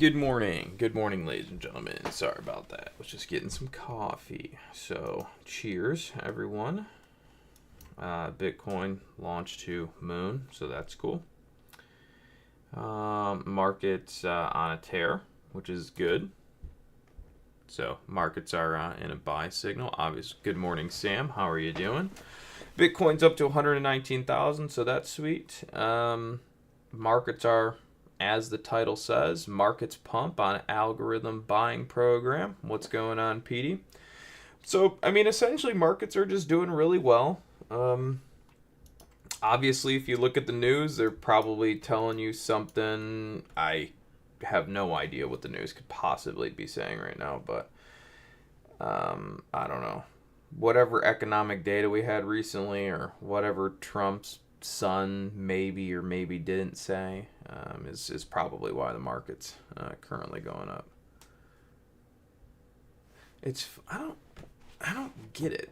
Good morning, ladies and gentlemen. Sorry about that. Was just getting some coffee. So, cheers, everyone. Bitcoin launched to moon, so that's cool. Markets on a tear, which is good. So, markets are in a buy signal. Obviously, good morning, Sam. How are you doing? Bitcoin's up to 119,000, so that's sweet. Markets are, as the title says, markets pump on algorithm buying program. What's going on, Petey? So, I mean, essentially, markets are just doing really well. Obviously, if you look at the news, they're probably telling you something. I have no idea what the news could possibly be saying right now, but I don't know. Whatever economic data we had recently, or whatever Trump's son maybe or maybe didn't say, is probably why the market's currently going up. I don't get it.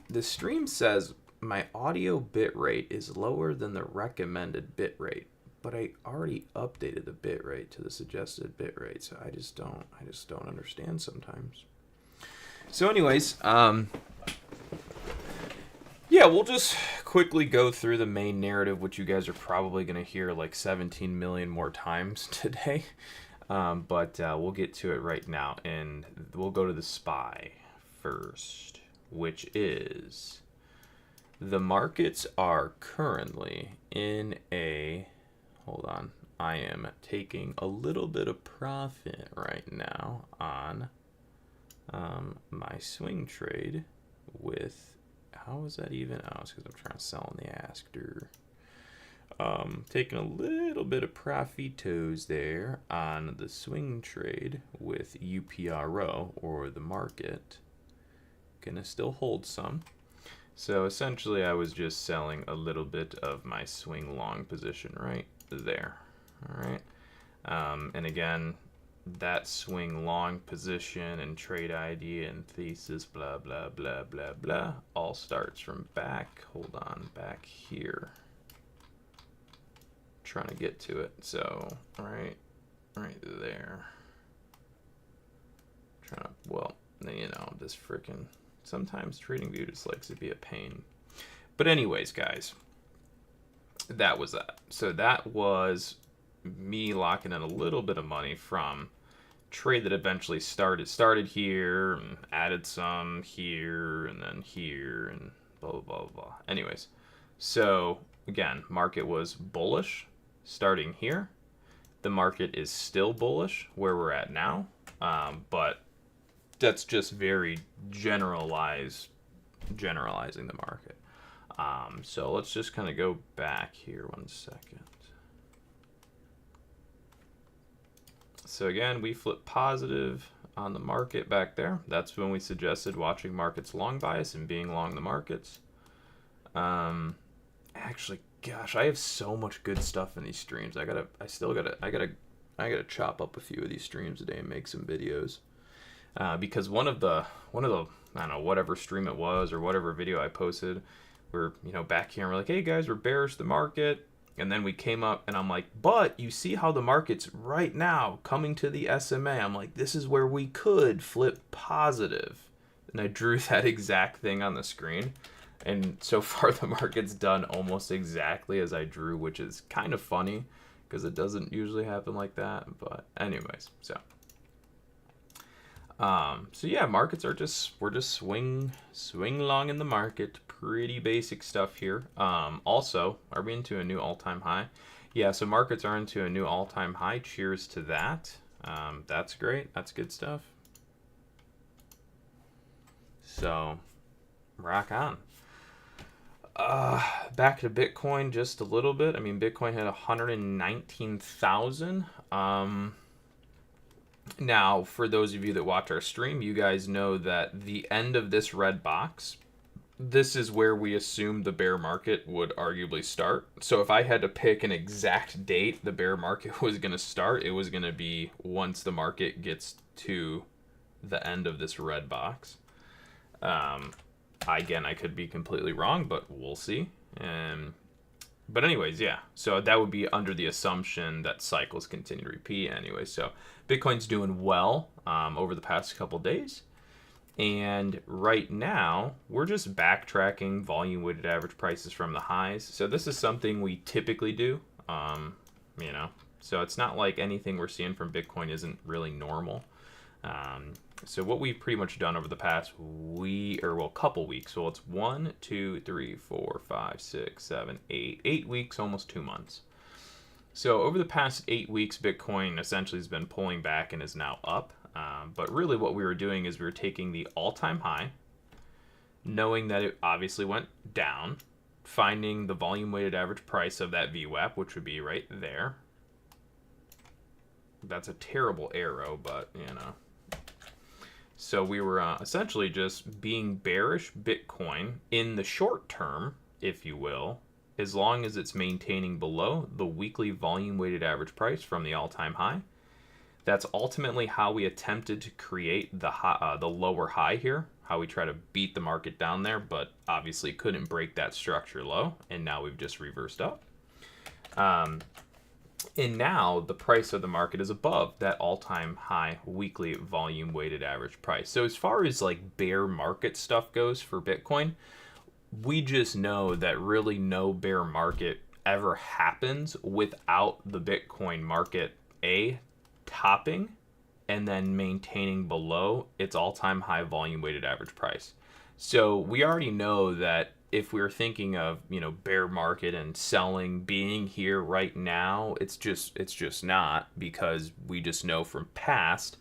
The stream says my audio bit rate is lower than the recommended bit rate, but I already updated the bit rate to the suggested bit rate, so I just don't understand sometimes. So anyways, yeah, we'll just quickly go through the main narrative, which you guys are probably going to hear like 17 million more times today. But we'll get to it right now, and we'll go to the SPY first, which is the markets are currently in a... Hold on. I am taking a little bit of profit right now on my swing trade with... How is that even? Oh, it's because I'm trying to sell in the asker. Taking a little bit of profitos there on the swing trade with UPRO, or the market. Gonna still hold some. So essentially I was just selling a little bit of my swing long position right there. Alright. And again, that swing long position and trade idea and thesis, blah, blah, blah, blah, blah, all starts from back here. Trying to get to it. So, right there. This freaking... Sometimes TradingView just likes to be a pain. But anyways, guys, that was that. So that was me locking in a little bit of money from trade that eventually started here and added some here and then here and blah blah blah blah. Anyways, so again, market was bullish starting here. The market is still bullish where we're at now, but that's just very generalizing the market. So let's just kind of go back here 1 second. So again, we flipped positive on the market back there. That's when we suggested watching markets long bias and being long the markets. Actually, gosh, I have so much good stuff in these streams. I gotta chop up a few of these streams today and make some videos. Because one of the I don't know, whatever stream it was or whatever video I posted, we're back here and we're like, hey guys, we're bearish the market. And then we came up and I'm like, but you see how the market's right now coming to the SMA. I'm like, this is where we could flip positive. And I drew that exact thing on the screen. And so far the market's done almost exactly as I drew, which is kind of funny because it doesn't usually happen like that. But anyways, so yeah, markets are we're just swing long in the market. Pretty basic stuff here. Also, are we into a new all-time high? Yeah, so markets are into a new all-time high. Cheers to that. That's great. That's good stuff. So, rock on. Back to Bitcoin just a little bit. I mean, Bitcoin hit 119,000. Now, for those of you that watch our stream, you guys know that the end of this red box, this is where we assumed the bear market would arguably start. So if I had to pick an exact date the bear market was going to start, it was going to be once the market gets to the end of this red box. Again, I could be completely wrong, but we'll see. But anyways, yeah. So that would be under the assumption that cycles continue to repeat anyway. So Bitcoin's doing well over the past couple days. And right now, we're just backtracking volume weighted average prices from the highs. So this is something we typically do, you know. So it's not like anything we're seeing from Bitcoin isn't really normal. So what we've pretty much done over the past couple weeks. Well, it's 1, 2, 3, 4, 5, 6, 7, 8, 8 weeks, almost 2 months. So over the past 8 weeks, Bitcoin essentially has been pulling back and is now up. But really what we were doing is we were taking the all-time high, knowing that it obviously went down, finding the volume weighted average price of that VWAP, which would be right there. That's a terrible arrow, but you know. So we were essentially just being bearish Bitcoin in the short term, if you will, as long as it's maintaining below the weekly volume weighted average price from the all-time high. That's ultimately how we attempted to create the lower high here, how we try to beat the market down there, but obviously couldn't break that structure low, and now we've just reversed up. And now the price of the market is above that all-time high weekly volume weighted average price. So as far as like bear market stuff goes for Bitcoin, we just know that really no bear market ever happens without the Bitcoin market topping and then maintaining below its all-time high volume weighted average price. So we already know that if we're thinking of, you know, bear market and selling being here right now, it's just not, because we just know from past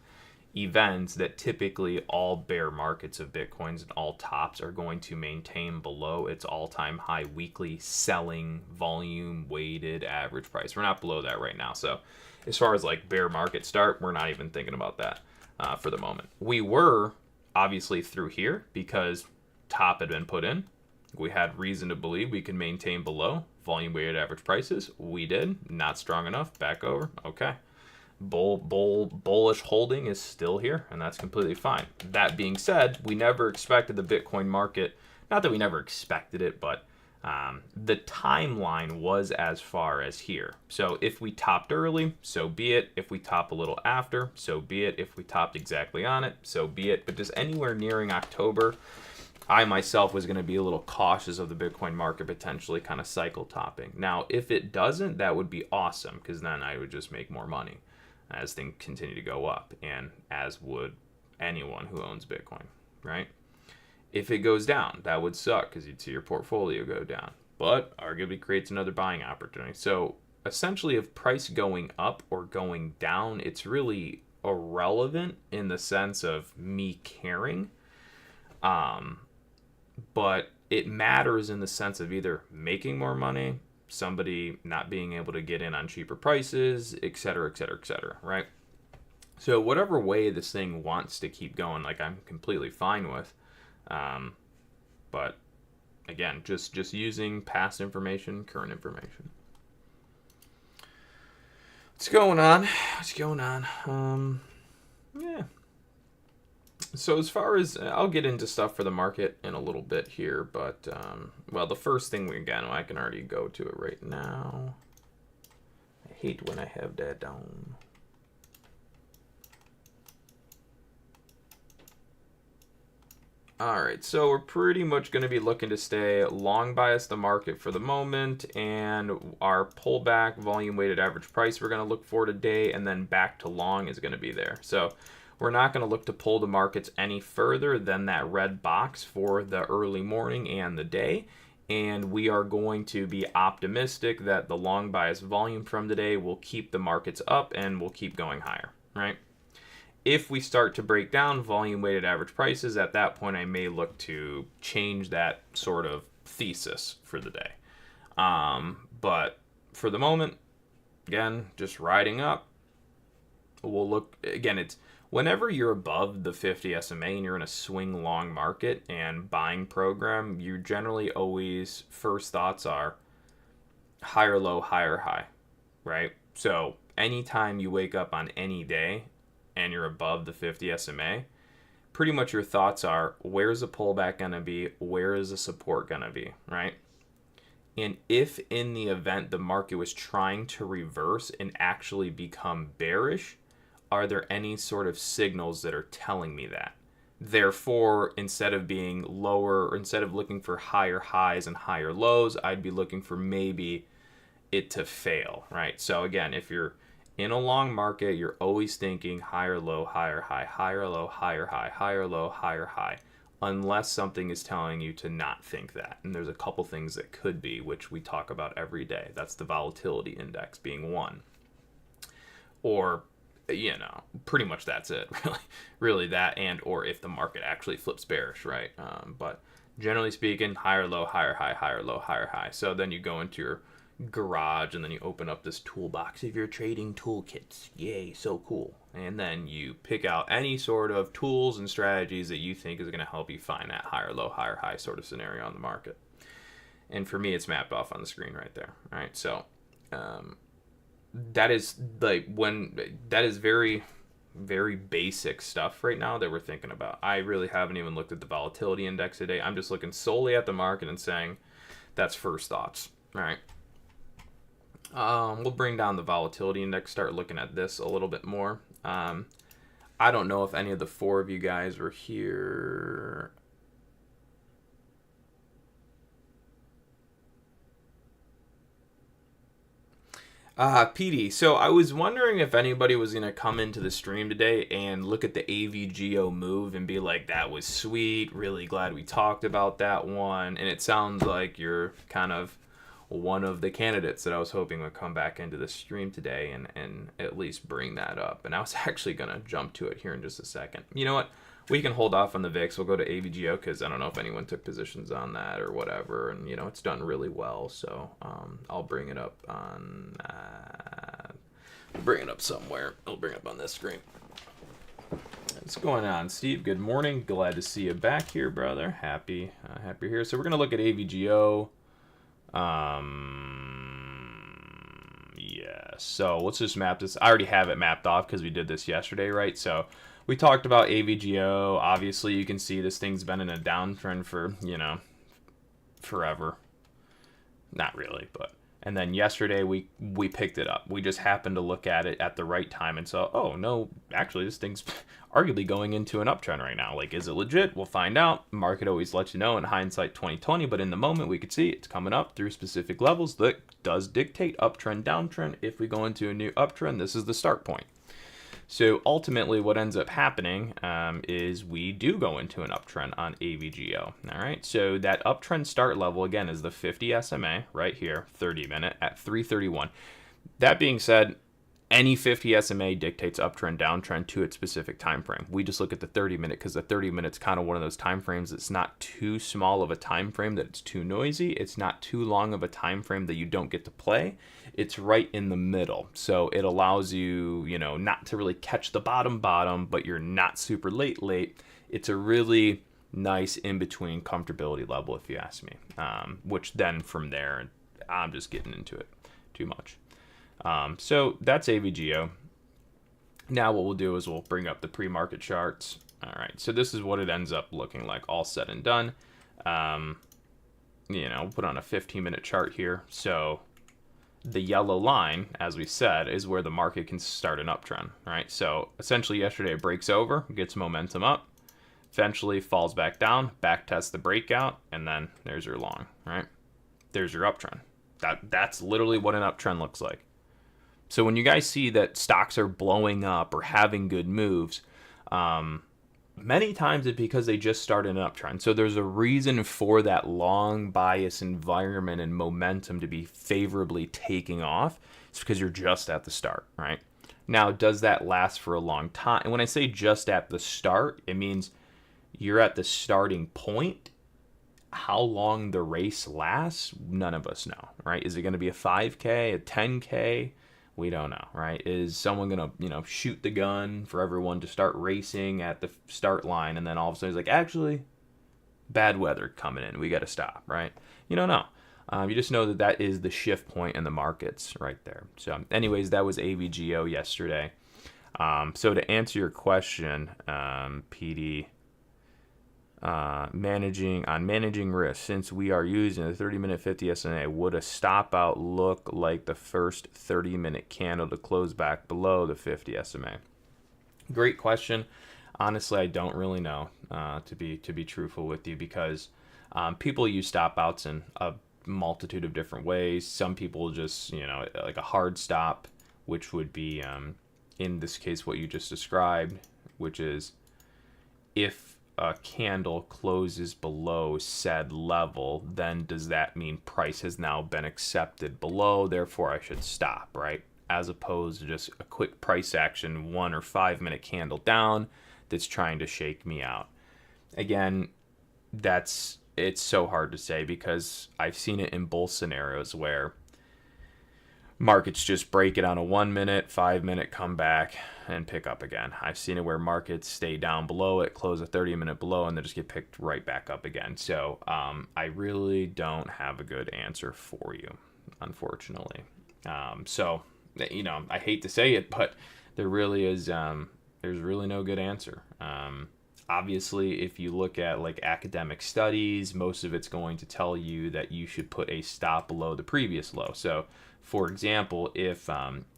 events that typically all bear markets of Bitcoins and all tops are going to maintain below its all-time high weekly selling volume weighted average price. We're not below that right now. So as far as like bear market start, we're not even thinking about that for the moment. We were obviously through here because top had been put in. We had reason to believe we could maintain below volume weighted average prices. We did. Not strong enough. Back over. Okay. Bullish holding is still here, and that's completely fine. That being said, we never expected the Bitcoin market, not that we never expected it, but the timeline was as far as here. So if we topped early, so be it. If we top a little after, so be it. If we topped exactly on it, so be it. But just anywhere nearing October, I myself was going to be a little cautious of the Bitcoin market potentially kind of cycle topping. Now, if it doesn't, that would be awesome, because then I would just make more money as things continue to go up, and as would anyone who owns Bitcoin, right? If it goes down, that would suck because you'd see your portfolio go down, but arguably creates another buying opportunity. So essentially, if price going up or going down, it's really irrelevant in the sense of me caring. But it matters in the sense of either making more money, somebody not being able to get in on cheaper prices, et cetera, et cetera, et cetera, right? So whatever way this thing wants to keep going, like, I'm completely fine with. But again, just using past information, current information. What's going on? Yeah. So as far as, I'll get into stuff for the market in a little bit here, but, well, the first thing I can already go to it right now. I hate when I have that down. All right, so we're pretty much going to be looking to stay long bias the market for the moment, and our pullback volume weighted average price we're going to look for today, and then back to long is going to be there. So we're not going to look to pull the markets any further than that red box for the early morning and the day. And we are going to be optimistic that the long bias volume from today will keep the markets up and will keep going higher, right? If we start to break down volume weighted average prices, at that point I may look to change that sort of thesis for the day. But for the moment, again, just riding up. We'll look, again, it's whenever you're above the 50 SMA and you're in a swing long market and buying program, you generally always, first thoughts are higher low, higher high, right? So anytime you wake up on any day and you're above the 50 SMA, pretty much your thoughts are, where's the pullback going to be? Where is the support going to be, right? And if in the event the market was trying to reverse and actually become bearish, are there any sort of signals that are telling me that? Therefore, instead of being lower, or instead of looking for higher highs and higher lows, I'd be looking for maybe it to fail, right? So again, if you're in a long market, you're always thinking higher low, higher high, higher low, higher high, higher low, higher high, unless something is telling you to not think that. And there's a couple things that could be, which we talk about every day. That's the volatility index being one. Or, pretty much that's it, really that, and or if the market actually flips bearish, right? But generally speaking, higher low, higher high, higher low, higher high. So then you go into your garage and then you open up this toolbox of your trading toolkits. Yay, so cool. And then you pick out any sort of tools and strategies that you think is going to help you find that higher low, higher high sort of scenario on the market. And for me, it's mapped off on the screen right there. All right, so that is very, very basic stuff right now that we're thinking about. I really haven't even looked at the volatility index today. I'm just looking solely at the market and saying that's first thoughts. All right. We'll bring down the volatility index, start looking at this a little bit more. I don't know if any of the four of you guys were here. PD, so I was wondering if anybody was going to come into the stream today and look at the AVGO move and be like, that was sweet, really glad we talked about that one. And it sounds like you're kind of one of the candidates that I was hoping would come back into the stream today and at least bring that up. And I was actually going to jump to it here in just a second. You know what? We can hold off on the VIX. We'll go to AVGO because I don't know if anyone took positions on that or whatever. And, it's done really well. So I'll bring it up on... bring it up somewhere. I'll bring it up on this screen. What's going on, Steve? Good morning. Glad to see you back here, brother. Happy you're here. So we're going to look at AVGO. Yeah, so let's just map this. I already have it mapped off because we did this yesterday, right? So we talked about AVGO. Obviously, you can see this thing's been in a downtrend for, forever. Not really, but... And then yesterday, we picked it up. We just happened to look at it at the right time and saw, oh, no, actually, this thing's arguably going into an uptrend right now. Like, is it legit? We'll find out. Market always lets you know in hindsight 2020, but in the moment, we could see it's coming up through specific levels that does dictate uptrend, downtrend. If we go into a new uptrend, this is the start point. So ultimately, what ends up happening is we do go into an uptrend on AVGO. All right, so that uptrend start level, again, is the 50 SMA right here, 30-minute at 331. That being said, any 50 SMA dictates uptrend, downtrend to its specific time frame. We just look at the 30-minute because the 30-minute is kind of one of those time frames that's not too small of a time frame that it's too noisy. It's not too long of a time frame that you don't get to play. It's right in the middle. So it allows you, not to really catch the bottom, but you're not super late. It's a really nice in-between comfortability level, if you ask me, which then from there, I'm just getting into it too much. So that's AVGO. Now what we'll do is we'll bring up the pre-market charts. All right, so this is what it ends up looking like all said and done. We'll put on a 15-minute chart here. So the yellow line, as we said, is where the market can start an uptrend, right? So essentially yesterday it breaks over, gets momentum up, eventually falls back down, back tests the breakout, and then there's your long, right? There's your uptrend. That's literally what an uptrend looks like. So when you guys see that stocks are blowing up or having good moves, many times it's because they just started an uptrend. So there's a reason for that long bias environment and momentum to be favorably taking off. It's because you're just at the start, right? Now, does that last for a long time? And when I say just at the start, it means you're at the starting point. How long the race lasts, none of us know, right? Is it going to be a 5K, a 10K? We don't know, right? Is someone going to, shoot the gun for everyone to start racing at the start line, and then all of a sudden it's like, actually, bad weather coming in. We got to stop, right? You don't know. You just know that is the shift point in the markets right there. So anyways, that was AVGO yesterday. So to answer your question, PD, managing risk, since we are using the 30-minute 50 SMA, would a stop out look like the first 30-minute candle to close back below the 50 SMA? Great question. Honestly, I don't really know, to be truthful with you, because people use stop outs in a multitude of different ways. Some people just, like a hard stop, which would be, in this case, what you just described, which is if a candle closes below said level, then does that mean price has now been accepted below, therefore I should stop, right? As opposed to just a quick price action 1 or 5 minute candle down that's trying to shake me out. Again, it's so hard to say, because I've seen it in both scenarios where markets just break it on a 1 minute, 5 minute, come back and pick up again. I've seen it where markets stay down below it, close a 30-minute below, and they just get picked right back up again. So I really don't have a good answer for you, unfortunately. So I hate to say it, but there really is there's really no good answer. Obviously, if you look at like academic studies, most of it's going to tell you that you should put a stop below the previous low. So, for example, if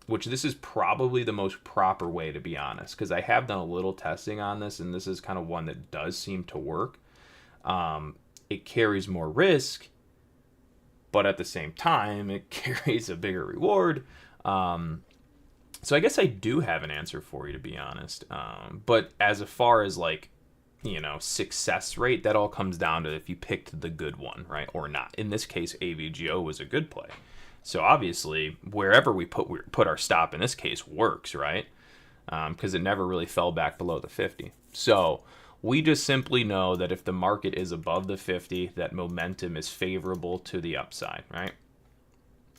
which this is probably the most proper way, to be honest, because I have done a little testing on this, and this is kind of one that does seem to work. It carries more risk, but at the same time, it carries a bigger reward. So I guess I do have an answer for you, to be honest. But as far as like, success rate, that all comes down to if you picked the good one, right, or not. In this case, AVGO was a good play. So obviously, wherever we put our stop in this case works, right? Because it never really fell back below the 50. So we just simply know that if the market is above the 50, that momentum is favorable to the upside, right?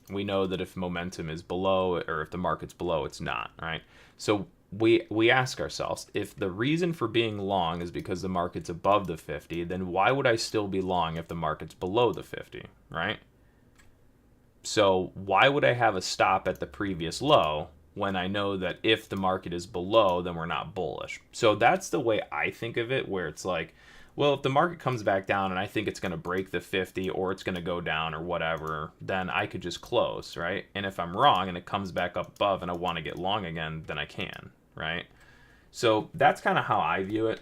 We know that if momentum is below, or if the market's below, it's not, right? So we ask ourselves, if the reason for being long is because the market's above the 50, then why would I still be long if the market's below the 50, right? So why would I have a stop at the previous low when I know that if the market is below, then we're not bullish? So that's the way I think of it, where it's like, well, if the market comes back down and I think it's going to break the 50 or it's going to go down or whatever, then I could just close, right? And if I'm wrong and it comes back up above and I want to get long again, then I can, right? So that's kind of how I view it.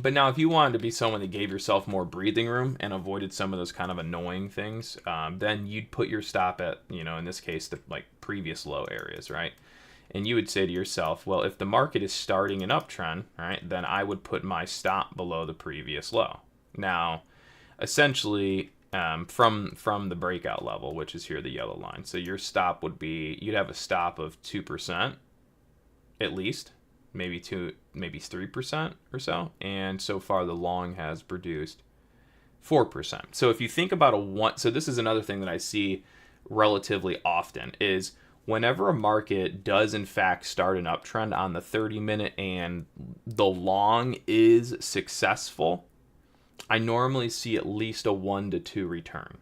But now if you wanted to be someone that gave yourself more breathing room and avoided some of those kind of annoying things, then you'd put your stop at, in this case, the like previous low areas, right? And you would say to yourself, well, if the market is starting an uptrend, right, then I would put my stop below the previous low. Now, essentially, from the breakout level, which is here, the yellow line. So your stop would be, you'd have a stop of 2% at least, maybe 3% or so. And so far the long has produced 4%. So if you think about so this is another thing that I see relatively often, is whenever a market does in fact start an uptrend on the 30-minute and the long is successful, I normally see at least a 1 to 2 return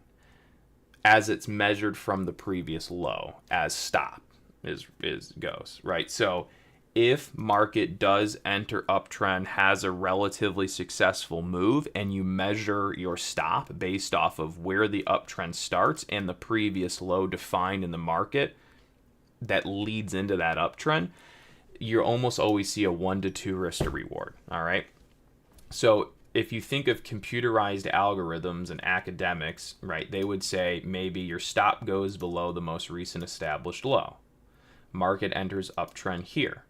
as it's measured from the previous low as stop goes, right? So if market does enter uptrend, has a relatively successful move, and you measure your stop based off of where the uptrend starts and the previous low defined in the market that leads into that uptrend, you almost always see a 1 to 2 risk to reward. All right. So if you think of computerized algorithms and academics, right, they would say maybe your stop goes below the most recent established low. Market enters uptrend here.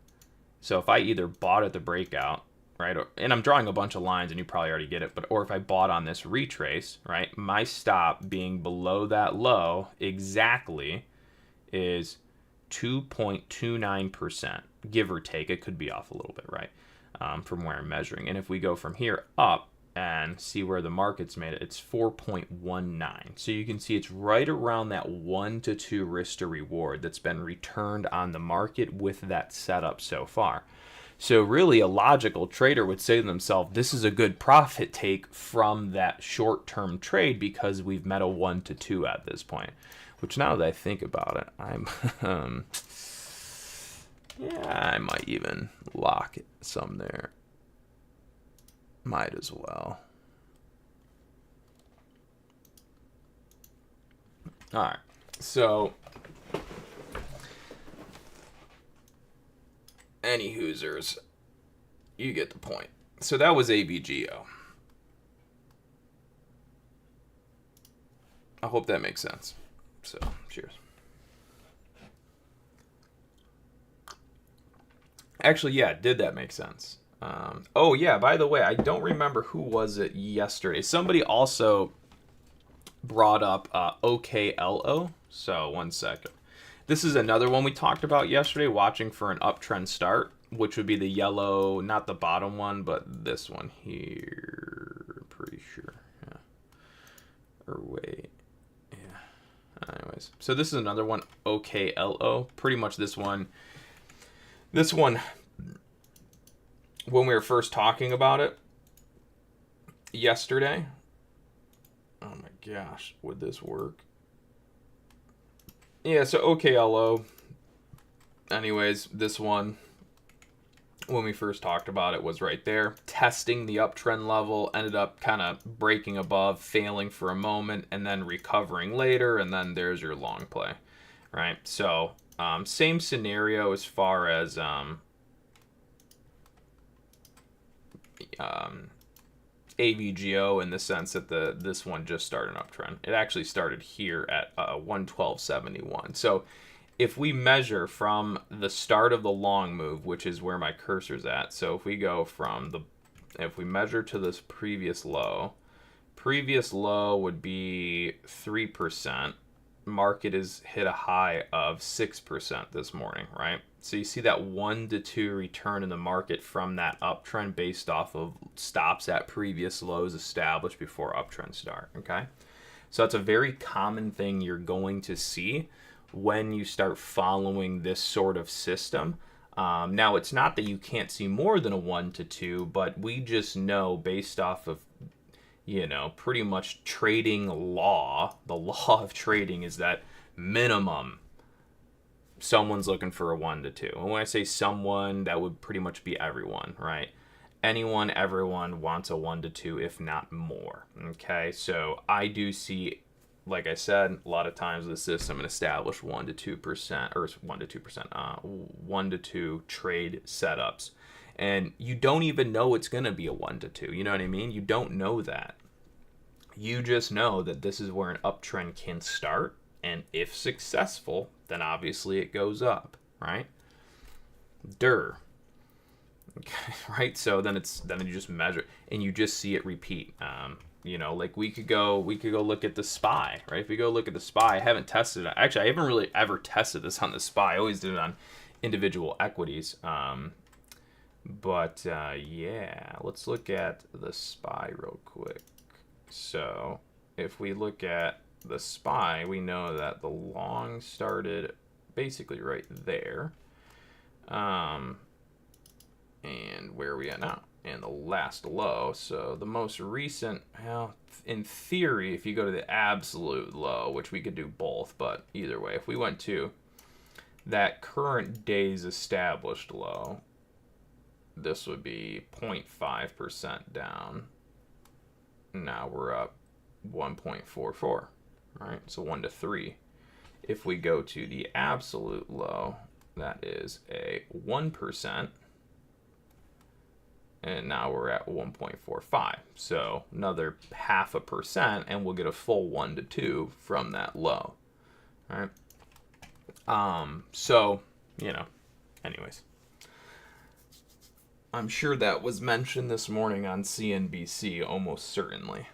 So if I either bought at the breakout, right, and I'm drawing a bunch of lines and you probably already get it, or if I bought on this retrace, right, my stop being below that low exactly is 2.29%, give or take. It could be off a little bit, right, from where I'm measuring. And if we go from here up and see where the market's made it, it's 4.19. So you can see it's right around that 1 to 2 risk to reward that's been returned on the market with that setup so far. So really a logical trader would say to themselves, this is a good profit take from that short-term trade because we've met a 1 to 2 at this point. Which now that I think about it, I might even lock some there. Might as well. All right. So, any Hoosers, you get the point. So that was ABGO. I hope that makes sense. So, cheers. Actually, yeah, did that make sense? Oh, yeah, by the way, I don't remember who was it yesterday. Somebody also brought up OKLO. So, one second. This is another one we talked about yesterday, watching for an uptrend start, which would be the yellow, not the bottom one, but this one here. Pretty sure. Yeah. Or wait. Yeah. Anyways, so this is another one, OKLO. Pretty much this one, when we were first talking about it yesterday. Oh my gosh, would this work? Yeah, so OKLO. Anyways, this one, when we first talked about it, was right there. Testing the uptrend level, ended up kind of breaking above, failing for a moment, and then recovering later, and then there's your long play, right? So, same scenario as far as AVGO, in the sense that this one just started an uptrend. It actually started here at 112.71. So if we measure from the start of the long move, which is where my cursor's at, so if we go if we measure to this previous low would be 3%. Market has hit a high of 6% this morning, right? So you see that 1 to 2 return in the market from that uptrend based off of stops at previous lows established before uptrend start, okay? So that's a very common thing you're going to see when you start following this sort of system. Now, it's not that you can't see more than a 1 to 2, but we just know based off of, pretty much trading law, the law of trading is that minimum someone's looking for a 1 to 2. And when I say someone, that would pretty much be everyone, right? Everyone wants a 1 to 2, if not more. Okay, so I do see, like I said, a lot of times the system and establish 1 to 2%, or 1 to 2%, 1 to 2 trade setups. And you don't even know it's going to be a 1 to 2. You know what I mean? You don't know that. You just know that this is where an uptrend can start. And if successful, then obviously it goes up, right? Okay, right? So then you just measure and you just see it repeat. Like we could go look at the SPY, right? If we go look at the SPY, I haven't tested it. Actually, I haven't really ever tested this on the SPY. I always did it on individual equities. Yeah, let's look at the SPY real quick. So if we look at the SPY, we know that the long started basically right there. And where are we at now? And the last low. So the most recent, well, in theory, if you go to the absolute low, which we could do both, but either way, if we went to that current day's established low, this would be 0.5% down. Now we're up 1.44, right? So 1 to 3. If we go to the absolute low, that is a 1%. And now we're at 1.45. So another 0.5%, and we'll get a full 1 to 2 from that low. All right. So, anyways. I'm sure that was mentioned this morning on CNBC, almost certainly.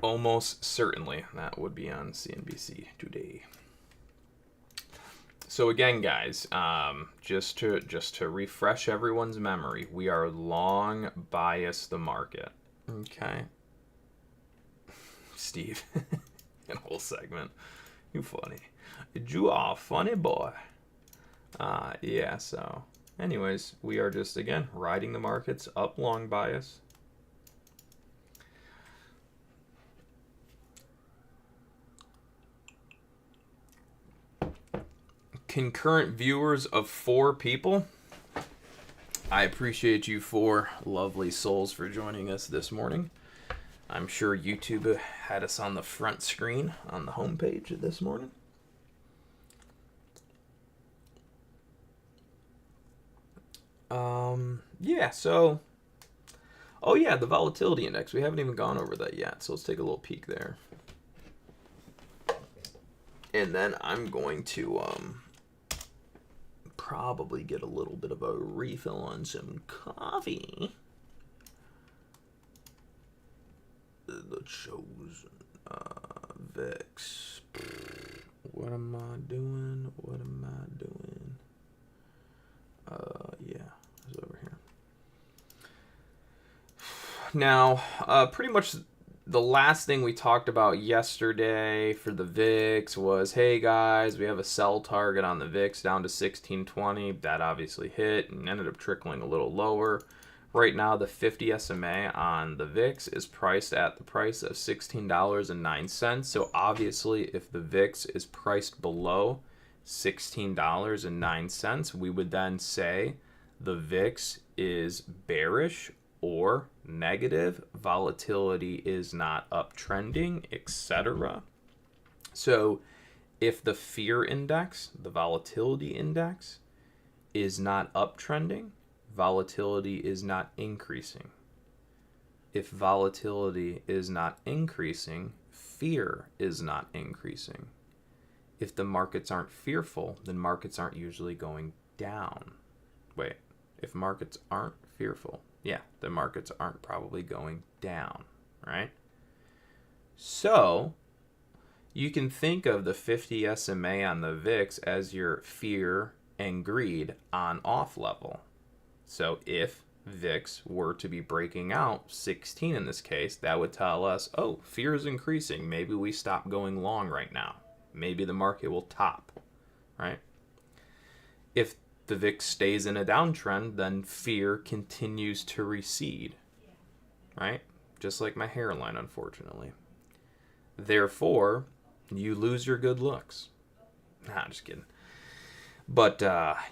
Almost certainly that would be on CNBC today. So again, guys, just to refresh everyone's memory, we are long bias the market. Okay. Steve, in a whole segment. You funny. You are funny boy. Yeah, so anyways, we are just, again, riding the markets up long bias. Concurrent viewers of 4 people. I appreciate you four lovely souls for joining us this morning. I'm sure YouTube had us on the front screen on the homepage this morning. Yeah, so... Oh yeah, the volatility index. We haven't even gone over that yet, so let's take a little peek there. And then I'm going to probably get a little bit of a refill on some coffee. The chosen VIX. What am I doing? Yeah, it's over here. Now, pretty much the last thing we talked about yesterday for the VIX was, hey guys, we have a sell target on the VIX down to 1620. That obviously hit and ended up trickling a little lower. Right now, the 50 SMA on the VIX is priced at the price of $16.09. So obviously, if the VIX is priced below $16.09, we would then say the VIX is bearish or negative, volatility is not uptrending, etc. So if the fear index, the volatility index, is not uptrending, volatility is not increasing. If volatility is not increasing, fear is not increasing. If the markets aren't fearful, then markets aren't usually going down. Wait, if markets aren't fearful, yeah, the markets aren't probably going down, right? So you can think of the 50 SMA on the VIX as your fear and greed on off level. So if VIX were to be breaking out 16 in this case, that would tell us, oh, fear is increasing. Maybe we stop going long right now. Maybe the market will top, right? If the VIX stays in a downtrend, then fear continues to recede, right? Just like my hairline, unfortunately. Therefore, you lose your good looks. Nah, just kidding. But,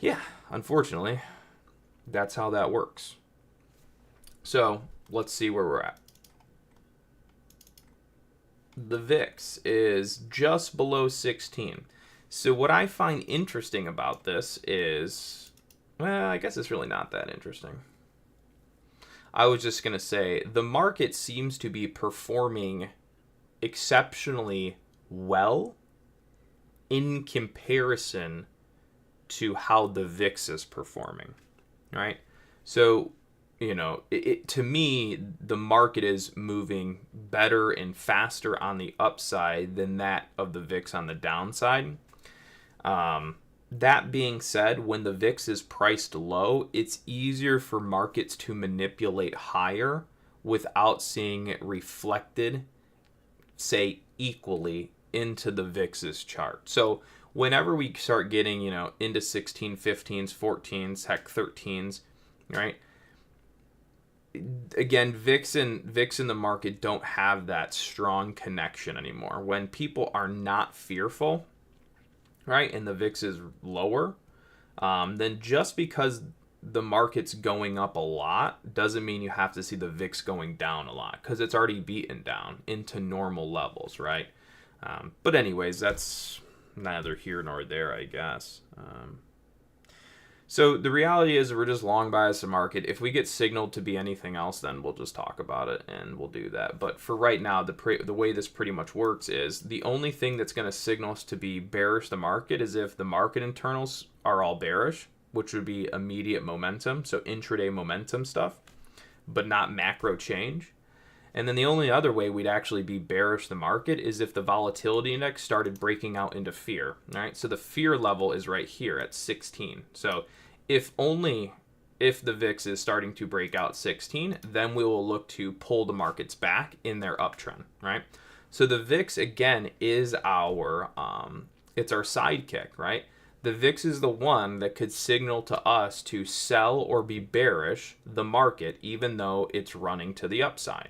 yeah, unfortunately, that's how that works. So, let's see where we're at. The VIX is just below 16. So what I find interesting about this is, well, I guess it's really not that interesting. I was just going to say, the market seems to be performing exceptionally well in comparison to how the VIX is performing, right? So, you know, to me, the market is moving better and faster on the upside than that of the VIX on the downside. That being said, when the VIX is priced low, it's easier for markets to manipulate higher without seeing it reflected, say, equally into the VIX's chart. So whenever we start getting, you know, into 16, 15s, 14s, heck, 13s, right? Again, VIX and the market don't have that strong connection anymore. When people are not fearful, right, and the VIX is lower, then just because the market's going up a lot doesn't mean you have to see the VIX going down a lot, because it's already beaten down into normal levels, right? But anyways, that's neither here nor there, I guess. So the reality is we're just long biased the market. If we get signaled to be anything else, then we'll just talk about it and we'll do that. But for right now, the way this pretty much works is the only thing that's going to signal us to be bearish the market is if the market internals are all bearish, which would be immediate momentum, so intraday momentum stuff, but not macro change. And then the only other way we'd actually be bearish the market is if the volatility index started breaking out into fear, right? So the fear level is right here at 16. So if the VIX is starting to break out 16, then we will look to pull the markets back in their uptrend, right? So the VIX, again, is it's our sidekick, right? The VIX is the one that could signal to us to sell or be bearish the market, even though it's running to the upside.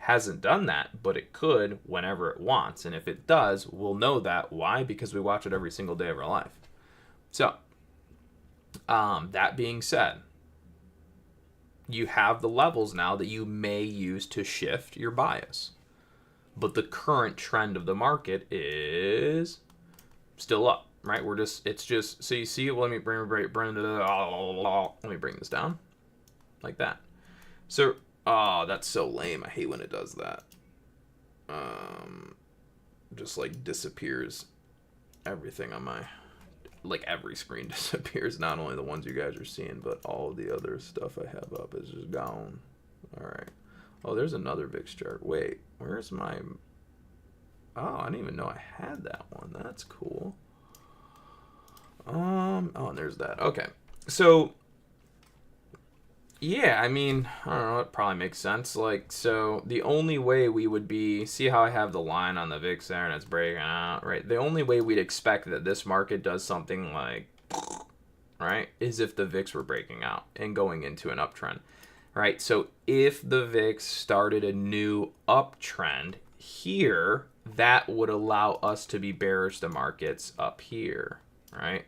Hasn't done that, but it could whenever it wants. And if it does, we'll know that. Why? Because we watch it every single day of our life. So, that being said, you have the levels now that you may use to shift your bias. But the current trend of the market is still up, right? It's just, so you see, let me bring this down like that. So, oh, that's so lame. I hate when it does that. Just like disappears everything on my, like every screen disappears. Not only the ones you guys are seeing, but all of the other stuff I have up is just gone. All right. Oh, there's another VIX chart. Wait, where's my, oh, I didn't even know I had that one. That's cool. Oh, and there's that. Okay. So, yeah, I mean, I don't know, it probably makes sense. Like, so the only way we would be, see how I have the line on the VIX there and it's breaking out, right? The only way we'd expect that this market does something like, right, is if the VIX were breaking out and going into an uptrend, right? So if the VIX started a new uptrend here, that would allow us to be bearish to markets up here, right?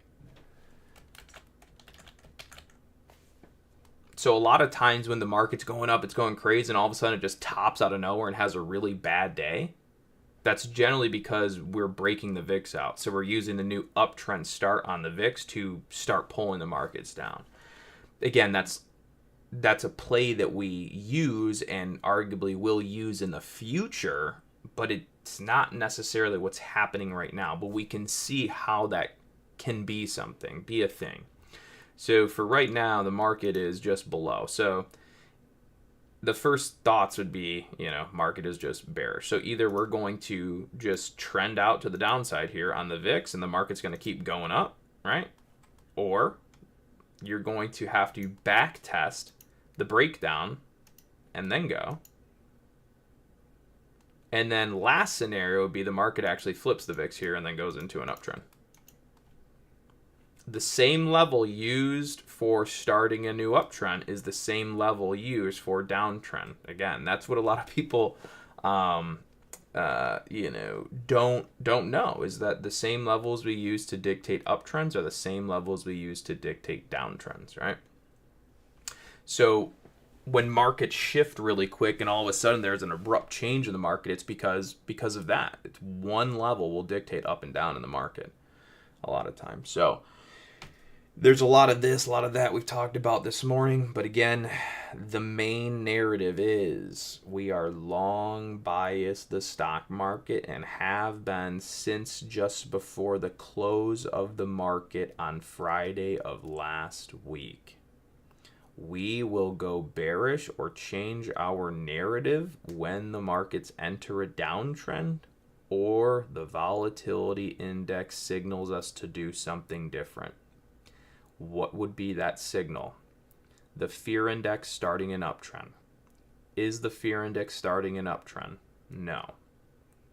So a lot of times when the market's going up, it's going crazy, and all of a sudden it just tops out of nowhere and has a really bad day. That's generally because we're breaking the VIX out. So we're using the new uptrend start on the VIX to start pulling the markets down. Again, that's a play that we use and arguably will use in the future, but it's not necessarily what's happening right now. But we can see how that can be something, be a thing. So for right now, the market is just below. So the first thoughts would be, market is just bearish. So either we're going to just trend out to the downside here on the VIX and the market's going to keep going up, right? Or you're going to have to back test the breakdown and then go. And then last scenario would be the market actually flips the VIX here and then goes into an uptrend. The same level used for starting a new uptrend is the same level used for downtrend. Again, that's what a lot of people, don't know, is that the same levels we use to dictate uptrends are the same levels we use to dictate downtrends, right? So when markets shift really quick and all of a sudden there's an abrupt change in the market, it's because of that. It's one level will dictate up and down in the market a lot of times. So there's a lot of this, a lot of that we've talked about this morning. But again, the main narrative is we are long biased the stock market and have been since just before the close of the market on Friday of last week. We will go bearish or change our narrative when the markets enter a downtrend or the volatility index signals us to do something different. What would be that signal? The fear index starting an uptrend. Is the fear index starting an uptrend? No.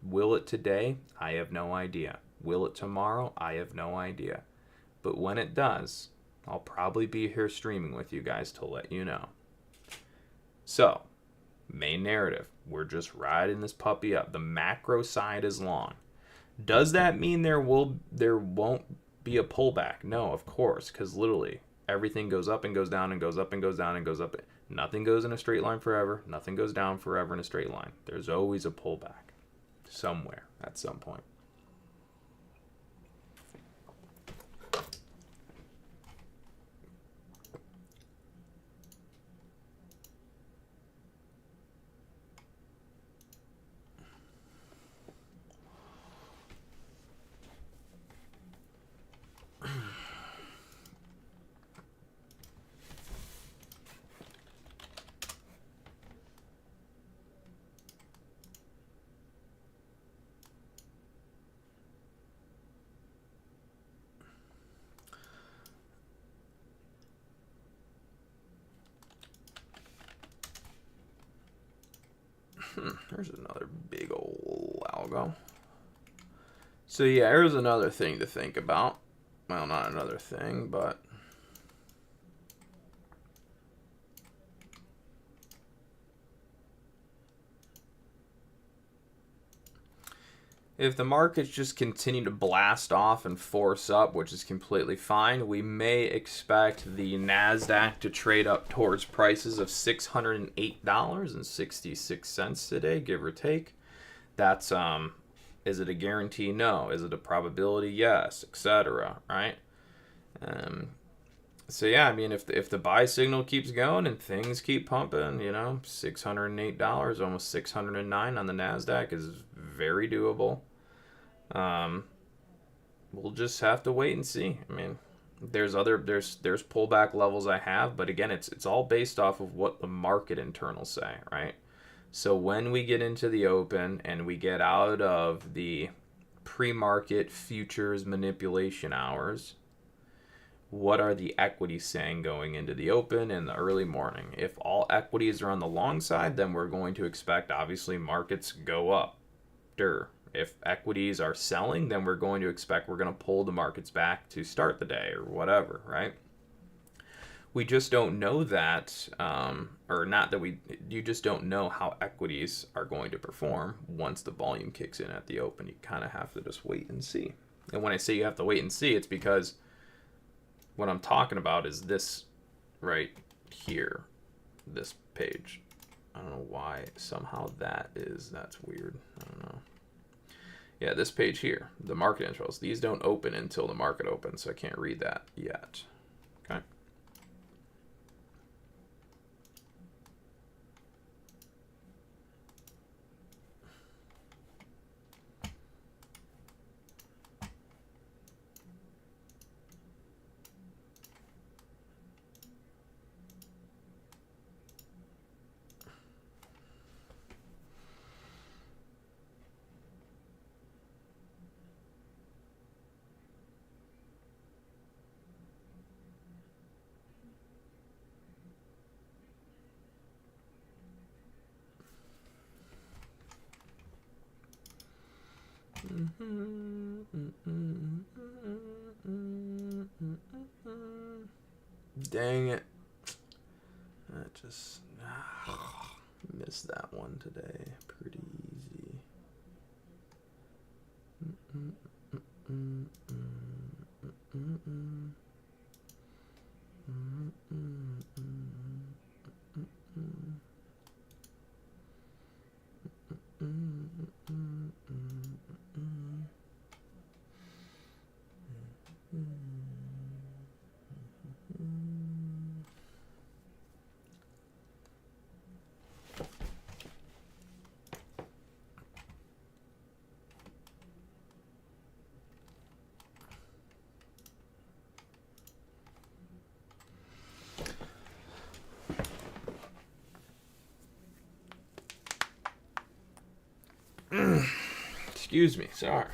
Will it today? I have no idea. Will it tomorrow? I have no idea. But when it does, I'll probably be here streaming with you guys to let you know. So, main narrative. We're just riding this puppy up. The macro side is long. Does that mean there won't be a pullback? No, of course, because literally everything goes up and goes down and goes up and goes down and goes up. Nothing goes in a straight line forever. Nothing goes down forever in a straight line. There's always a pullback somewhere at some point. There's another big old algo. So yeah, here's another thing to think about. Well, not another thing, but If the markets just continue to blast off and force up, which is completely fine, we may expect the NASDAQ to trade up towards prices of $608.66 today, give or take. That's, is it a guarantee? No. Is it a probability? Yes, etc., right? So yeah, I mean, if the buy signal keeps going and things keep pumping, $608, almost 609 on the Nasdaq is very doable. We'll just have to wait and see. I mean, there's pullback levels I have, but again, it's all based off of what the market internals say, right? So when we get into the open and we get out of the pre-market futures manipulation hours, what are the equities saying going into the open in the early morning? If all equities are on the long side, then we're going to expect, obviously, markets go up. If equities are selling, then we're going to expect we're going to pull the markets back to start the day or whatever, right? We just don't know that, or not that you just don't know how equities are going to perform once the volume kicks in at the open. You kind of have to just wait and see. And when I say you have to wait and see, it's because what I'm talking about is this right here, this page. I don't know why somehow that's weird. I don't know. Yeah, this page here, the market intros. These don't open until the market opens, so I can't read that yet. Okay. Dang it. I just missed that one today. Pretty easy. Excuse me, sorry.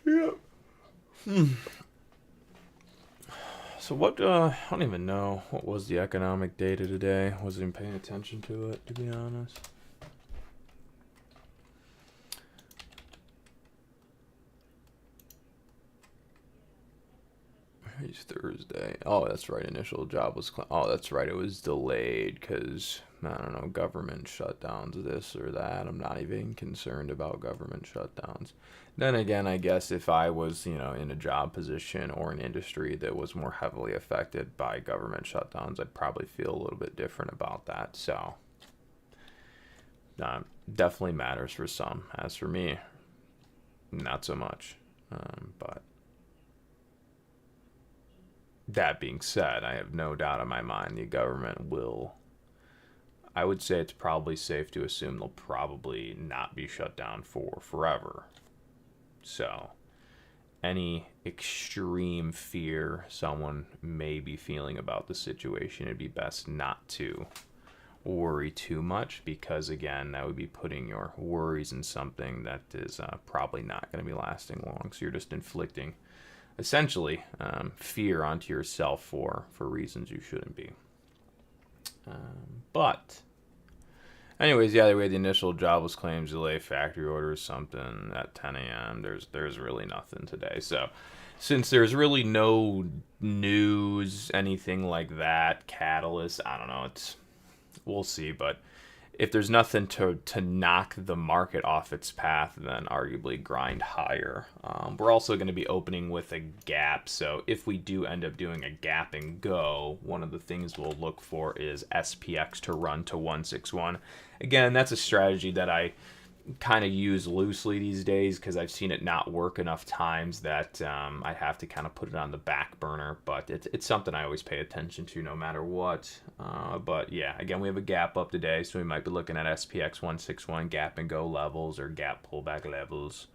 Yep. So what, I don't even know what was the economic data today. Wasn't even paying attention to it, to be honest. It's Thursday. Oh, that's right. Initial job was, oh, that's right. It was delayed because, I don't know, government shutdowns, this or that. I'm not even concerned about government shutdowns. Then again, I guess if I was, in a job position or an industry that was more heavily affected by government shutdowns, I'd probably feel a little bit different about that. So, definitely matters for some. As for me, not so much. But That being said, I have no doubt in my mind the government will. I would say it's probably safe to assume they'll probably not be shut down for forever. So, any extreme fear someone may be feeling about the situation, it'd be best not to worry too much because, again, that would be putting your worries in something that is probably not going to be lasting long. So, you're just inflicting essentially fear onto yourself for reasons you shouldn't be. But anyways, yeah, we had the initial jobless claims delay, factory orders, something at 10 a.m. There's really nothing today. So since there's really no news, anything like that, catalyst, I don't know. We'll see, but if there's nothing to knock the market off its path, then arguably grind higher. We're also going to be opening with a gap, so if we do end up doing a gap and go, one of the things we'll look for is SPX to run to 161. Again, that's a strategy that I kind of use loosely these days because I've seen it not work enough times that I have to kind of put it on the back burner. But it's something I always pay attention to no matter what. But yeah, again, we have a gap up today, so we might be looking at SPX 161 gap and go levels or gap pullback levels.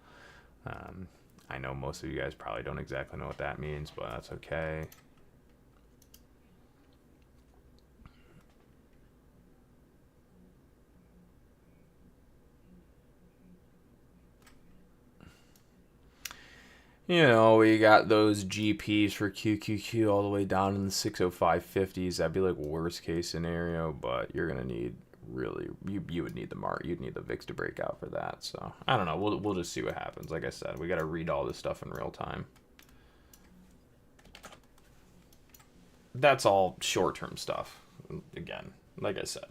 I know most of you guys probably don't exactly know what that means, but that's okay. You know, we got those GPs for QQQ all the way down in the 605.50s. That'd be like worst case scenario, but you're gonna need really you would need the mark, you'd need the VIX to break out for that. So I don't know. We'll just see what happens. Like I said, we got to read all this stuff in real time. That's all short term stuff. Again, like I said,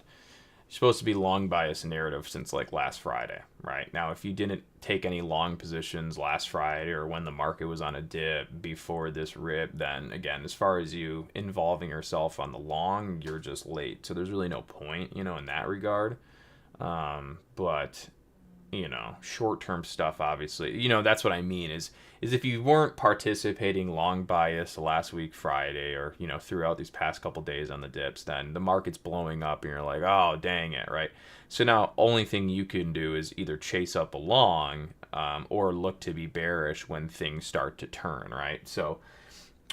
supposed to be long bias narrative since like last Friday, right? Now, if you didn't take any long positions last Friday or when the market was on a dip before this rip, then again, as far as you involving yourself on the long, you're just late. So there's really no point, in that regard. But short term stuff, obviously, that's what I mean is if you weren't participating long bias last week Friday or throughout these past couple days on the dips, then the market's blowing up and you're like, oh dang it, right? So now only thing you can do is either chase up along or look to be bearish when things start to turn, right? So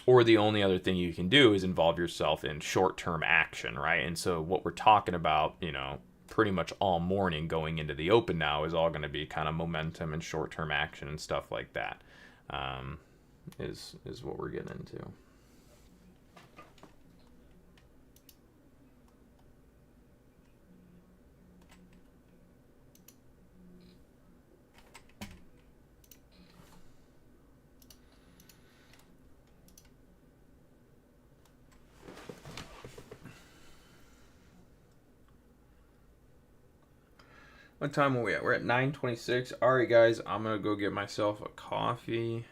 or the only other thing you can do is involve yourself in short-term action, right? And so what we're talking about, pretty much all morning going into the open now is all going to be kind of momentum and short-term action and stuff like that. Is what we're getting into. What time are we at? We're at 9:26. All right, guys, I'm gonna go get myself a coffee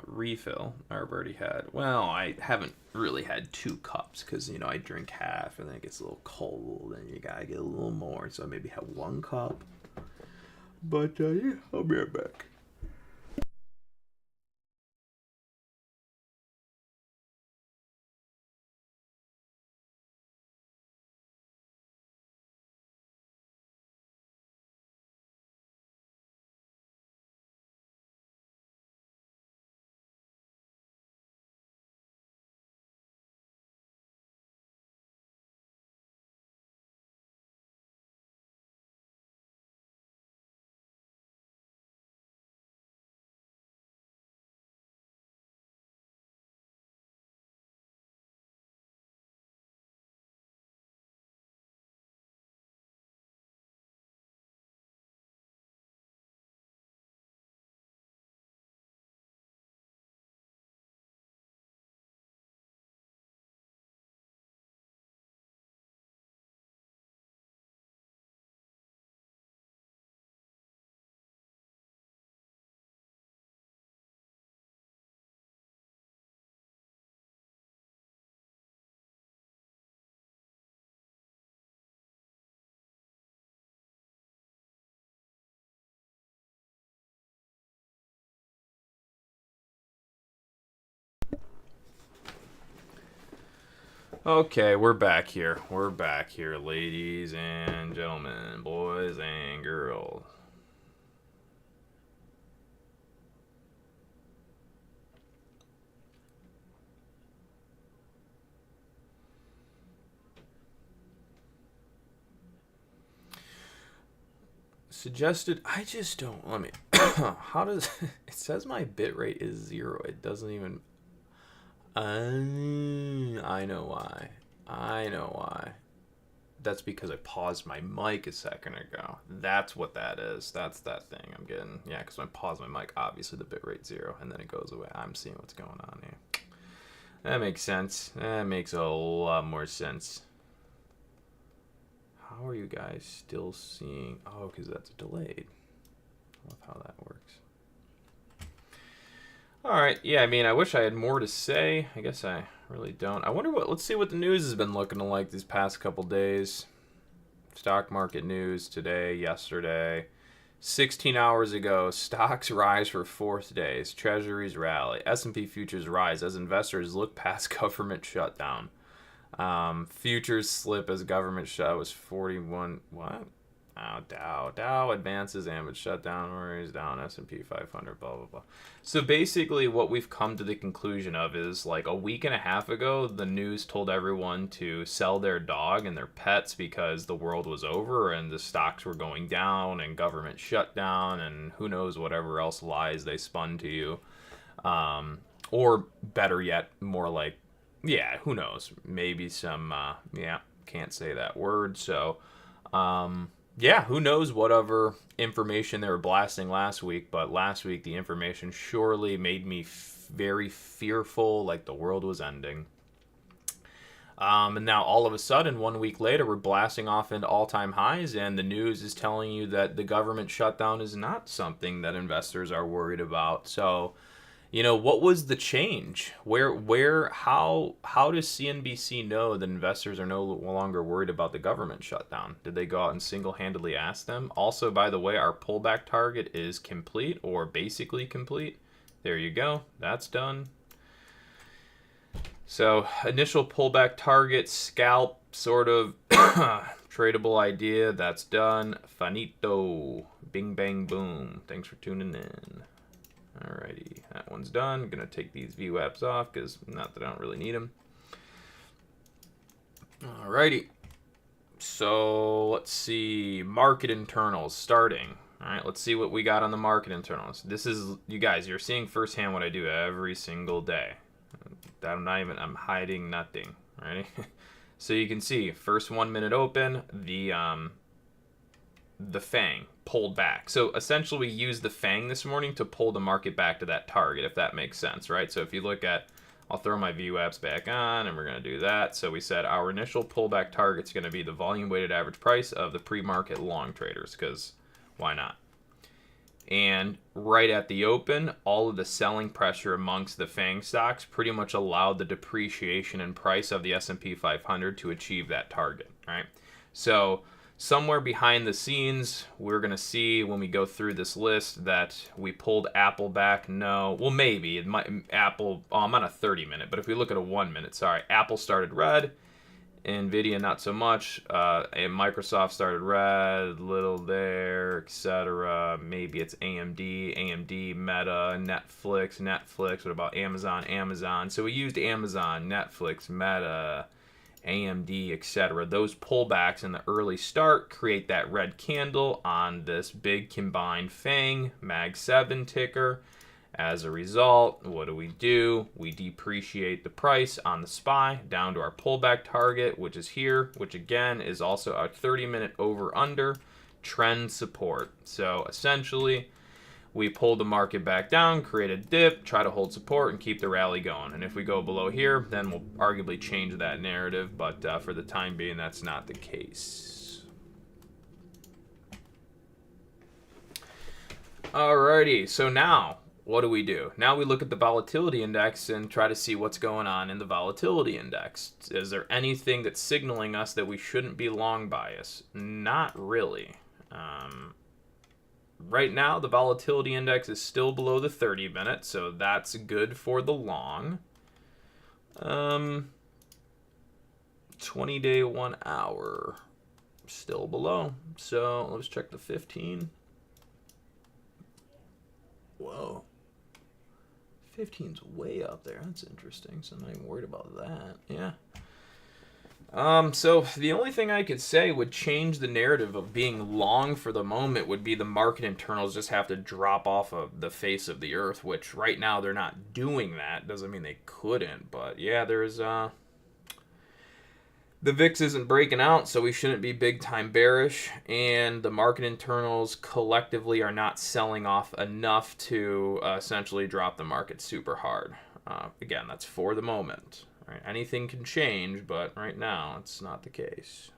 refill. I've already had. Well, I haven't really had 2 cups because I drink half and then it gets a little cold and you gotta get a little more. So I maybe have 1 cup. But yeah, I'll be right back. Okay, we're back here. We're back here, ladies and gentlemen, boys and girls. Suggested, I just don't, let me, how does, it says my bit rate is 0. It doesn't even, I know why. I know why. That's because I paused my mic a second ago. That's what that is. That's that thing I'm getting. Yeah, because when I pause my mic, obviously the bitrate 0, and then it goes away. I'm seeing what's going on here. That makes sense. That makes a lot more sense. How are you guys still seeing? Oh, because that's delayed. I love how that works. All right. Yeah, I mean, I wish I had more to say. I guess I really don't. I wonder what. Let's see what the news has been looking like these past couple days. Stock market news today, yesterday. 16 hours ago, stocks rise for fourth days. Treasuries rally. S&P futures rise as investors look past government shutdown. Futures slip as government shut was 41. What? Oh, Dow advances, Ambit shutdown, worries down, S&P 500, blah, blah, blah. So basically what we've come to the conclusion of is like a week and a half ago, the news told everyone to sell their dog and their pets because the world was over and the stocks were going down and government shutdown and who knows whatever else lies they spun to you. Or better yet, more like, yeah, who knows? Maybe some, can't say that word. So, yeah, who knows whatever information they were blasting last week, but last week the information surely made me very fearful, like the world was ending. And now all of a sudden, 1 week later, we're blasting off into all-time highs, and the news is telling you that the government shutdown is not something that investors are worried about. So, what was the change? How does CNBC know that investors are no longer worried about the government shutdown? Did they go out and single-handedly ask them? Also, by the way, our pullback target is complete or basically complete. There you go. That's done. So, initial pullback target, scalp, sort of tradable idea. That's done. Finito. Bing, bang, boom. Thanks for tuning in. Alrighty, that one's done. I'm going to take these VWAPs off because not that I don't really need them. Alrighty. So let's see. Market internals starting. Alright, let's see what we got on the market internals. This is, you guys, you're seeing firsthand what I do every single day. I'm hiding nothing. Right? So you can see, first 1 minute open, the FANG pulled back. So essentially we used the FANG this morning to pull the market back to that target, if that makes sense, right? So if you look at, I'll throw my VWAPs back on and we're going to do that. So we said our initial pullback target is going to be the volume weighted average price of the pre-market long traders, because why not? And right at the open, all of the selling pressure amongst the FANG stocks pretty much allowed the depreciation in price of the S&P 500 to achieve that target, right? So somewhere behind the scenes, we're going to see when we go through this list that we pulled Apple back. No, well, maybe. It might, Apple, I'm on a 30-minute, but if we look at a 1 minute, sorry, Apple started red, NVIDIA not so much, and Microsoft started red, little there, etc. Maybe it's AMD, Meta, Netflix. What about Amazon? So we used Amazon, Netflix, Meta, AMD, etc. Those pullbacks in the early start create that red candle on this big combined FANG Mag 7 ticker. As a result, what do? We depreciate the price on the SPY down to our pullback target, which is here, which again is also our 30-minute over-under trend support. So essentially, we pull the market back down, create a dip, try to hold support, and keep the rally going. And if we go below here, then we'll arguably change that narrative. But for the time being, that's not the case. Alrighty, so now what do? Now we look at the volatility index and try to see what's going on in the volatility index. Is there anything that's signaling us that we shouldn't be long bias? Not really. Right now, the volatility index is still below the 30-minute, so that's good for the long. 20-day 1 hour. Still below. So let's check the 15. Whoa. 15's way up there. That's interesting. So I'm not even worried about that. Yeah. So the only thing I could say would change the narrative of being long for the moment would be the market internals just have to drop off of the face of the earth, which right now they're not doing that. Doesn't mean they couldn't, but yeah, there's the VIX isn't breaking out, so we shouldn't be big time bearish, and the market internals collectively are not selling off enough to essentially drop the market super hard. Again, that's for the moment. Right? Anything can change, but right now it's not the case.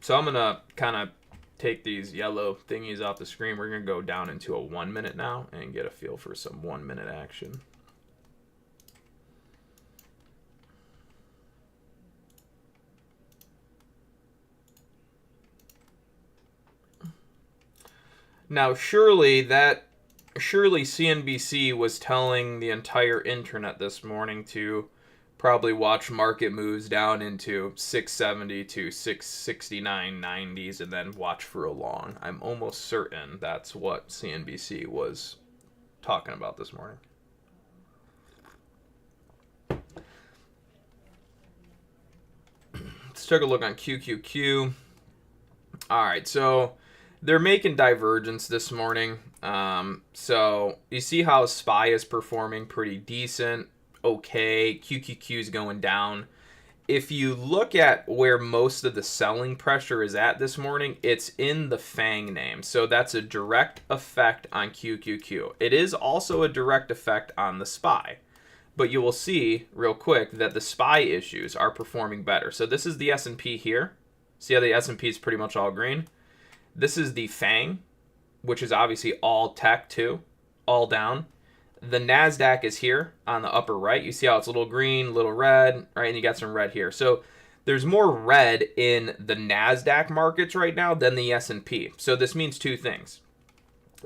So I'm going to kind of take these yellow thingies off the screen. We're going to go down into a 1 minute now and get a feel for some 1 minute action. Now, surely CNBC was telling the entire internet this morning to probably watch market moves down into 670 to 669.90s and then watch for a long. I'm almost certain that's what CNBC was talking about this morning. Let's take a look on QQQ. All right, so they're making divergence this morning. So you see how SPY is performing pretty decent. Okay, QQQ is going down. If you look at where most of the selling pressure is at this morning, it's in the FANG name. So that's a direct effect on QQQ. It is also a direct effect on the SPY. But you will see real quick that the SPY issues are performing better. So this is the S&P here. See how the S&P is pretty much all green? This is the FANG, which is obviously all tech too, all down. The NASDAQ is here on the upper right. You see how it's a little green, little red, right? And you got some red here. So there's more red in the NASDAQ markets right now than the S&P. So this means two things.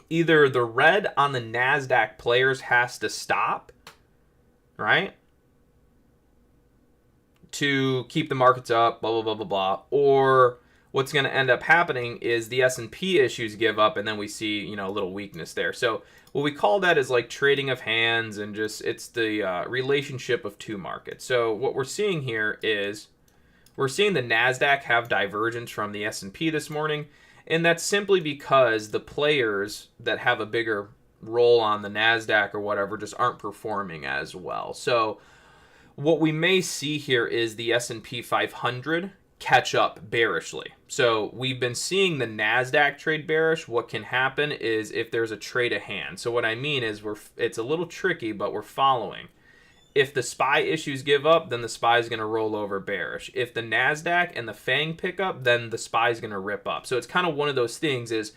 Either the red on the NASDAQ players has to stop, right? To keep the markets up, blah, blah, blah, blah, blah. Or what's going to end up happening is the S&P issues give up, and then we see, a little weakness there. So what we call that is like trading of hands, and just it's the relationship of two markets. So what we're seeing here is we're seeing the NASDAQ have divergence from the S&P this morning, and that's simply because the players that have a bigger role on the NASDAQ or whatever just aren't performing as well. So what we may see here is the S&P 500 catch up bearishly. So we've been seeing the NASDAQ trade bearish. What can happen is if there's a trade of hand. So what I mean is it's a little tricky, but we're following. If the SPY issues give up, then the SPY is going to roll over bearish. If the NASDAQ and the FANG pick up, then the SPY is going to rip up. So it's kind of one of those things is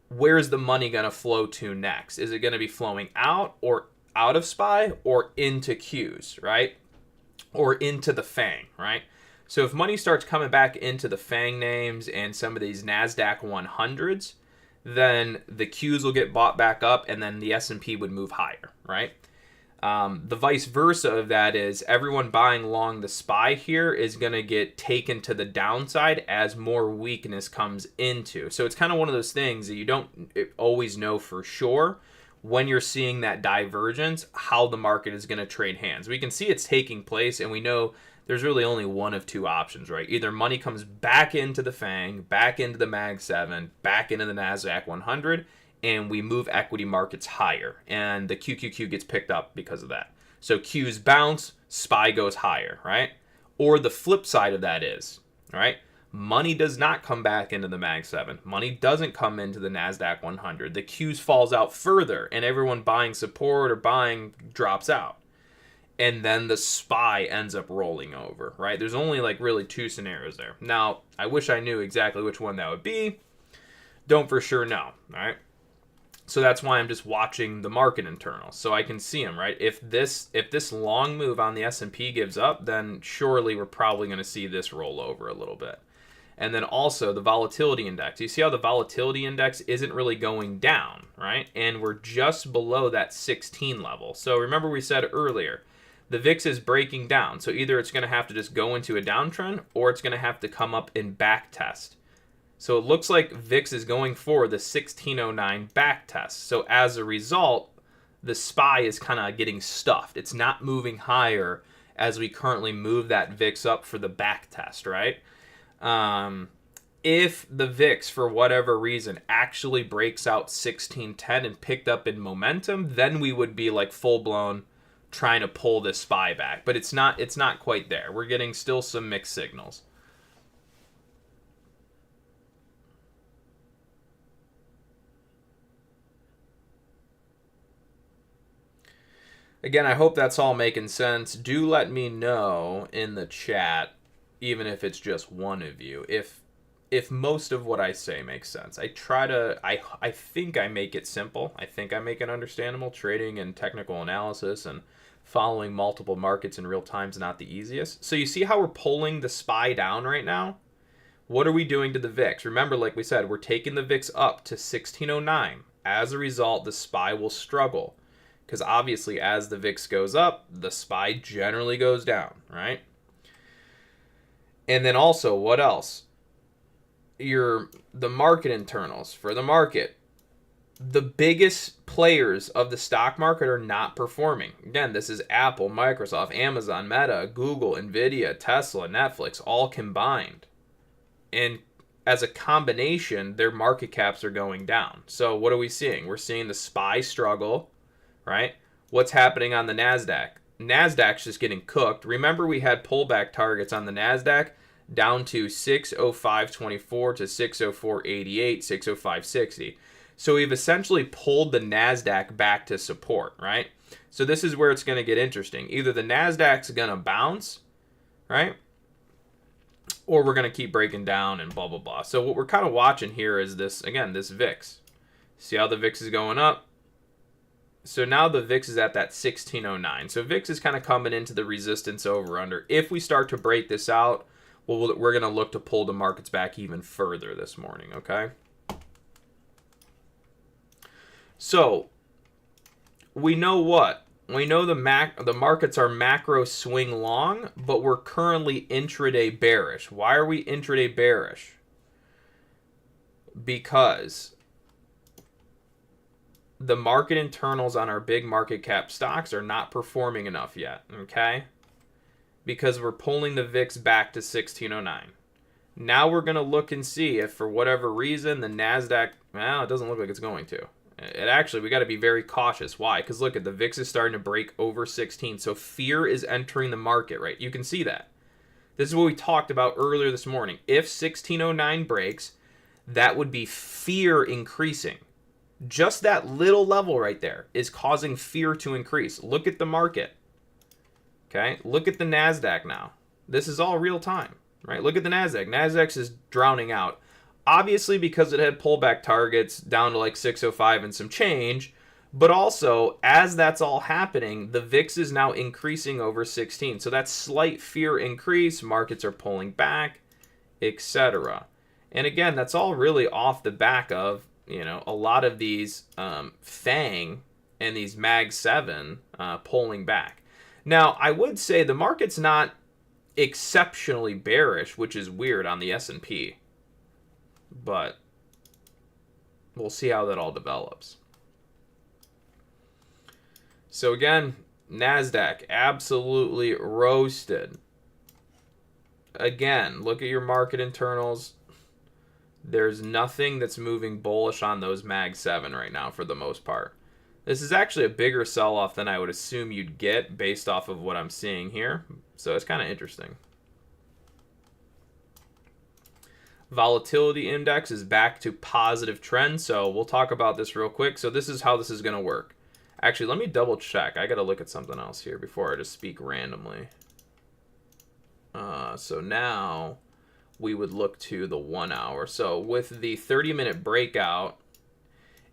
where's the money going to flow to next? Is it going to be flowing out of SPY or into Qs, right? Or into the FANG, right? So if money starts coming back into the FANG names and some of these NASDAQ 100s, then the Qs will get bought back up and then the S&P would move higher, right? The vice versa of that is everyone buying long the SPY here is going to get taken to the downside as more weakness comes into. So it's kind of one of those things that you don't always know for sure when you're seeing that divergence, how the market is going to trade hands. We can see it's taking place, and we know there's really only one of two options, right? Either money comes back into the FANG, back into the Mag 7, back into the NASDAQ 100, and we move equity markets higher, and the QQQ gets picked up because of that. So Qs bounce, SPY goes higher, right? Or the flip side of that is, right? Money does not come back into the Mag 7. Money doesn't come into the NASDAQ 100. The Qs falls out further, and everyone buying support or buying drops out. And then the SPY ends up rolling over, right? There's only like really two scenarios there. Now, I wish I knew exactly which one that would be. Don't for sure know, all right? So that's why I'm just watching the market internals, so I can see them, right? If this long move on the S&P gives up, then surely we're probably going to see this roll over a little bit. And then also the volatility index. You see how the volatility index isn't really going down, right? And we're just below that 16 level. So remember we said earlier, the VIX is breaking down. So either it's going to have to just go into a downtrend or it's going to have to come up and back test. So it looks like VIX is going for the 1609 back test. So as a result, the SPY is kind of getting stuffed. It's not moving higher as we currently move that VIX up for the back test, right? If the VIX, for whatever reason, actually breaks out 1610 and picked up in momentum, then we would be like full-blown trying to pull this SPY back. But it's not quite there. We're getting still some mixed signals. Again, I hope that's all making sense. Do let me know in the chat, even if it's just one of you, if most of what I say makes sense. I think I make it simple. I think I make it understandable. Trading and technical analysis and following multiple markets in real time is not the easiest. So you see how we're pulling the SPY down right now? What are we doing to the VIX? Remember, like we said, we're taking the VIX up to 1609. As a result, the SPY will struggle. Because obviously, as the VIX goes up, the SPY generally goes down, right? And then also, what else? The market internals for the market. The biggest players of the stock market are not performing. Again, this is Apple, Microsoft, Amazon, Meta, Google, Nvidia, Tesla, Netflix, all combined. And as a combination, their market caps are going down. So what are we seeing? We're seeing the SPY struggle. Right? What's happening on the NASDAQ? NASDAQ's just getting cooked. Remember, we had pullback targets on the NASDAQ down to 605.24 to 604.88, 605.60. So we've essentially pulled the NASDAQ back to support, right? So this is where it's going to get interesting. Either the NASDAQ's going to bounce, right? Or we're going to keep breaking down and blah, blah, blah. So what we're kind of watching here is this, again, this VIX. See how the VIX is going up? So now the VIX is at that 1609. So VIX is kind of coming into the resistance over under. If we start to break this out, well, we're going to look to pull the markets back even further this morning, okay? So we know what? We know the markets are macro swing long, but we're currently intraday bearish. Why are we intraday bearish? Because the market internals on our big market cap stocks are not performing enough yet, okay? Because we're pulling the VIX back to 1609. Now we're going to look and see if for whatever reason the NASDAQ, well, it doesn't look like it's going to. It actually, we got to be very cautious. Why? Because look at the VIX is starting to break over 16. So fear is entering the market, right? You can see that. This is what we talked about earlier this morning. If 1609 breaks, that would be fear increasing. Just that little level right there is causing fear to increase. Look at the market. Okay? Look at the NASDAQ now. This is all real time, right? Look at the NASDAQ. NASDAQ is drowning out. Obviously because it had pullback targets down to like 605 and some change. But also, as that's all happening, the VIX is now increasing over 16. So that's slight fear increase. Markets are pulling back, etc. And again, that's all really off the back of, you know, a lot of these FANG and these MAG 7 pulling back. Now, I would say the market's not exceptionally bearish, which is weird on the S&P. But we'll see how that all develops. So again, NASDAQ absolutely roasted. Again, look at your market internals. There's nothing that's moving bullish on those MAG 7 right now for the most part. This is actually a bigger sell-off than I would assume you'd get based off of what I'm seeing here. So it's kind of interesting. Volatility index is back to positive trend. So we'll talk about this real quick. So this is how this is going to work. Actually, let me double check. I got to look at something else here before I just speak randomly. So now we would look to the 1 hour. So with the 30-minute breakout,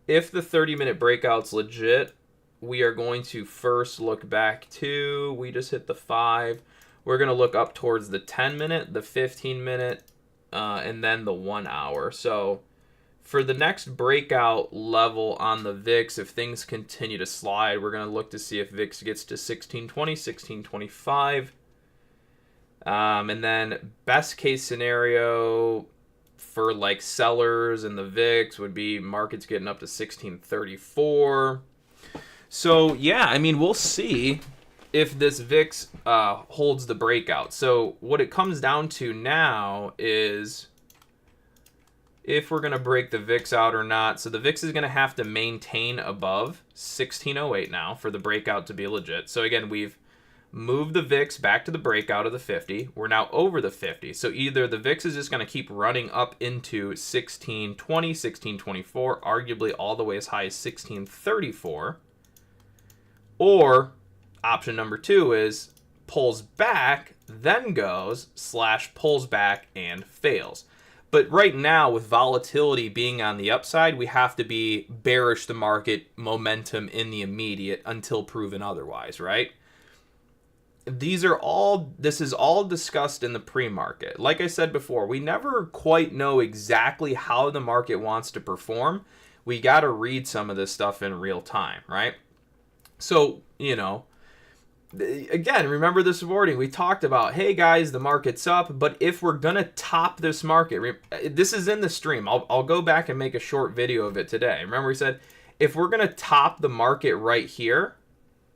if the 30-minute breakout's legit, we are going to first look back to, we just hit the 5. We're going to look up towards the 10-minute, the 15-minute, and then the 1 hour. So For the next breakout level on the VIX, if things continue to slide, we're going to look to see if VIX gets to 1620, 1625. And then best case scenario for like sellers and the VIX would be markets getting up to 1634. So yeah, I mean, we'll see if this VIX holds the breakout. So what it comes down to now is if we're going to break the VIX out or not. So the VIX is going to have to maintain above 1608 now for the breakout to be legit. So again, we've moved the VIX back to the breakout of the 50. We're now over the 50. So either the VIX is just going to keep running up into 1620, 1624, arguably all the way as high as 1634. Or option number 2 is pulls back, then goes, / pulls back and fails. But right now, with volatility being on the upside, we have to be bearish the market momentum in the immediate until proven otherwise, right? This is all discussed in the pre-market. Like I said before, we never quite know exactly how the market wants to perform. We got to read some of this stuff in real time, right? So, again, remember this morning we talked about, hey guys, the market's up, but if we're gonna top this market, this is in the stream. I'll go back and make a short video of it today. Remember we said if we're gonna top the market right here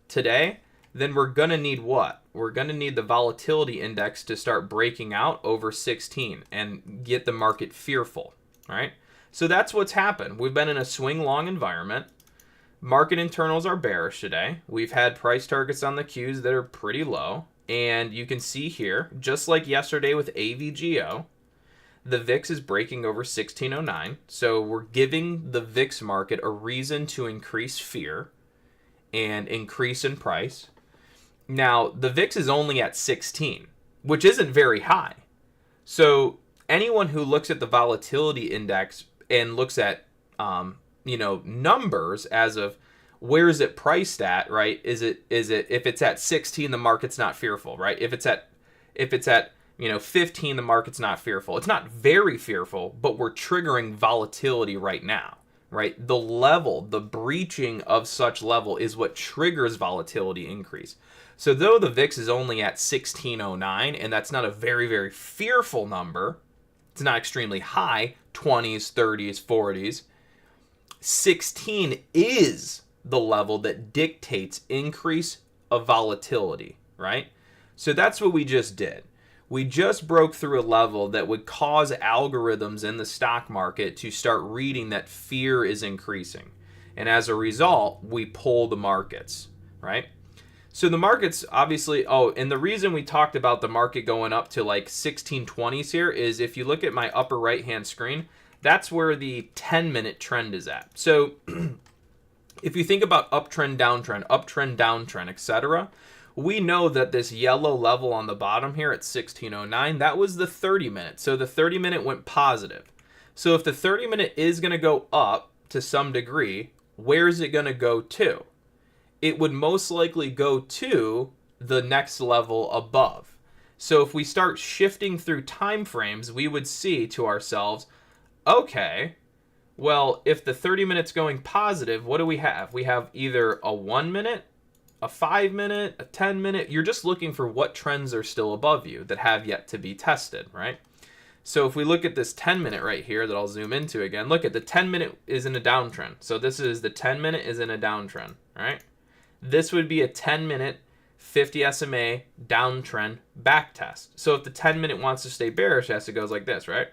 today, then we're gonna need what? We're gonna need the volatility index to start breaking out over 16 and get the market fearful. All right. So that's what's happened. We've been in a swing long environment. Market internals are bearish today. We've had price targets on the Qs that are pretty low. And you can see here, just like yesterday with AVGO, the VIX is breaking over 1609. So we're giving the VIX market a reason to increase fear and increase in price. Now, the VIX is only at 16, which isn't very high. So anyone who looks at the volatility index and looks at numbers as of where is it priced at, right? Is it if it's at 16, the market's not fearful, right? If it's at 15, the market's not fearful. It's not very fearful, but we're triggering volatility right now, right? The level, the breaching of such level is what triggers volatility increase. So though the VIX is only at 1609, and that's not a very, very fearful number, it's not extremely high, 20s, 30s, 40s, 16 is the level that dictates increase of volatility, right? So that's what we just did. We just broke through a level that would cause algorithms in the stock market to start reading that fear is increasing. And as a result, we pull the markets, right? So the markets obviously, and the reason we talked about the market going up to like 1620s here is if you look at my upper right-hand screen, that's where the 10-minute trend is at. So if you think about uptrend, downtrend, etc., we know that this yellow level on the bottom here at 1609, that was the 30-minute. So the 30-minute went positive. So if the 30-minute is going to go up to some degree, where is it going to go to? It would most likely go to the next level above. So if we start shifting through time frames, we would see to ourselves, okay, well, if the 30 minutes going positive, what do we have? We have either a 1 minute, a 5 minute, a 10 minute. You're just looking for what trends are still above you that have yet to be tested, right? So if we look at this 10 minute right here that I'll zoom into again, look at the 10 minute is in a downtrend. So this is the 10 minute is in a downtrend, right? This would be a 10 minute 50 SMA downtrend back test. So if the 10 minute wants to stay bearish, it has to go like this, right?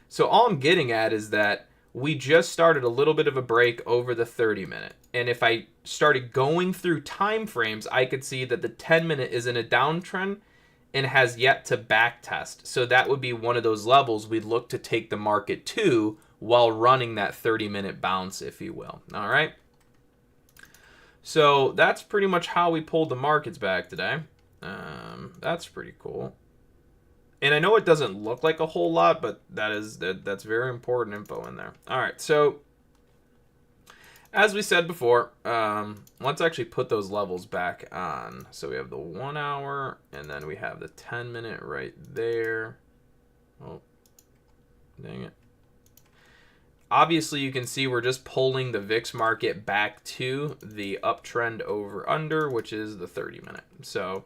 So all I'm getting at is that we just started a little bit of a break over the 30 minute. And if I started going through time frames, I could see that the 10 minute is in a downtrend and has yet to back test. So that would be one of those levels we'd look to take the market to while running that 30-minute bounce, if you will. All right. So that's pretty much how we pulled the markets back today. That's pretty cool. And I know it doesn't look like a whole lot, but that's very important info in there. All right, so as we said before, let's actually put those levels back on. So we have the 1 hour, and then we have the 10-minute right there. Oh, dang it. obviously you can see we're just pulling the VIX market back to the uptrend over under, which is the 30-minute. So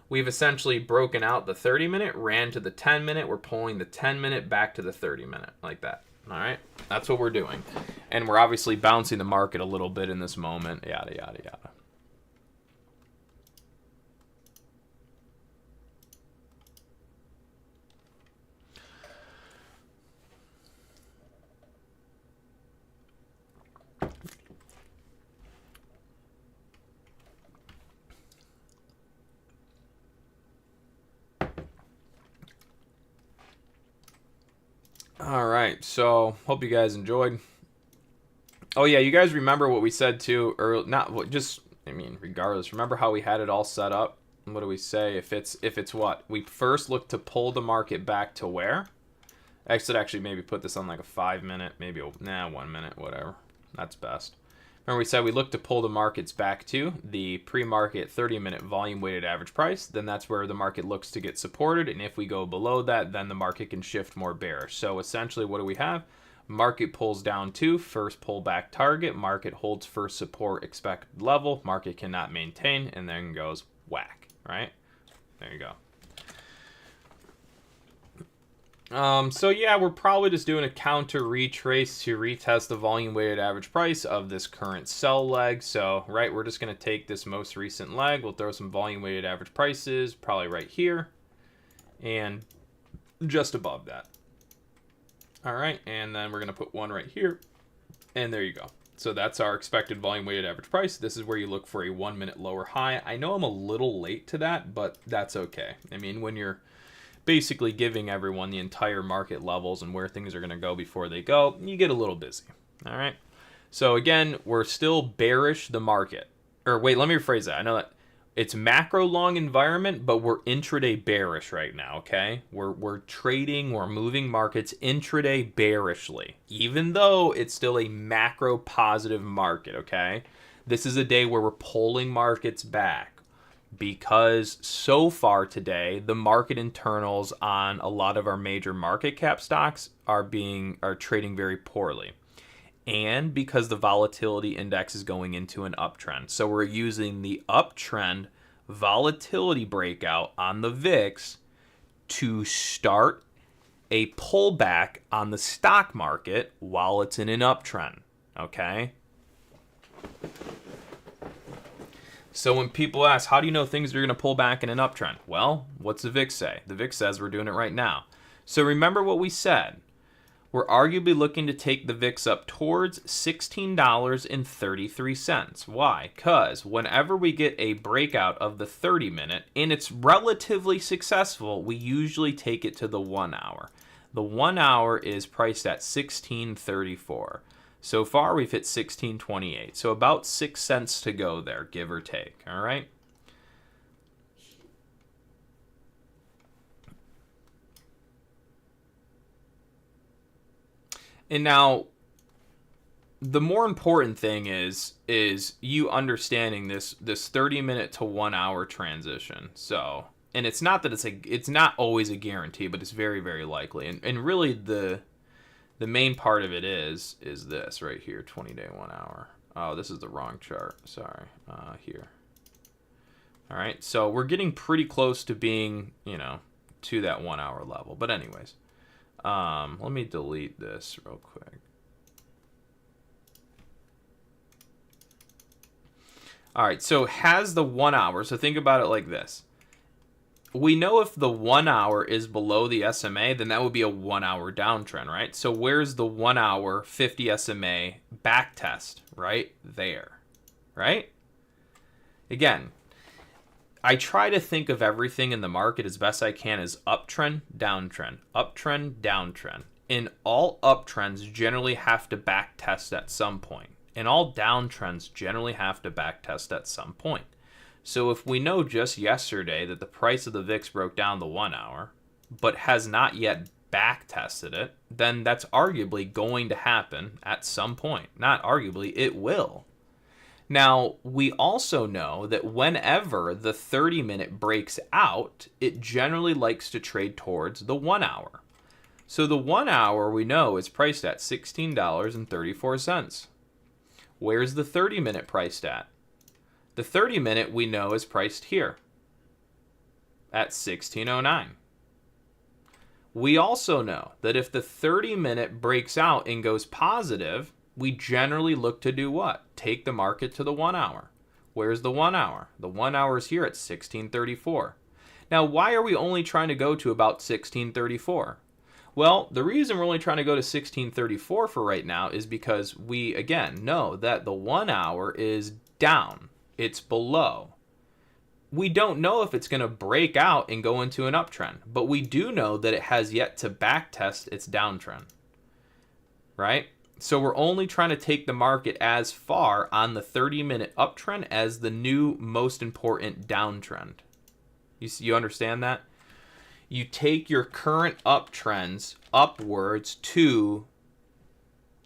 we've essentially broken out the 30-minute, ran to the 10-minute. We're pulling the 10-minute back to the 30-minute like that. All right, that's what we're doing. And we're obviously bouncing the market a little bit in this moment, yada, yada, yada. All right, so hope you guys enjoyed. Oh yeah, you guys remember what we said too, or not? Just I mean, regardless, remember how we had it all set up? What do we say? If it's what we first look to pull the market back to where? I should actually maybe put this on like a 5-minute, maybe 1 minute, whatever. That's best. Remember we said we look to pull the markets back to the pre-market 30-minute volume weighted average price. Then that's where the market looks to get supported. And if we go below that, then the market can shift more bearish. So essentially, what do we have? Market pulls down to first pullback target. Market holds first support expected level. Market cannot maintain and then goes whack, right? There you go. So yeah, we're probably just doing a counter retrace to retest the volume weighted average price of this current sell leg. So, right, we're just going to take this most recent leg. We'll throw some volume weighted average prices probably right here and just above that. All right, and then we're going to put one right here, and there you go. So that's our expected volume weighted average price. This is where you look for a 1 minute lower high. I know I'm a little late to that, but that's okay. I mean, when you're basically giving everyone the entire market levels and where things are going to go before they go, you get a little busy. All right. So again, we're still bearish the market. Or wait, let me rephrase that. I know that it's macro long environment, but we're intraday bearish right now, okay? We're trading, we're moving markets intraday bearishly, even though it's still a macro positive market, okay? This is a day where we're pulling markets back, because so far today, the market internals on a lot of our major market cap stocks are trading very poorly. And because the volatility index is going into an uptrend. So we're using the uptrend volatility breakout on the VIX to start a pullback on the stock market while it's in an uptrend. Okay? So when people ask, how do you know things are going to pull back in an uptrend? Well, what's the VIX say? The VIX says we're doing it right now. So remember what we said. We're arguably looking to take the VIX up towards $16.33. Why? Because whenever we get a breakout of the 30-minute, and it's relatively successful, we usually take it to the 1 hour. The 1 hour is priced at $16.34. So far, we've hit 16.28. So about 6 cents to go there, give or take. All right. And now, the more important thing is you understanding this 30-minute to 1 hour transition. So, and it's not that it's not always a guarantee, but it's very, very likely. And really the main part of it is this right here, 20-day 1 hour. Oh, this is the wrong chart. Sorry. Here. All right. So we're getting pretty close to being, to that 1 hour level. But anyways, let me delete this real quick. All right. So has the 1 hour. So think about it like this. We know if the 1 hour is below the SMA, then that would be a 1 hour downtrend, right? So where's the 1 hour 50 SMA back test? Right there, right? Again, I try to think of everything in the market as best I can as uptrend, downtrend, uptrend, downtrend. And all uptrends generally have to back test at some point. And all downtrends generally have to back test at some point. So if we know just yesterday that the price of the VIX broke down the 1 hour, but has not yet back tested it, then that's arguably going to happen at some point. Not arguably, it will. Now, we also know that whenever the 30-minute breaks out, it generally likes to trade towards the 1 hour. So the 1 hour we know is priced at $16.34. Where's the 30-minute priced at? The 30-minute we know is priced here at $16.09. We also know that if the 30-minute breaks out and goes positive, we generally look to do what? Take the market to the 1 hour. Where's the 1 hour? The 1 hour is here at 1634. Now, why are we only trying to go to about 1634? Well, the reason we're only trying to go to 1634 for right now is because we, again, know that the 1 hour is down. It's below. We don't know if it's going to break out and go into an uptrend, but we do know that it has yet to backtest its downtrend, right? So we're only trying to take the market as far on the 30-minute uptrend as the new most important downtrend. You understand that? You take your current uptrends upwards to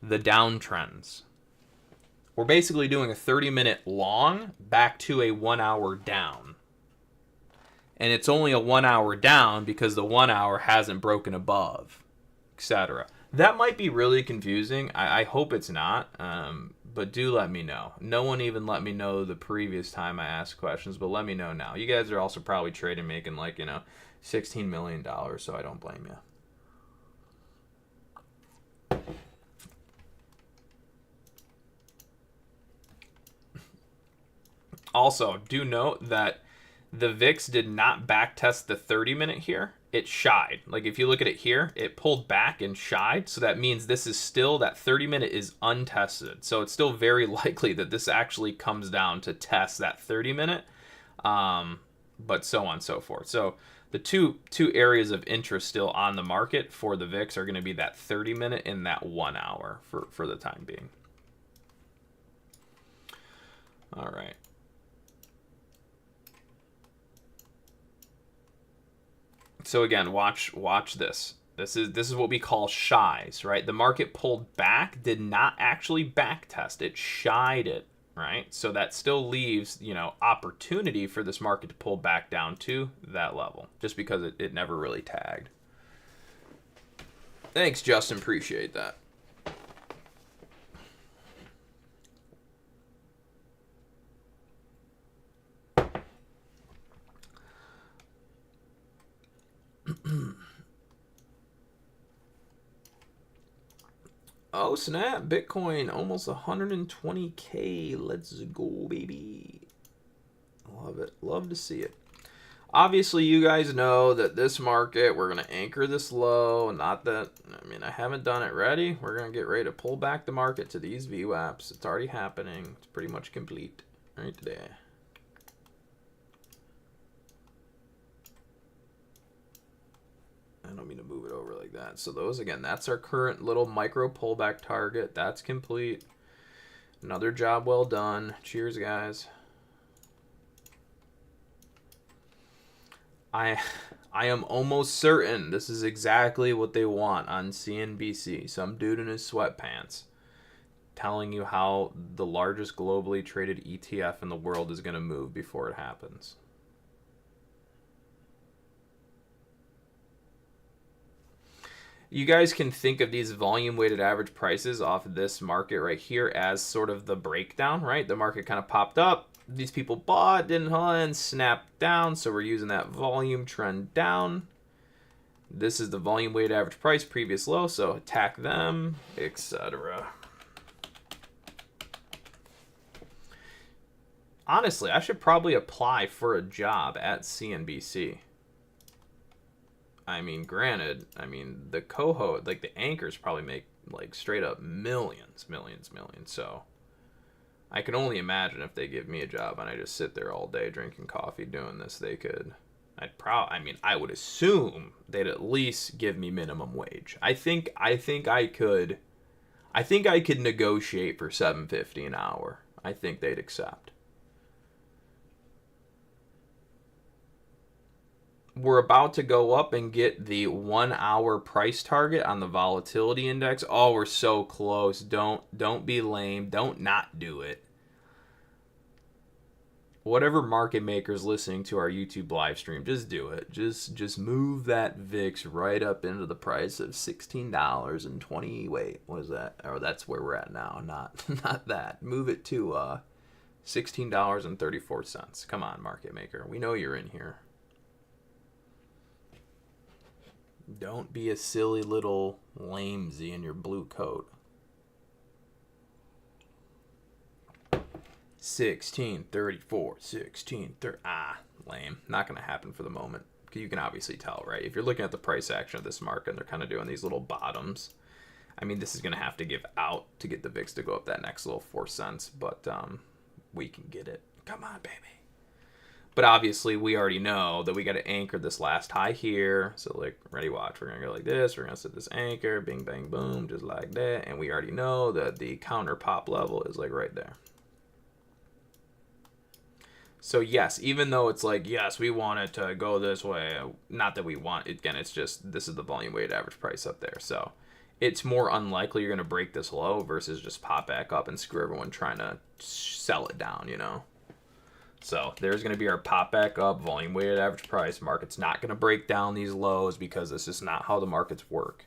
the downtrends. We're basically doing a 30-minute long back to a 1 hour down. And it's only a 1 hour down because the 1 hour hasn't broken above, etc. That might be really confusing. I hope it's not, but do let me know. No one even let me know the previous time I asked questions, but let me know now. You guys are also probably trading making like, $16 million, so I don't blame you. Also, do note that the VIX did not backtest the 30-minute here. It shied. Like if you look at it here, it pulled back and shied. So that means this is still, that 30-minute is untested. So it's still very likely that this actually comes down to test that 30-minute, but so on and so forth. So the two areas of interest still on the market for the VIX are going to be that 30-minute and that 1 hour for the time being. All right. So again, watch this. This is what we call shies, right? The market pulled back, did not actually back test. It shied it, right? So that still leaves, opportunity for this market to pull back down to that level, just because it never really tagged. Thanks, Justin. Appreciate that. Oh snap, Bitcoin almost 120K. Let's go, baby. Love it. Love to see it. Obviously, you guys know that this market, we're going to anchor this low. Not that, I haven't done it ready. We're going to get ready to pull back the market to these VWAPs. It's already happening. It's pretty much complete right there. I don't mean to move it over like that. So those, again, that's our current little micro pullback target. That's complete. Another job well done. Cheers, guys. I am almost certain this is exactly what they want on CNBC. Some dude in his sweatpants telling you how the largest globally traded ETF in the world is going to move before it happens. You guys can think of these volume weighted average prices off of this market right here as sort of the breakdown, right? The market kind of popped up. These people bought, didn't and snapped down. So we're using that volume trend down. This is the volume weighted average price, previous low. So attack them, etc. Honestly, I should probably apply for a job at CNBC. Granted, the coho, like the anchors probably make like straight up millions. So I can only imagine if they give me a job and I just sit there all day drinking coffee doing this, they could, I would assume they'd at least give me minimum wage. I think I could negotiate for $7.50 an hour. I think they'd accept. We're about to go up and get the 1 hour price target on the volatility index. Oh, we're so close. Don't be lame. Don't not do it. whatever market makers listening to our YouTube live stream, just do it. Just move that VIX right up into the price of $16.20. Wait, what is that? Or that's where we're at now. Not that. Move it to $16.34. Come on, market maker. We know you're in here. Don't be a silly little lamesy in your blue coat. 1634, 1630. Lame. Not going to happen for the moment. You can obviously tell, right? If you're looking at the price action of this market and they're kind of doing these little bottoms, I mean, this is going to have to give out to get the VIX to go up that next little 4 cents, but we can get it. Come on, baby. But obviously, we already know that we got to anchor this last high here. So, like, ready, watch. We're going to go like this. We're going to set this anchor. Bing, bang, boom. Just like that. And we already know that the counter pop level is, like, right there. So, yes, even though it's like, yes, we want it to go this way. Not that we want it. Again, it's just this is the volume weighted average price up there. So, it's more unlikely you're going to break this low versus just pop back up and screw everyone trying to sell it down, you know. So there's going to be our pop back up, volume weighted average price. Market's not going to break down these lows because this is not how the markets work,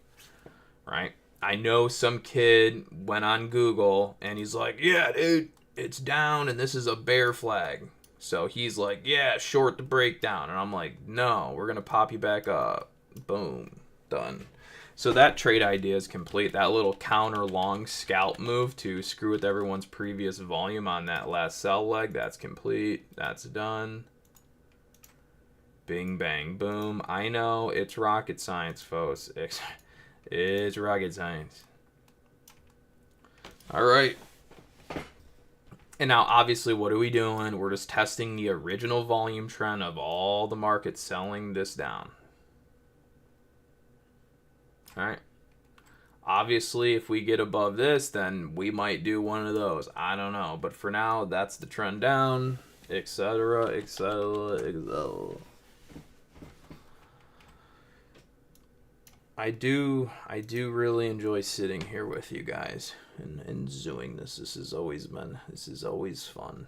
right? I know some kid went on Google and he's like, yeah, dude, it's down and this is a bear flag. So he's like, yeah, short the breakdown. And I'm like, no, we're going to pop you back up. Boom, done. So that trade idea is complete. That little counter long scalp move to screw with everyone's previous volume on that last sell leg, that's complete. That's done. Bing, bang, boom. I know it's rocket science, folks. It's rocket science. All right. And now, obviously, what are we doing? We're just testing the original volume trend of all the markets selling this down. All right. Obviously, if we get above this, then we might do one of those. I don't know. But for now, that's the trend down, etc., etc., etc. I do really enjoy sitting here with you guys and doing this. This is always fun.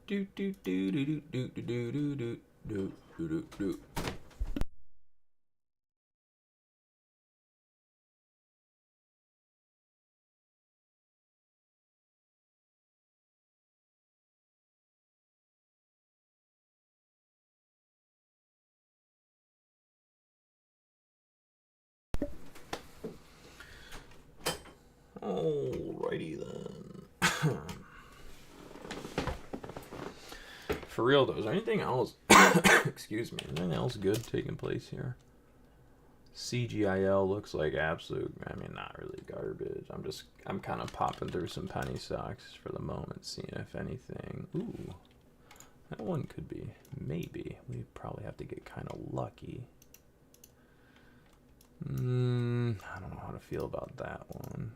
Do do do do do do do do do do do do. Alrighty then. For real though, is there anything else? Excuse me. Is there anything else good taking place here? CGIL looks like absolute. I mean, not really garbage. I'm kind of popping through some penny stocks for the moment, seeing if anything. Ooh, that one could be. Maybe we probably have to get kind of lucky. I don't know how to feel about that one.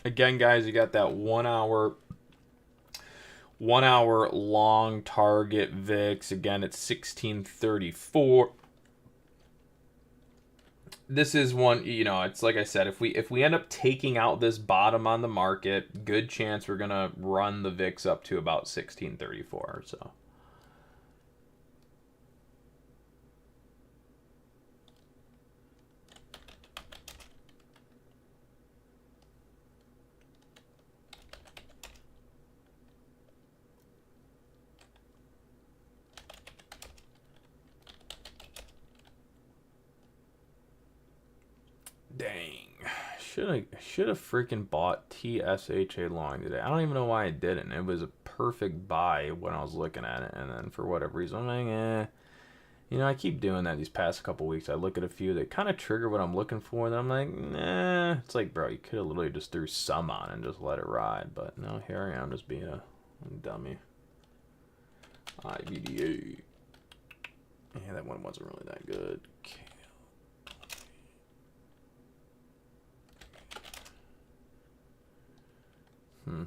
Again, guys, you got that 1 hour long target VIX. Again, it's 1634. this is one, you know, it's like I said, if we end up taking out this bottom on the market, good chance we're gonna run the VIX up to about 1634 or so. Dang. Should have freaking bought TSHA long today. I don't even know why I didn't. It was a perfect buy when I was looking at it, and then for whatever reason, I'm like, eh. You know, I keep doing that these past couple weeks. I look at a few that kind of trigger what I'm looking for, and I'm like, nah. It's like, bro, you could have literally just threw some on and just let it ride. But no, here I am just being a dummy. IVDA. Yeah, that one wasn't really that good. Okay. Hmm.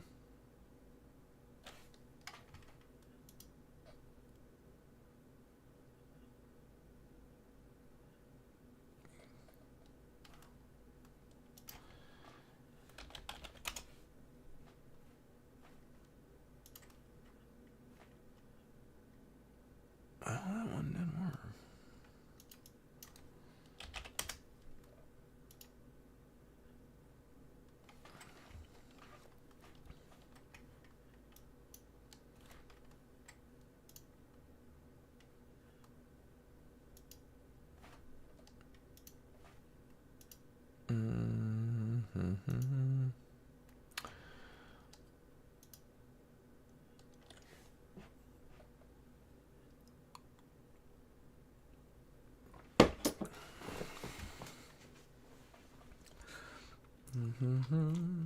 That one didn't work. Mm-hmm. Mm-hmm.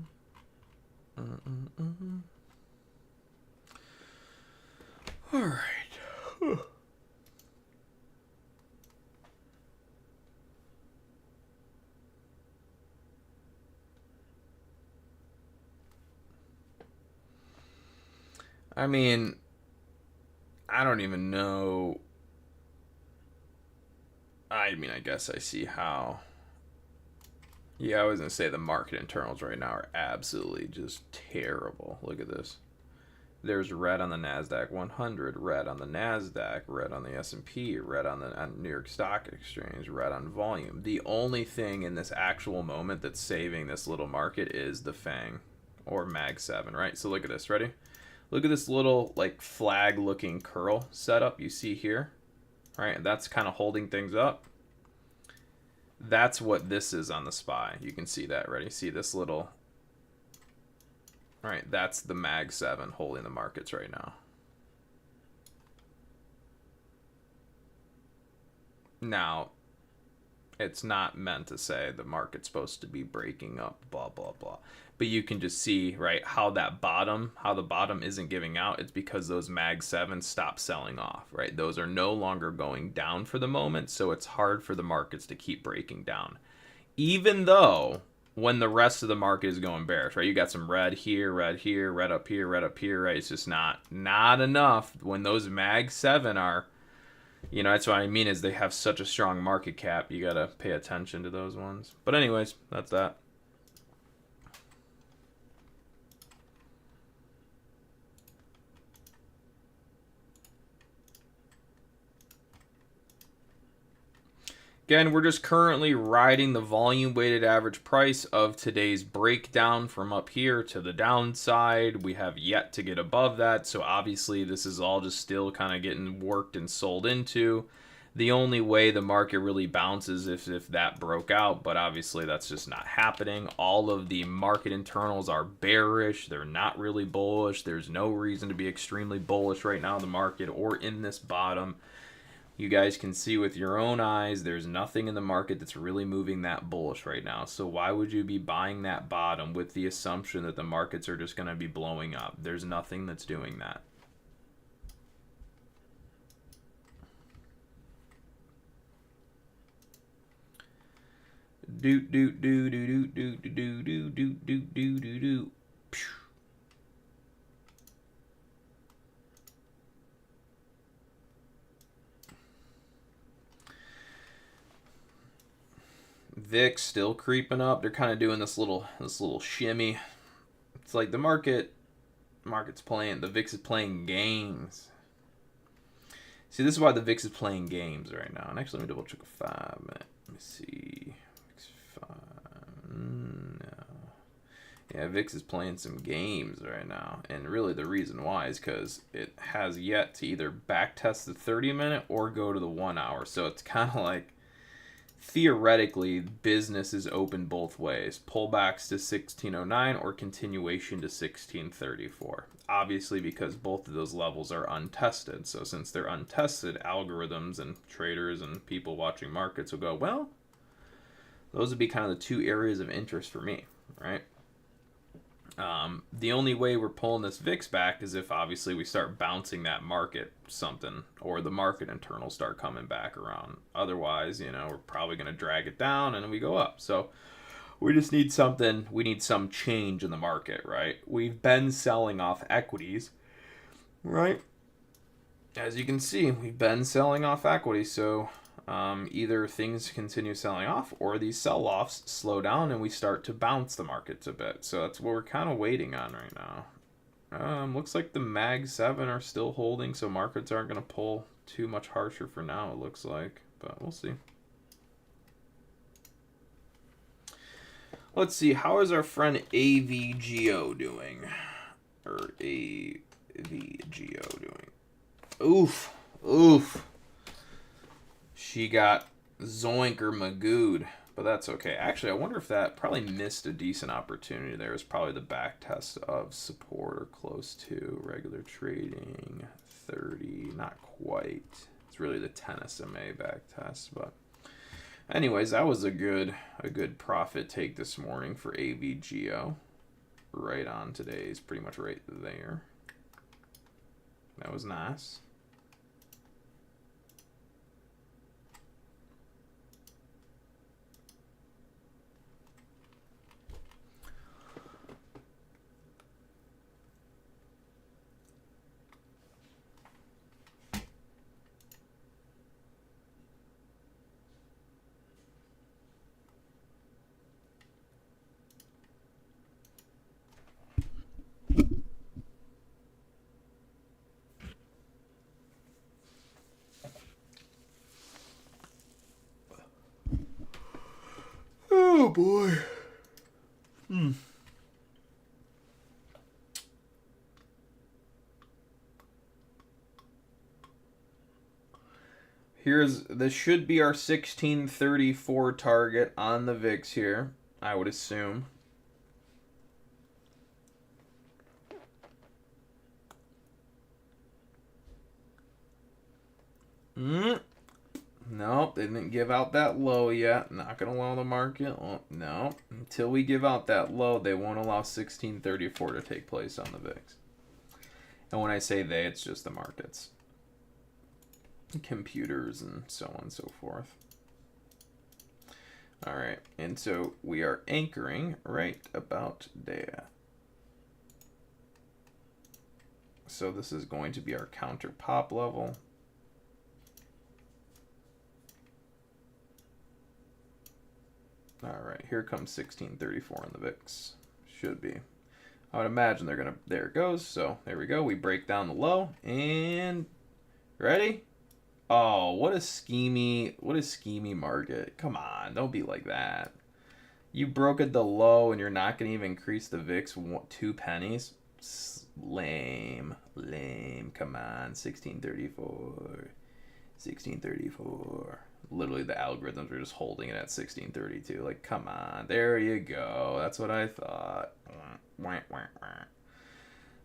Mm-mm-mm. All right. I mean, I don't even know. I mean, I guess I see how. Yeah, I was gonna say the market internals right now are absolutely just terrible. Look at this. There's red on the Nasdaq 100, red on the Nasdaq, red on the S&P, red on the New York Stock Exchange, red on volume. The only thing in this actual moment that's saving this little market is the FANG or Mag 7, right? So look at this. Ready? Look at this little like flag looking curl setup you see here, right? That's kind of holding things up. That's what this is on the SPY. You can see that. Ready? See this little. All right, that's the Mag 7 holding the markets right now. Now, it's not meant to say the market's supposed to be breaking up, blah, blah, blah. But you can just see, right, how the bottom isn't giving out. It's because those Mag 7s stop selling off, right? Those are no longer going down for the moment, so it's hard for the markets to keep breaking down. Even though when the rest of the market is going bearish, right? You got some red here, red here, red up here, red up here, right? It's just not enough. When those Mag 7 are, you know, that's what I mean is they have such a strong market cap. You got to pay attention to those ones. But anyways, that's that. Again, we're just currently riding the volume weighted average price of today's breakdown from up here to the downside. We have yet to get above that, so obviously this is all just still kind of getting worked and sold into. The only way the market really bounces if that broke out, but obviously that's just not happening. All of the market internals are bearish. They're not really bullish. There's no reason to be extremely bullish right now in the market or in this bottom. You guys can see with your own eyes, there's nothing in the market that's really moving that bullish right now. So why would you be buying that bottom with the assumption that the markets are just going to be blowing up? There's nothing that's doing that. Do do do do do do do do do do do do do. VIX still creeping up. They're kind of doing this little shimmy. It's like the market's playing. The VIX is playing games. See, this is why the VIX is playing games right now. And actually, let me double check a 5 minute. Let me see. VIX 5. No. Yeah, VIX is playing some games right now. And really the reason why is because it has yet to either backtest the 30 minute or go to the 1 hour. So it's kind of like, theoretically, business is open both ways. Pullbacks to 1609 or continuation to 1634. Obviously, because both of those levels are untested. So since they're untested, algorithms and traders and people watching markets will go, well, those would be kind of the two areas of interest for me, right? The only way we're pulling this VIX back is if obviously we start bouncing that market something, or the market internals start coming back around. Otherwise, we're probably going to drag it down and then we go up. So we just need something. We need some change in the market, right? We've been selling off equities, right? As you can see, we've been selling off equities. So either things continue selling off or these sell-offs slow down and we start to bounce the markets a bit. So that's what we're kind of waiting on right now. Looks like the Mag 7 are still holding, so markets aren't going to pull too much harsher for now, it looks like. But we'll see. Let's see, how is our friend AVGO doing? Or AVGO doing? Oof. She got zoink or magooed, but that's okay. Actually, I wonder if that probably missed a decent opportunity there. It was probably the back test of support or close to regular trading 30. Not quite. It's really the 10 SMA back test, but anyways, that was a good profit take this morning for AVGO. Right on today's, pretty much right there. That was nice. Oh boy. This should be our 1634 target on the VIX here, I would assume. Nope, they didn't give out that low yet. Not going to allow the market. Oh, no. Until we give out that low, they won't allow 1634 to take place on the VIX. And when I say they, it's just the markets. Computers and so on and so forth. All right, and so we are anchoring right about there. So this is going to be our counter pop level. All right, here comes 1634 on the VIX. Should be. I would imagine they're going to, there it goes. So there we go. We break down the low and ready? Oh, what a schemy market. Come on, don't be like that. You broke at the low and you're not going to even increase the VIX 2 pennies? Lame. Come on, 1634. Literally the algorithms are just holding it at 1632. Like, come on. There you go. That's what I thought.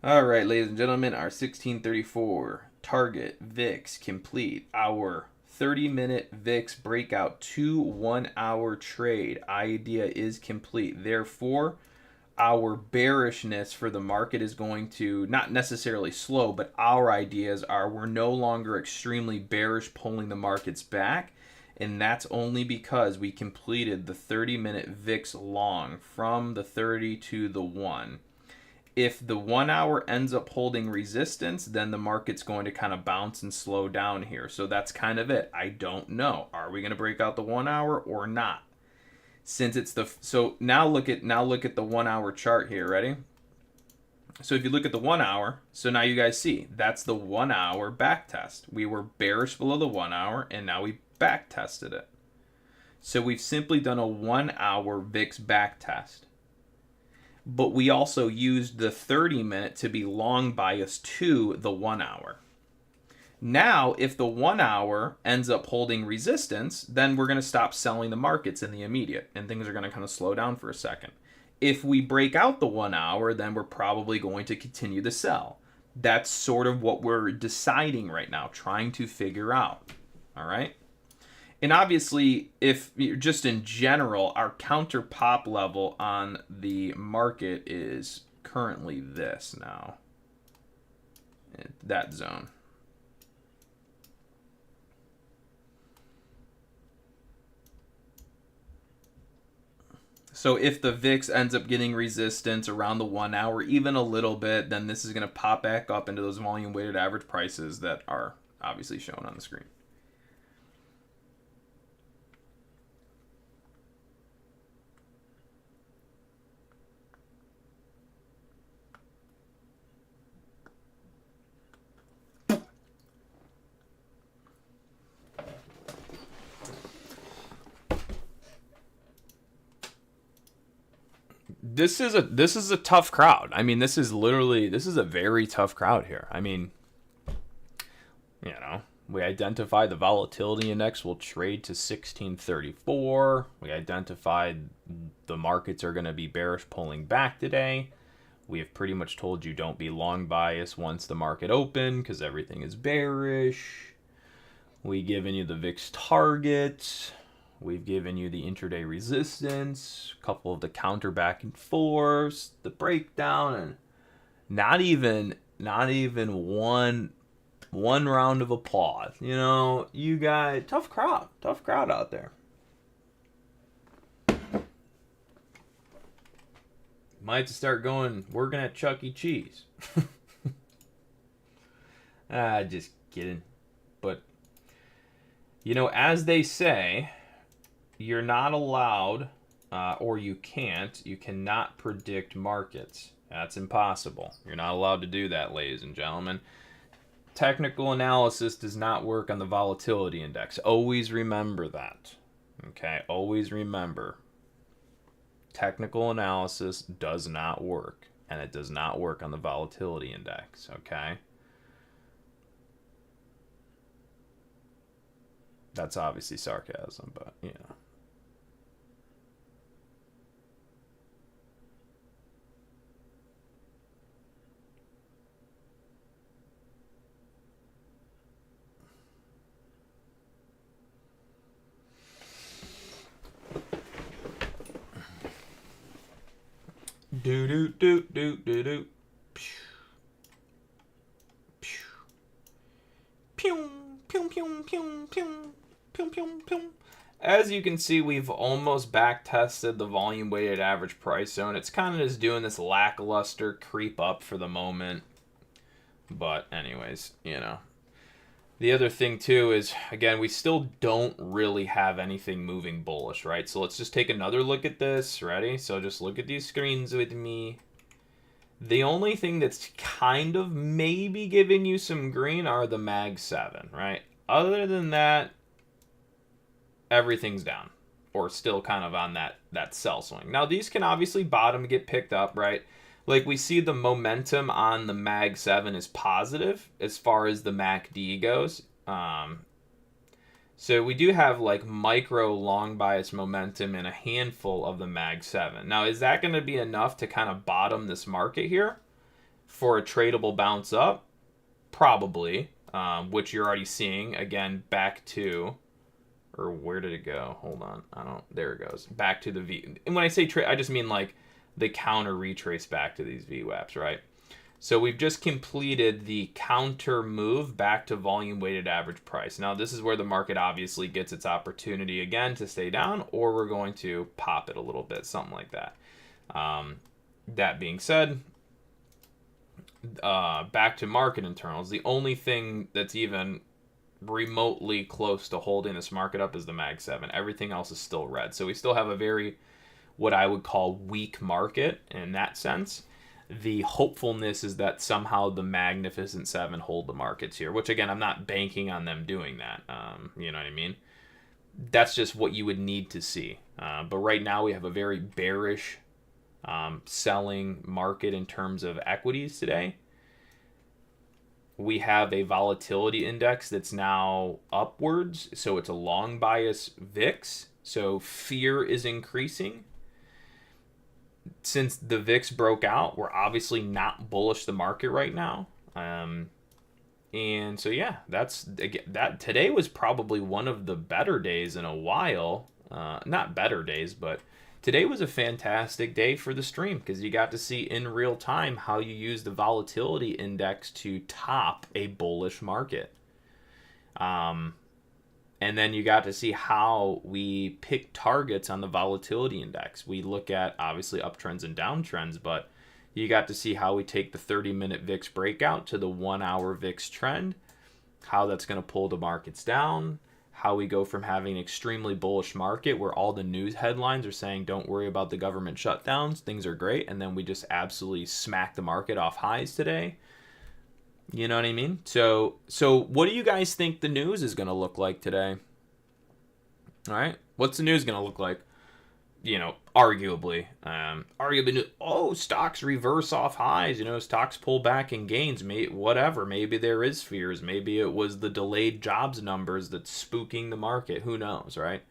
All right, ladies and gentlemen, our 1634 target VIX complete. Our 30-minute VIX breakout to 1 hour trade idea is complete. Therefore, our bearishness for the market is going to not necessarily slow, but our ideas are we're no longer extremely bearish pulling the markets back. And that's only because we completed the 30-minute VIX long from the 30 to the 1. If the 1 hour ends up holding resistance, then the market's going to kind of bounce and slow down here. So that's kind of it. I don't know. Are we going to break out the 1 hour or not? Since it's so now look at the 1 hour chart here. Ready? So if you look at the 1 hour, so now you guys see that's the 1 hour back test. We were bearish below the 1 hour, and now we back tested it. So we've simply done a 1 hour VIX back test. But we also used the 30-minute to be long bias to the 1 hour. Now, if the 1 hour ends up holding resistance, then we're going to stop selling the markets in the immediate, and things are going to kind of slow down for a second. If we break out the 1 hour, then we're probably going to continue to sell. That's sort of what we're deciding right now, trying to figure out. All right? And obviously, if just in general, our counter pop level on the market is currently this now. That zone. So if the VIX ends up getting resistance around the 1 hour, even a little bit, then this is going to pop back up into those volume weighted average prices that are obviously shown on the screen. This is a tough crowd. I mean, this is a very tough crowd here. I mean, we identified the volatility index will trade to 1634. We identified the markets are going to be bearish pulling back today. We have pretty much told you don't be long bias once the market open because everything is bearish. We've given you the VIX target. We've given you the intraday resistance, a couple of the counter back and forths, the breakdown, and not even one round of applause. You guys, tough crowd out there. Might have to start working at Chuck E. Cheese. Just kidding. But, as they say, you're not allowed, or you cannot predict markets. That's impossible. You're not allowed to do that, ladies and gentlemen. Technical analysis does not work on the volatility index. Always remember that. Okay? Always remember. Technical analysis does not work, and it does not work on the volatility index. Okay? That's obviously sarcasm, but, Do do do do do do. Pew pew pew pew pew pew pew pew. As you can see, we've almost back tested the volume weighted average price zone. It's kind of just doing this lackluster creep up for the moment. But anyways, The other thing, too, is, again, we still don't really have anything moving bullish, right? So let's just take another look at this. Ready? So just look at these screens with me. The only thing that's kind of maybe giving you some green are the Mag 7, right? Other than that, everything's down, or still kind of on that sell swing. Now, these can obviously bottom and get picked up, right? Like, we see the momentum on the Mag 7 is positive as far as the MACD goes. So we do have, like, micro long bias momentum in a handful of the Mag 7. Now, is that going to be enough to kind of bottom this market here for a tradable bounce up? Probably, which you're already seeing. Again, back to... Or where did it go? Hold on. There it goes. Back to the V. And when I say trade, I just mean, like, the counter retrace back to these VWAPs, right? So we've just completed the counter move back to volume weighted average price. Now, this is where the market obviously gets its opportunity again to stay down, or we're going to pop it a little bit, something like that. That being said, back to market internals, the only thing that's even remotely close to holding this market up is the Mag 7. Everything else is still red. So we still have a very, what I would call, weak market in that sense. The hopefulness is that somehow the Magnificent Seven hold the markets here, which again, I'm not banking on them doing that. You know what I mean? That's just what you would need to see. But right now we have a very bearish selling market in terms of equities today. We have a volatility index that's now upwards, so it's a long bias VIX. So fear is increasing. Since the VIX broke out, we're obviously not bullish the market right now. And so yeah, that today was probably one of the better days in a while. Not better days, but today was a fantastic day for the stream because you got to see in real time how you use the volatility index to top a bullish market. And then you got to see how we pick targets on the volatility index. We look at obviously uptrends and downtrends, but you got to see how we take the 30-minute VIX breakout to the 1-hour VIX trend, how that's going to pull the markets down, how we go from having an extremely bullish market where all the news headlines are saying don't worry about the government shutdowns, things are great, and then we just absolutely smack the market off highs today. You know what I mean? So what do you guys think the news is going to look like today? All right. What's the news going to look like? You know, arguably, stocks reverse off highs. You know, stocks pull back and gains. Whatever. Maybe there is fears. Maybe it was the delayed jobs numbers that's spooking the market. Who knows, right?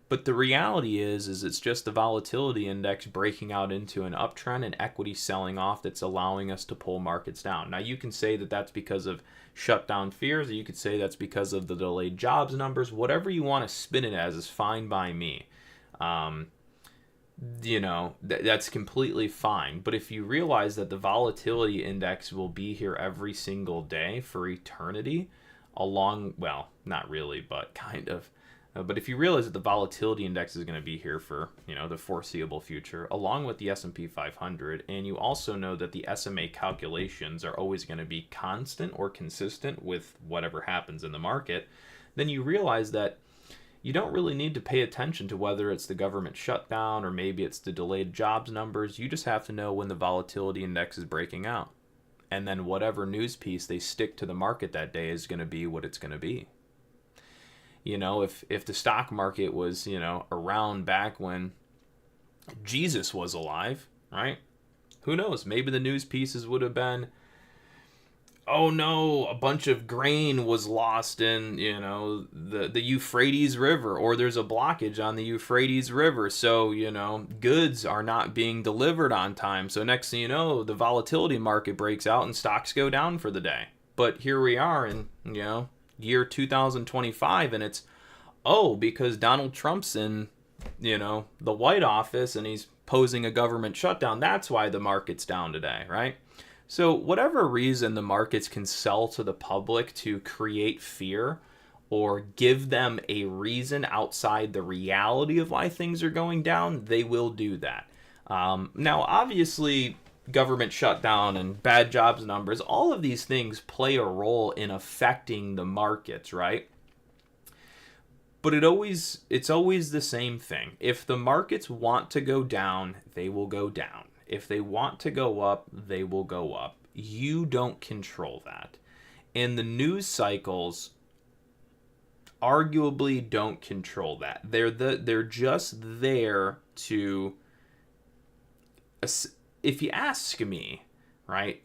But the reality is it's just the volatility index breaking out into an uptrend and equity selling off that's allowing us to pull markets down. Now, you can say that that's because of shutdown fears, or you could say that's because of the delayed jobs numbers. Whatever you want to spin it as is fine by me. You know, that's completely fine. But if you realize that the volatility index will be here every single day for eternity, well, not really, but kind of. But if you realize that the volatility index is going to be here for, you know, the foreseeable future, along with the S&P 500, and you also know that the SMA calculations are always going to be constant or consistent with whatever happens in the market, then you realize that you don't really need to pay attention to whether it's the government shutdown or maybe it's the delayed jobs numbers. You just have to know when the volatility index is breaking out. And then whatever news piece they stick to the market that day is going to be what it's going to be. You know, if the stock market was, you know, around back when Jesus was alive, right? Who knows? Maybe the news pieces would have been, oh no, a bunch of grain was lost in, you know, the Euphrates River, or there's a blockage on the Euphrates River. So, you know, goods are not being delivered on time. So next thing you know, the volatility market breaks out and stocks go down for the day. But here we are in, you know, year 2025, and it's because Donald Trump's in, you know, the White Office and he's posing a government shutdown. That's why the market's down today, right? So whatever reason the markets can sell to the public to create fear or give them a reason outside the reality of why things are going down, they will do that. Now, obviously, government shutdown and bad jobs numbers, all of these things play a role in affecting the markets, right? But it's always the same thing. If the markets want to go down, they will go down. If they want to go up, they will go up. You don't control that. And the news cycles arguably don't control that. They're just there to, if you ask me, right,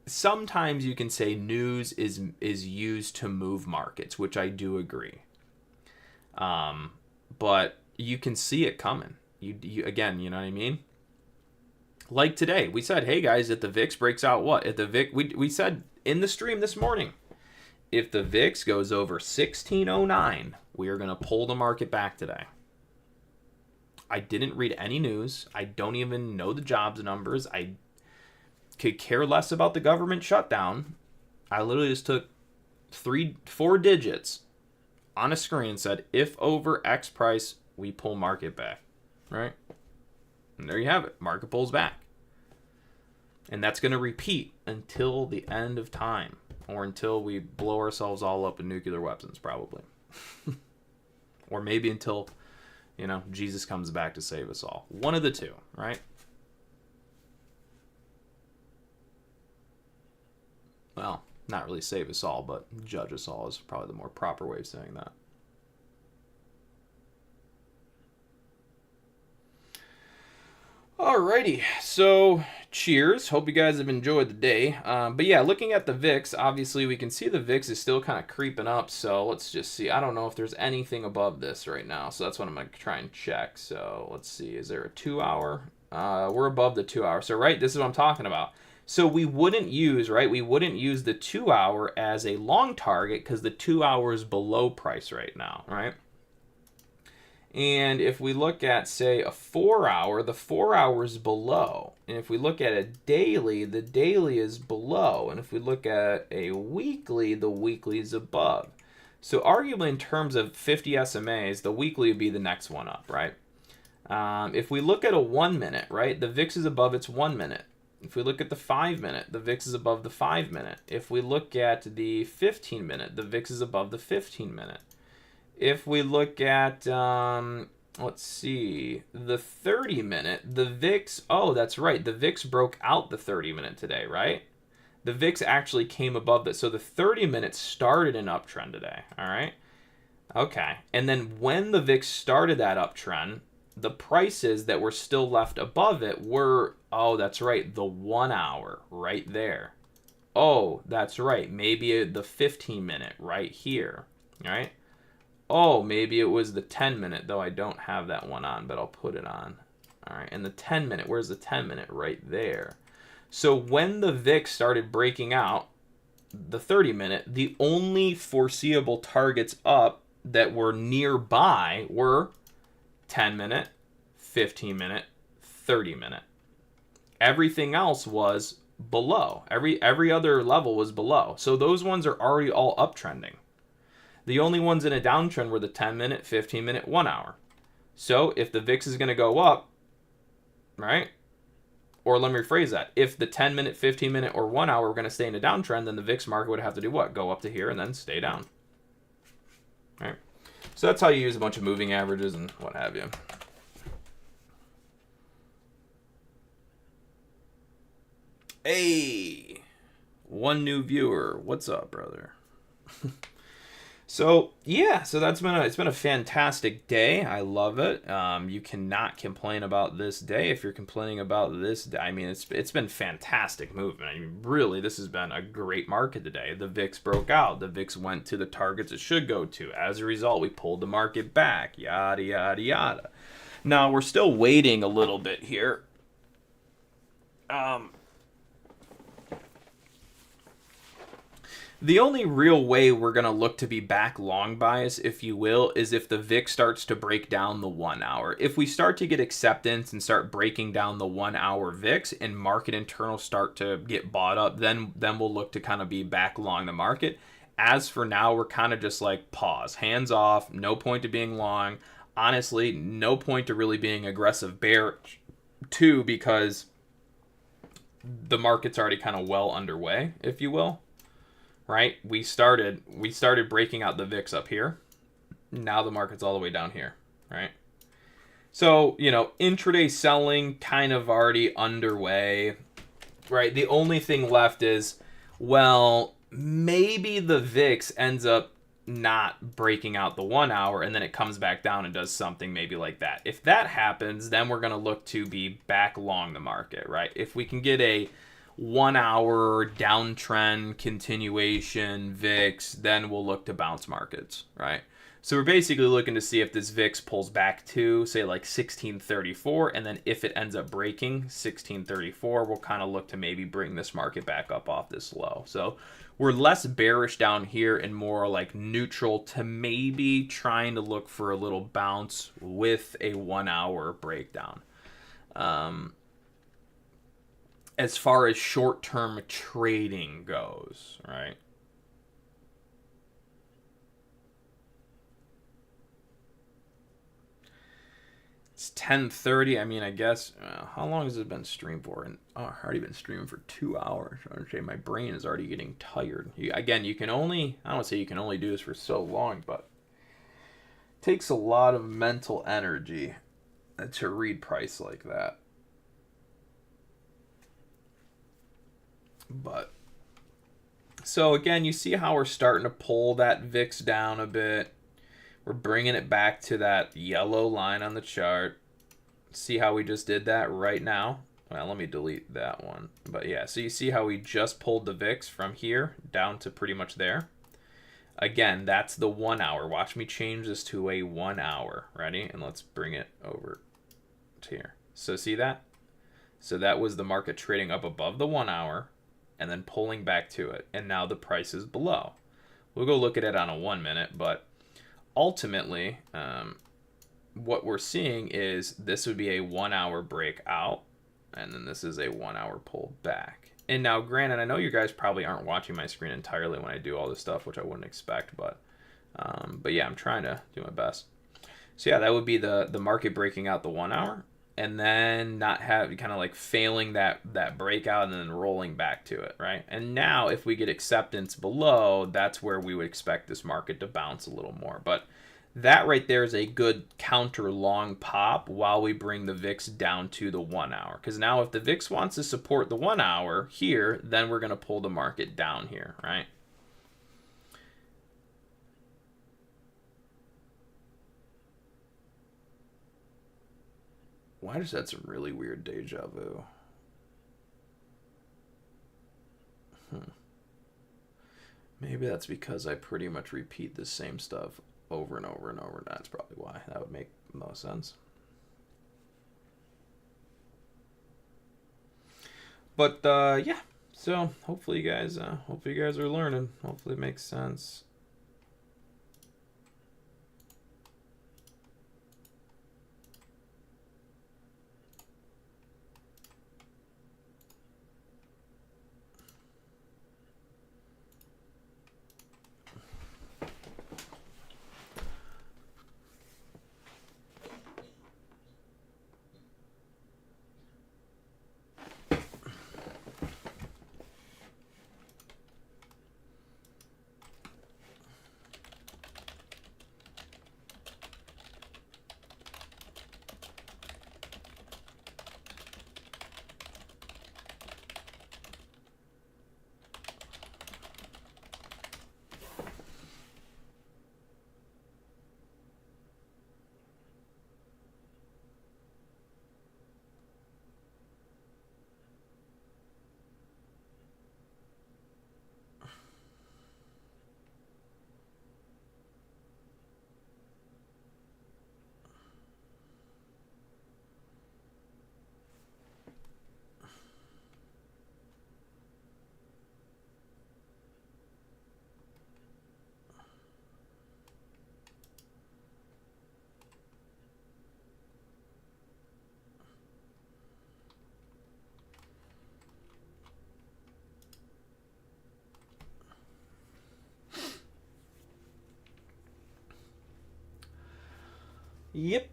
sometimes you can say news is used to move markets, which I do agree. But you can see it coming. You again, you know what I mean? Like today, we said, hey guys, if the VIX breaks out what? If the VIX, we said in the stream this morning, if the VIX goes over 1609, we are going to pull the market back today. I didn't read any news. I don't even know the jobs numbers. I could care less about the government shutdown. I literally just took 4 digits on a screen and said, if over X price, we pull market back. Right? And there you have it. Market pulls back. And that's going to repeat until the end of time, or until we blow ourselves all up with nuclear weapons, probably. Or maybe until, Jesus comes back to save us all. One of the two, right? Well, not really save us all, but judge us all is probably the more proper way of saying that. Alrighty, so cheers. Hope you guys have enjoyed the day. But yeah, looking at the VIX, obviously we can see the VIX is still kind of creeping up. So let's just see. I don't know if there's anything above this right now. So that's what I'm going to try and check. So let's see. Is there a 2 hour? We're above the 2 hour. So right, this is what I'm talking about. So we wouldn't use, we wouldn't use the 2 hour as a long target because the 2 hour is below price right now, right? And if we look at, say, a 4 hour, the 4 hour is below. And if we look at a daily, the daily is below. And if we look at a weekly, the weekly is above. So arguably in terms of 50 SMAs, the weekly would be the next one up, right? If we look at a 1 minute, right, the VIX is above its 1 minute. If we look at the 5 minute, the VIX is above the 5 minute. If we look at the 15 minute, the VIX is above the 15 minute. If we look at, let's see, the 30 minute, the VIX, oh, that's right, the VIX broke out the 30 minute today, right? The VIX actually came above that. So the 30 minute started an uptrend today, all right? Okay, and then when the VIX started that uptrend, the prices that were still left above it were, oh, that's right, the 1 hour right there. Oh, that's right, maybe the 15 minute right here, all right? Oh, maybe it was the 10 minute, though I don't have that one on, but I'll put it on. All right, and the 10 minute, where's the 10 minute? Right there. So when the VIX started breaking out, the 30 minute, the only foreseeable targets up that were nearby were 10 minute, 15 minute, 30 minute. Everything else was below. Every other level was below. So those ones are already all uptrending. The only ones in a downtrend were the 10 minute, 15 minute, 1 hour. So if the VIX is going to go up, right? Or let me rephrase that. If the 10 minute, 15 minute, or 1 hour were going to stay in a downtrend, then the VIX market would have to do what? Go up to here and then stay down. All right. So that's how you use a bunch of moving averages and what have you. Hey, one new viewer. What's up, brother? So yeah, so it's been a fantastic day. I love it. You cannot complain about this day. If you're complaining about this day, I mean, it's been fantastic movement. I mean, really, this has been a great market today. The VIX broke out. The VIX went to the targets it should go to. As a result, we pulled the market back. Yada yada yada. Now we're still waiting a little bit here. The only real way we're going to look to be back long bias, if you will, is if the VIX starts to break down the 1 hour. If we start to get acceptance and start breaking down the 1 hour VIX and market internals start to get bought up, then we'll look to kind of be back long the market. As for now, we're kind of just like pause, hands off, no point to being long. Honestly, no point to really being aggressive bearish too, because the market's already kind of well underway, if you will. Right? We started breaking out the VIX up here. Now the market's all the way down here, right? So, intraday selling kind of already underway, right? The only thing left is, well, maybe the VIX ends up not breaking out the 1 hour and then it comes back down and does something maybe like that. If that happens, then we're going to look to be back long the market, right? If we can get a 1 hour downtrend continuation VIX, then we'll look to bounce markets, right? So we're basically looking to see if this VIX pulls back to, say, like 1634, and then if it ends up breaking 1634, we'll kind of look to maybe bring this market back up off this low. So we're less bearish down here and more like neutral to maybe trying to look for a little bounce with a 1 hour breakdown. As far as short-term trading goes, right? It's 10:30. I mean, I guess, how long has it been streamed for? And I've already been streaming for 2 hours. I would say my brain is already getting tired. Again, you can only, I don't say you can only do this for so long, but it takes a lot of mental energy to read price like that. But so again, you see how we're starting to pull that VIX down a bit. We're bringing it back to that yellow line on the chart. See how we just did that right now? Well, let me delete that one. But yeah, so you see how we just pulled the VIX from here down to pretty much there. Again, that's the 1 hour. Watch me change this to a 1 hour. Ready? And let's bring it over to here. So see that? So that was the market trading up above the 1 hour and then pulling back to it. And now the price is below. We'll go look at it on a 1 minute, but ultimately, what we're seeing is this would be a 1 hour breakout, and then this is a 1 hour pull back. And now, granted, I know you guys probably aren't watching my screen entirely when I do all this stuff, which I wouldn't expect, but yeah, I'm trying to do my best. So yeah, that would be the market breaking out the 1 hour, and then not have kind of like failing that breakout and then rolling back to it, right? And now if we get acceptance below, that's where we would expect this market to bounce a little more. But that right there is a good counter long pop while we bring the VIX down to the 1 hour. Because now if the VIX wants to support the 1 hour here, then we're going to pull the market down here, right? Why does that some really weird deja vu? Maybe that's because I pretty much repeat the same stuff over and over and over. That's probably why. That would make most sense. But yeah, so hopefully you guys are learning. Hopefully it makes sense. Yep.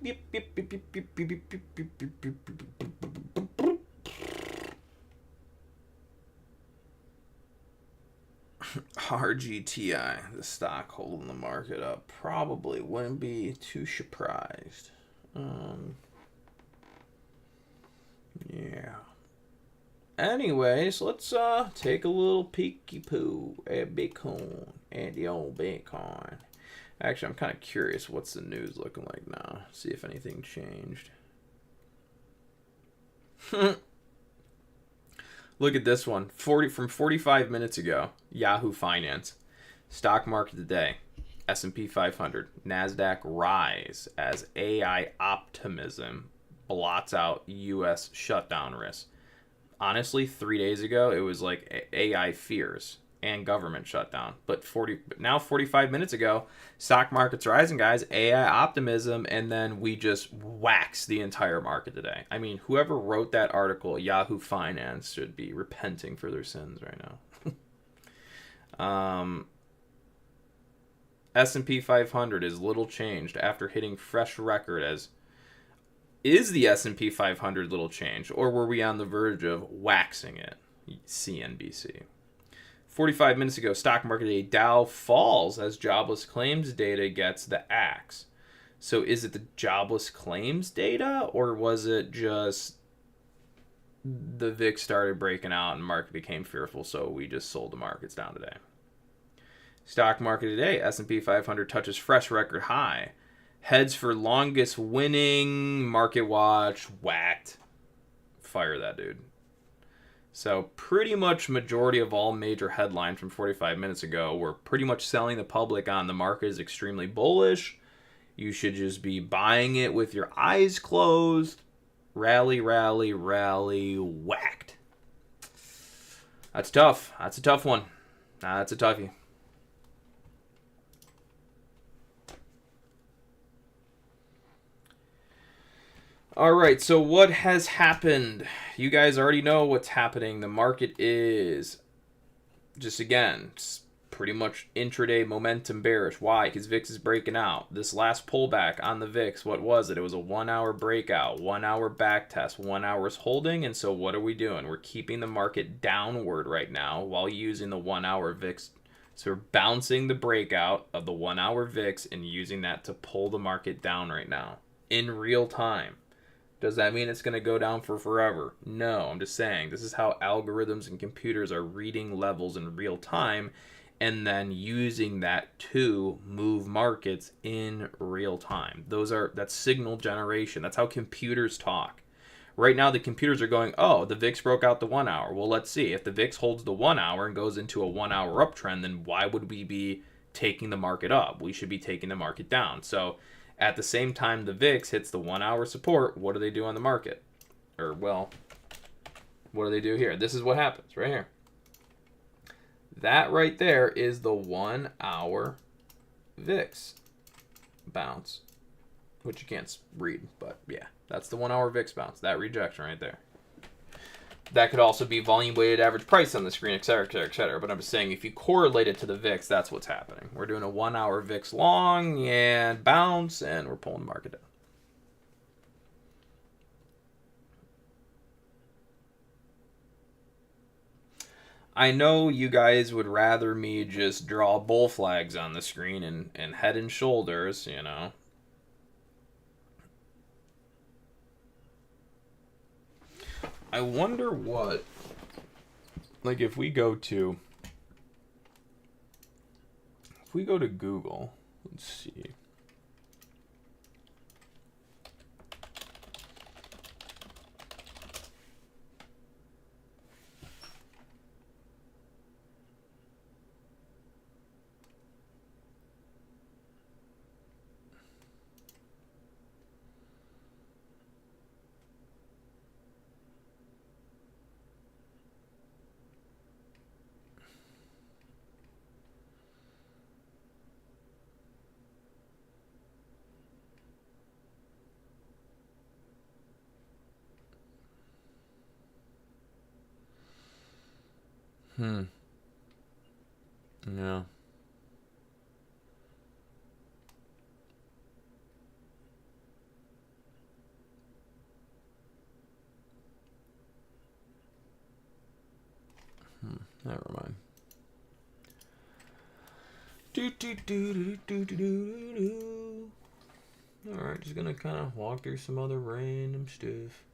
RGTI, the stock holding the market up. Probably wouldn't be too surprised. Yeah. Anyways, let's take a little peeky poo at Bitcoin, at the old Bitcoin. Actually, I'm kind of curious what's the news looking like now. See if anything changed. Look at this one. 45 minutes ago. Yahoo Finance. Stock market today. S&P 500. NASDAQ rise as AI optimism blots out U.S. shutdown risk. Honestly, 3 days ago, it was like AI fears and government shutdown. But now 45 minutes ago, stock market's rising, guys, AI optimism, and then we just wax the entire market today. I mean, whoever wrote that article, Yahoo Finance, should be repenting for their sins right now. S&P 500 is little changed after hitting fresh record as Is the S&P 500 little change, or were we on the verge of waxing it? CNBC. 45 minutes ago, stock market day, Dow falls as jobless claims data gets the axe. So is it the jobless claims data, or was it just the VIX started breaking out and market became fearful, so we just sold the markets down today? Stock market today, S&P 500 touches fresh record high. Heads for longest winning, market watch, whacked. Fire that dude. So pretty much majority of all major headlines from 45 minutes ago were pretty much selling the public on the market is extremely bullish. You should just be buying it with your eyes closed. Rally, rally, rally, whacked. That's tough. That's a tough one. That's a toughie. All right, so what has happened? You guys already know what's happening. The market is just, again, pretty much intraday momentum bearish. Why? Because VIX is breaking out. This last pullback on the VIX, what was it? It was a 1 hour breakout, 1 hour back test, 1 hour's holding. And so what are we doing? We're keeping the market downward right now while using the 1 hour VIX. So we're bouncing the breakout of the 1 hour VIX and using that to pull the market down right now in real time. Does that mean it's going to go down for forever? No, I'm just saying this is how algorithms and computers are reading levels in real time and then using that to move markets in real time. That's signal generation. That's how computers talk. Right now the computers are going, oh, the VIX broke out the 1 hour. Well, let's see. If the VIX holds the 1 hour and goes into a 1 hour uptrend, then why would we be taking the market up? We should be taking the market down. So at the same time the VIX hits the 1 hour support, what do they do on the market? Or, well, what do they do here? This is what happens right here. That right there is the 1 hour VIX bounce, which you can't read, but yeah, that's the 1 hour VIX bounce, that rejection right there. That could also be volume weighted average price on the screen, etc., etc., etc. But I'm just saying if you correlate it to the VIX, that's what's happening. We're doing a 1 hour VIX long and bounce, and we're pulling the market down. I know you guys would rather me just draw bull flags on the screen and head and shoulders, you know. I wonder what, like if we go to Google, let's see. Yeah. Never mind. Alright, just gonna kind of walk through some other random stuff.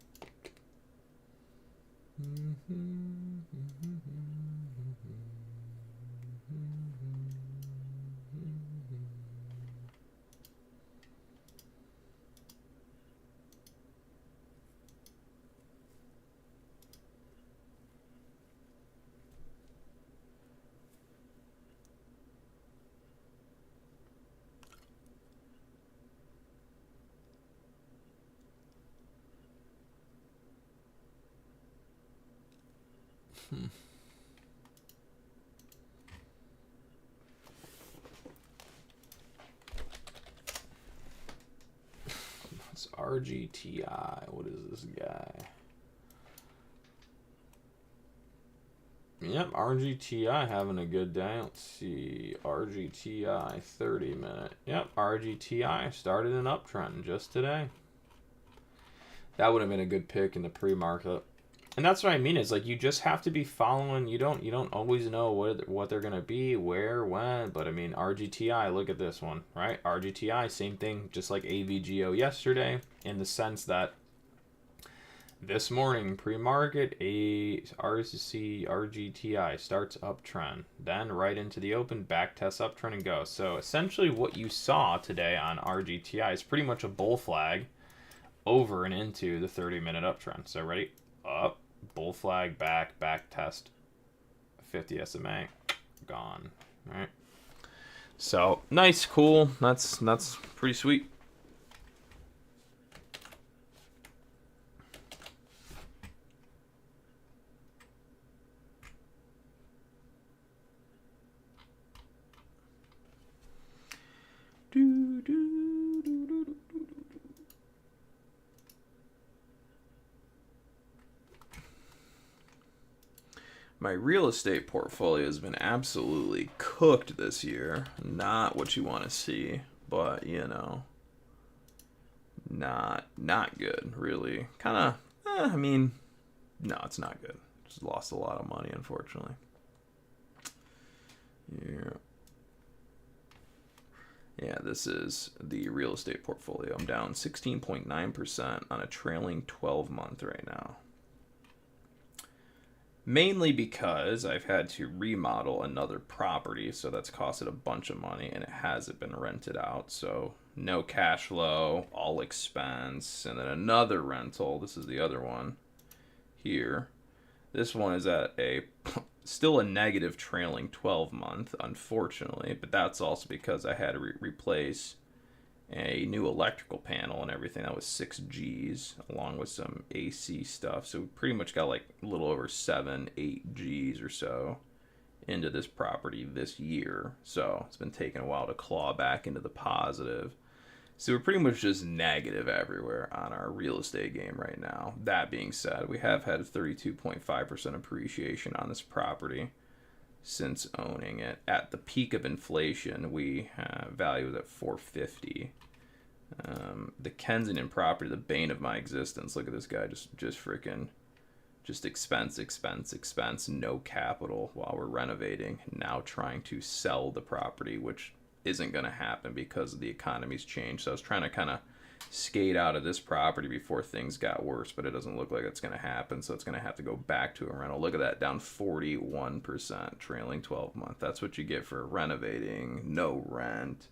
It's RGTI. What is this guy? Yep, RGTI having a good day. Let's see. RGTI 30 minute. Yep, RGTI started an uptrend just today. That would have been a good pick in the pre-market. And that's what I mean is like you just have to be following. You don't always know what they're gonna be, where, when. But I mean RGTI. Look at this one, right? RGTI, same thing, just like AVGO yesterday, in the sense that this morning pre-market a RCC RGTI starts uptrend, then right into the open, back test uptrend and go. So essentially, what you saw today on RGTI is pretty much a bull flag over and into the 30-minute uptrend. So ready, up, bull flag, back test, 50 SMA, gone. All right. So nice, cool. That's pretty sweet. My real estate portfolio has been absolutely cooked this year. Not what you want to see, but you know, not good, really. Kind of, I mean, no, it's not good. Just lost a lot of money, unfortunately. Yeah. Yeah, this is the real estate portfolio. I'm down 16.9% on a trailing 12 month right now. Mainly because I've had to remodel another property, so that's costed a bunch of money and it hasn't been rented out. So no cash flow, all expense, and then another rental. This is the other one here. This one is at a still a negative trailing 12 month, unfortunately, but that's also because I had to replace a new electrical panel and everything. That was 6 G's along with some AC stuff. So we pretty much got like a little over 8 G's or so into this property this year. So it's been taking a while to claw back into the positive. So we're pretty much just negative everywhere on our real estate game right now. That being said, we have had 32.5% appreciation on this property since owning it. At the peak of inflation, we value it at $450. The Kensington property, the bane of my existence. Look at this guy, just freaking, just expense, no capital while we're renovating. Now trying to sell the property, which isn't going to happen because the economy's changed. So I was trying to kind of skate out of this property before things got worse, but it doesn't look like it's going to happen. So it's going to have to go back to a rental. Look at that, down 41% trailing 12 month. That's what you get for renovating, no rent,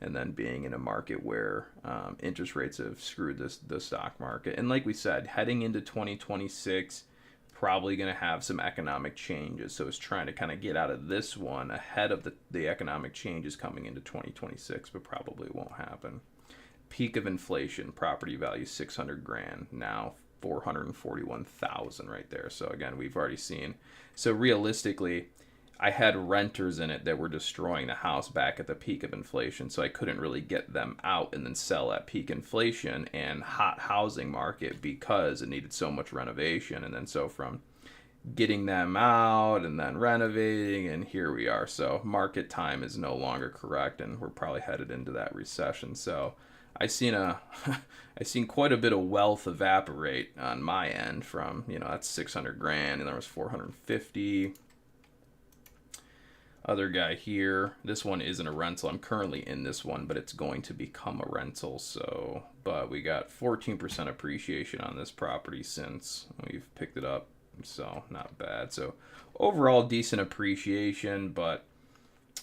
and then being in a market where interest rates have screwed the stock market. And like we said, heading into 2026, probably going to have some economic changes. So it's trying to kind of get out of this one ahead of the economic changes coming into 2026, but probably won't happen. Peak of inflation, property value 600 grand, now 441,000 right there. So again, we've already seen. So realistically, I had renters in it that were destroying the house back at the peak of inflation, so I couldn't really get them out and then sell at peak inflation and hot housing market because it needed so much renovation. And then so from getting them out and then renovating, and here we are. So market time is no longer correct, and we're probably headed into that recession. So I seen quite a bit of wealth evaporate on my end from, that's 600 grand and there was 450. Other guy here, this one isn't a rental. I'm currently in this one, but it's going to become a rental. So, but we got 14% appreciation on this property since we've picked it up. So not bad. So overall decent appreciation, but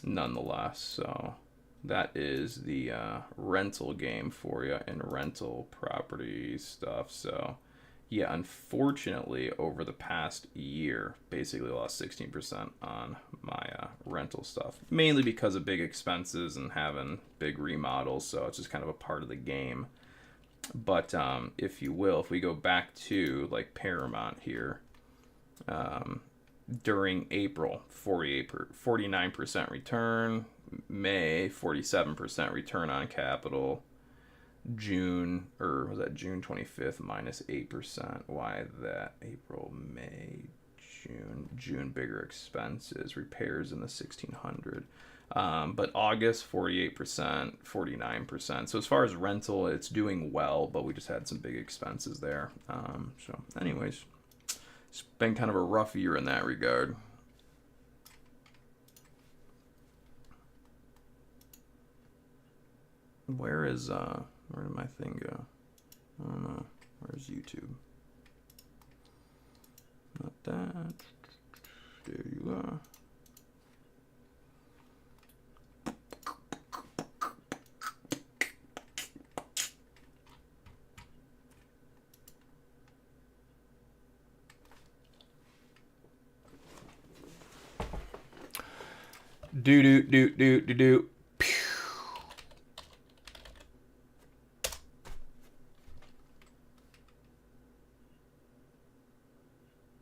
nonetheless. So that is the rental game for you and rental property stuff. So yeah, unfortunately, over the past year, basically lost 16% on my rental stuff, mainly because of big expenses and having big remodels. So it's just kind of a part of the game. But if you will, if we go back to like Paramount here, during April, 49% return, May, 47% return on capital. June, June 25th, minus 8%. Why that? April, May, June bigger expenses, repairs in the 1600. But August 48%, 49%. So as far as rental, it's doing well, but we just had some big expenses there. So anyways, it's been kind of a rough year in that regard. Where did my thing go? I don't know. Where's YouTube? Not that. There you are. Do.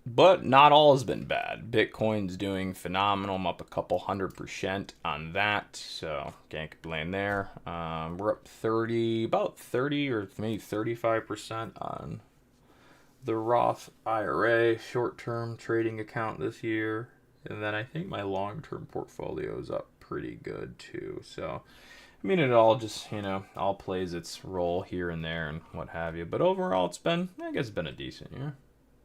But not all has been bad. Bitcoin's doing phenomenal. I'm up a couple 100% on that, so can't complain there. We're up about 30 or maybe 35% on the Roth IRA short-term trading account this year. And then I think my long-term portfolio is up pretty good too. So, I mean, it all just, all plays its role here and there and what have you. But overall, I guess it's been a decent year.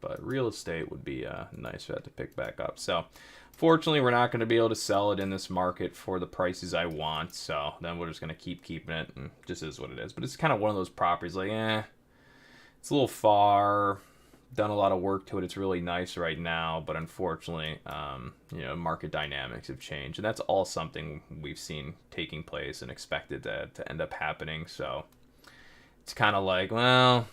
But real estate would be a nice bet to pick back up. So, fortunately, we're not going to be able to sell it in this market for the prices I want. So, then we're just going to keep keeping it, and just is what it is. But it's kind of one of those properties like, it's a little far. Done a lot of work to it. It's really nice right now, but unfortunately, market dynamics have changed, and that's all something we've seen taking place and expected to end up happening. So it's kind of like, well,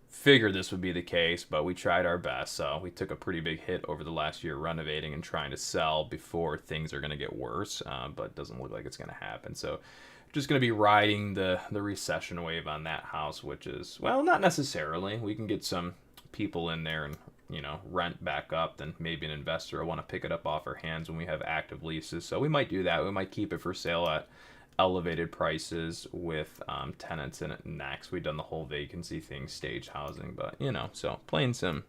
figured this would be the case, but we tried our best. So we took a pretty big hit over the last year renovating and trying to sell before things are going to get worse, but it doesn't look like it's going to happen. So just going to be riding the recession wave on that house, which is, well, not necessarily. We can get some people in there and rent back up, then maybe an investor will want to pick it up off our hands when we have active leases. So we might do that. We might keep it for sale at elevated prices with tenants in it next. We've done the whole vacancy thing, stage housing, but so weighing some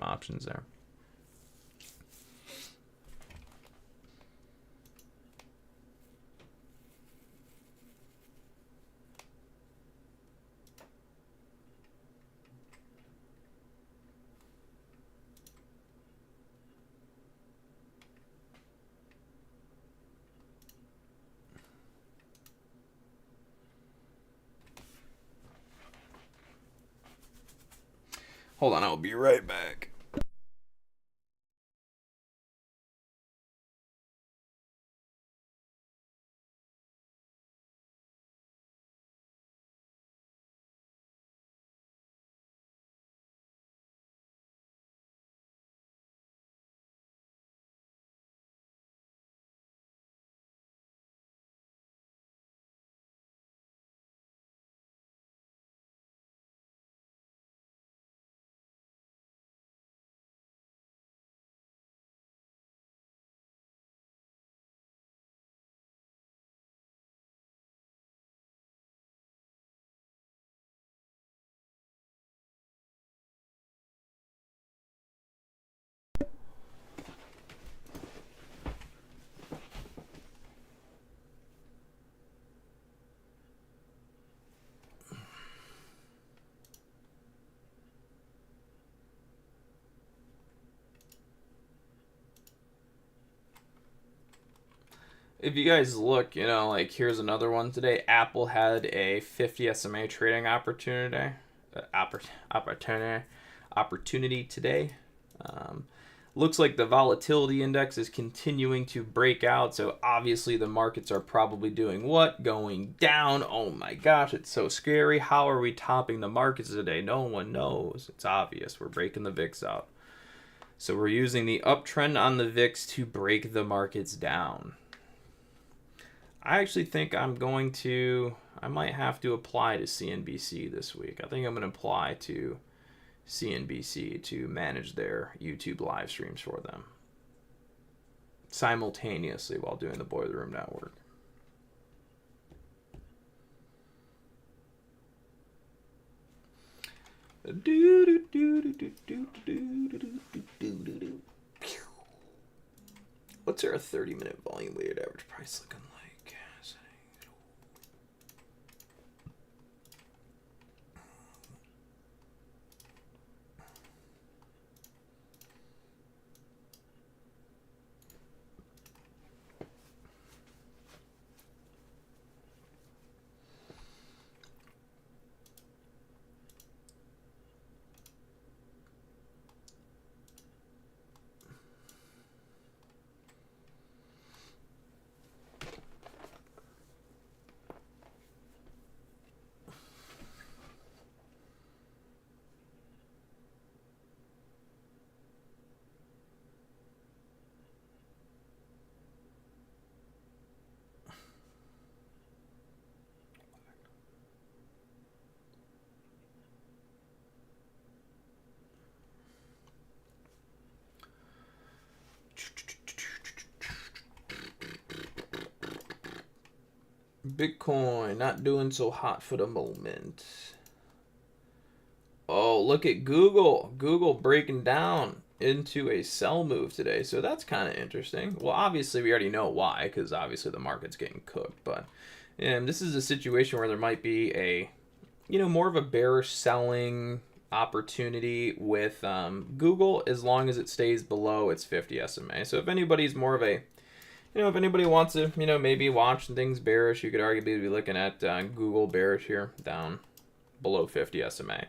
options there. Hold on, I'll be right back. If you guys look, like here's another one today. Apple had a 50 SMA trading opportunity today. Looks like the volatility index is continuing to break out. So obviously the markets are probably doing what? Going down. Oh my gosh, it's so scary. How are we topping the markets today? No one knows. It's obvious. We're breaking the VIX out. So we're using the uptrend on the VIX to break the markets down. I actually think I might have to apply to CNBC this week. I think I'm going to apply to CNBC to manage their YouTube live streams for them simultaneously while doing the Boiler Room Network. What's our 30-minute volume weighted average price looking like? Bitcoin not doing so hot for the moment. Oh, look at Google. Google breaking down into a sell move today. So that's kind of interesting. Well, obviously we already know why, because obviously the market's getting cooked. But this is a situation where there might be a, more of a bearish selling opportunity with Google, as long as it stays below its 50 SMA. So if anybody's more of a, if anybody wants to, maybe watch things bearish, you could arguably be looking at Google bearish here, down below 50 SMA.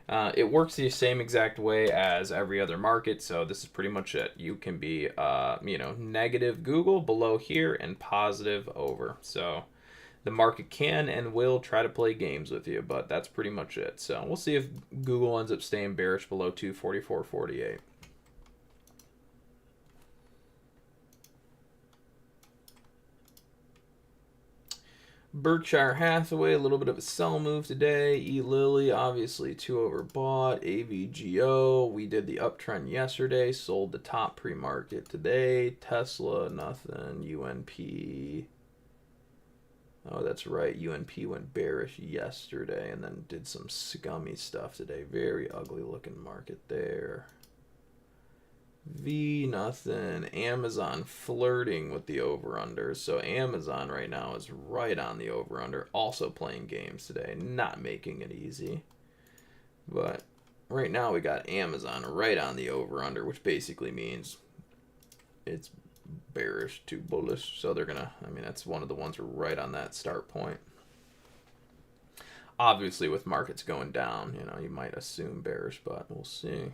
It works the same exact way as every other market, so this is pretty much it. You can be, negative Google below here and positive over. So the market can and will try to play games with you, but that's pretty much it. So we'll see if Google ends up staying bearish below 244.48. Berkshire Hathaway, a little bit of a sell move today. Lilly, obviously too overbought. AVGO, we did the uptrend yesterday, sold the top pre-market today. Tesla, nothing. UNP, oh, that's right. UNP went bearish yesterday and then did some scummy stuff today. Very ugly looking market there. V, nothing. Amazon flirting with the over-under. So Amazon right now is right on the over-under. Also playing games today. Not making it easy. But right now we got Amazon right on the over-under, which basically means it's bearish to bullish. So they're going to, that's one of the ones right on that start point. Obviously with markets going down, you might assume bearish, but we'll see.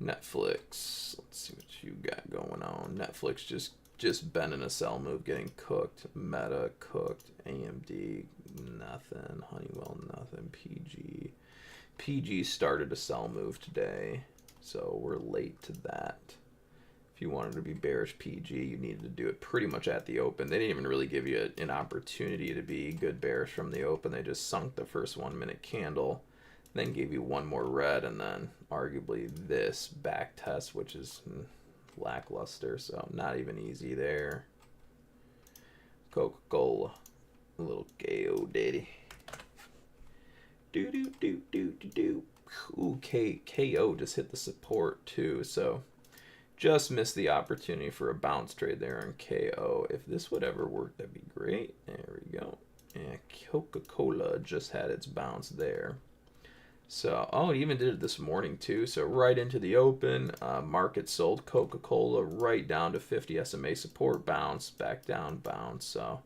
Netflix, let's see what you got going on. Netflix just been in a sell move, getting cooked. Meta cooked. AMD, nothing. Honeywell, nothing. PG started a sell move today, so we're late to that. If you wanted to be bearish PG, you needed to do it pretty much at the open. They didn't even really give you an opportunity to be good bearish from the open. They just sunk the first 1 minute candle, then gave you one more red, and then arguably this back test, which is lackluster, so not even easy there. Coca-Cola, a little KO daddy. Ooh, KO just hit the support too, so just missed the opportunity for a bounce trade there on KO. If this would ever work, that'd be great. There we go. Yeah, Coca-Cola just had its bounce there. So, oh, it even did it this morning too. So right into the open, market sold Coca-Cola right down to 50 SMA support, bounce, back down, bounce. So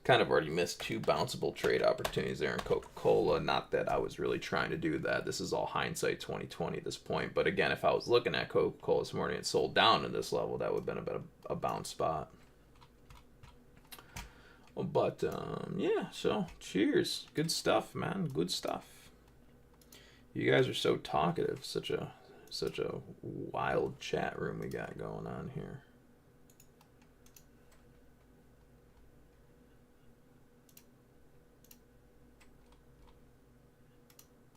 kind of already missed two bounceable trade opportunities there in Coca-Cola. Not that I was really trying to do that. This is all hindsight 2020 at this point. But again, if I was looking at Coca-Cola this morning and sold down to this level, that would have been a bit of a bounce spot. But yeah, so cheers. Good stuff, man. Good stuff. You guys are so talkative. Such a wild chat room we got going on here.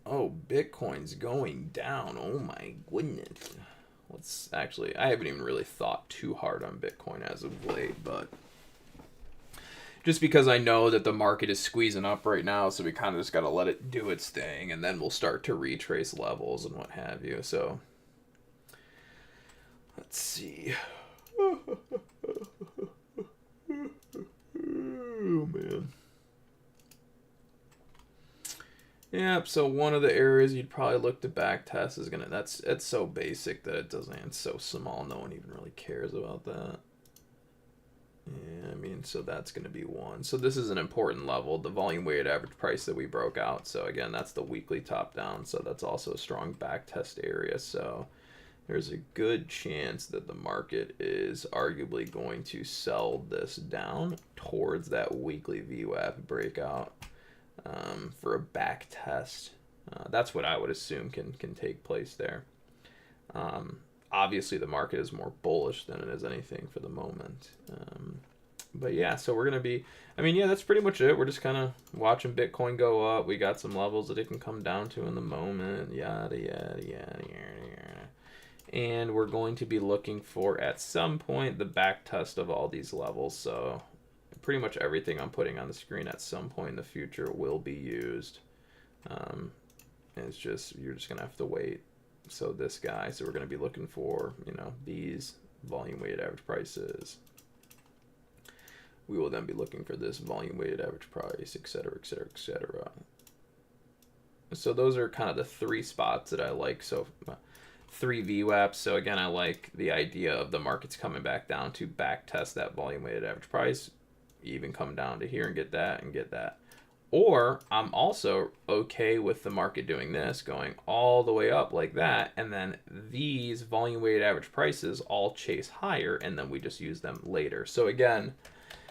Oh, Bitcoin's going down. Oh my goodness. Let's actually, I haven't even really thought too hard on Bitcoin as of late, but just because I know that the market is squeezing up right now, so we kind of just got to let it do its thing, and then we'll start to retrace levels and what have you. So let's see. Yep, so one of the areas you'd probably look to back test is gonna, it's so basic that it doesn't, it's so small, no one even really cares about that. Yeah, I mean, so that's gonna be one. So this is an important level, the volume weighted average price that we broke out. So again, that's the weekly top down, so that's also a strong back test area. So there's a good chance that the market is arguably going to sell this down towards that weekly VWAP breakout for a back test. That's what I would assume can take place there. Obviously, the market is more bullish than it is anything for the moment. But yeah, so we're going to be, I mean, yeah, that's pretty much it. We're just kind of watching Bitcoin go up. We got some levels that it can come down to in the moment, yada, yada, yada, yada, yada. And we're going to be looking for, at some point, the back test of all these levels. So pretty much everything I'm putting on the screen at some point in the future will be used. It's just, you're just going to have to wait. So this guy, so we're going to be looking for, you know, these volume weighted average prices. We will then be looking for this volume weighted average price, etc., etc., etc. So those are kind of the three spots that I like. So 3 VWAPs. So again, I like the idea of the markets coming back down to back test that volume weighted average price, even come down to here and get that and get that. Or I'm also okay with the market doing this, going all the way up like that, and then these volume weighted average prices all chase higher, and then we just use them later. So again,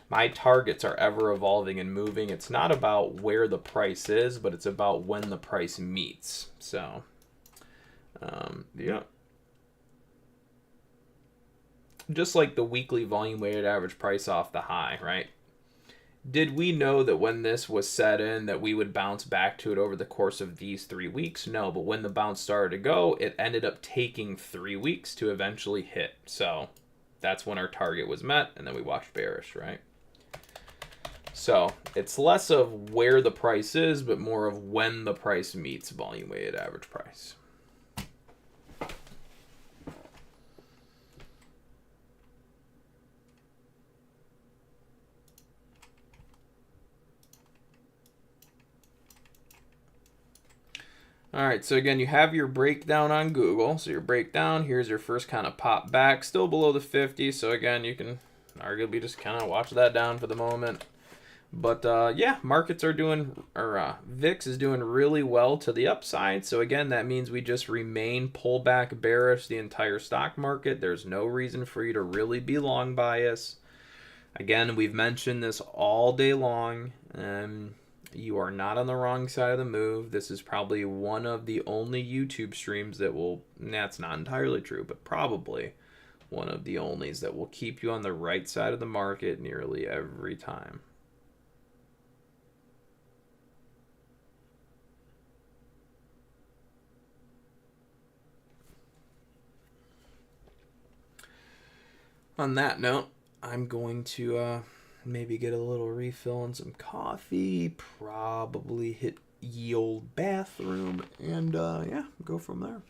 my targets are ever evolving and moving. It's not about where the price is, but it's about when the price meets. So, yeah. Just like the weekly volume weighted average price off the high, right? Did we know that when this was set in that we would bounce back to it over the course of these 3 weeks? No, but when the bounce started to go, it ended up taking 3 weeks to eventually hit. So that's when our target was met, and then we watched bearish, right? So it's less of where the price is, but more of when the price meets volume weighted average price. All right, so again, you have your breakdown on Google. So your breakdown, here's your first kind of pop back, still below the 50. So again, you can arguably just kind of watch that down for the moment. But yeah, markets are doing, or VIX is doing really well to the upside. So again, that means we just remain pullback bearish the entire stock market. There's no reason for you to really be long bias. Again, we've mentioned this all day long. You are not on the wrong side of the move. This is probably one of the only YouTube streams that will, that's not entirely true, but probably one of the onlys that will keep you on the right side of the market nearly every time. On that note, I'm going to maybe get a little refill and some coffee, probably hit ye old bathroom, and yeah, go from there.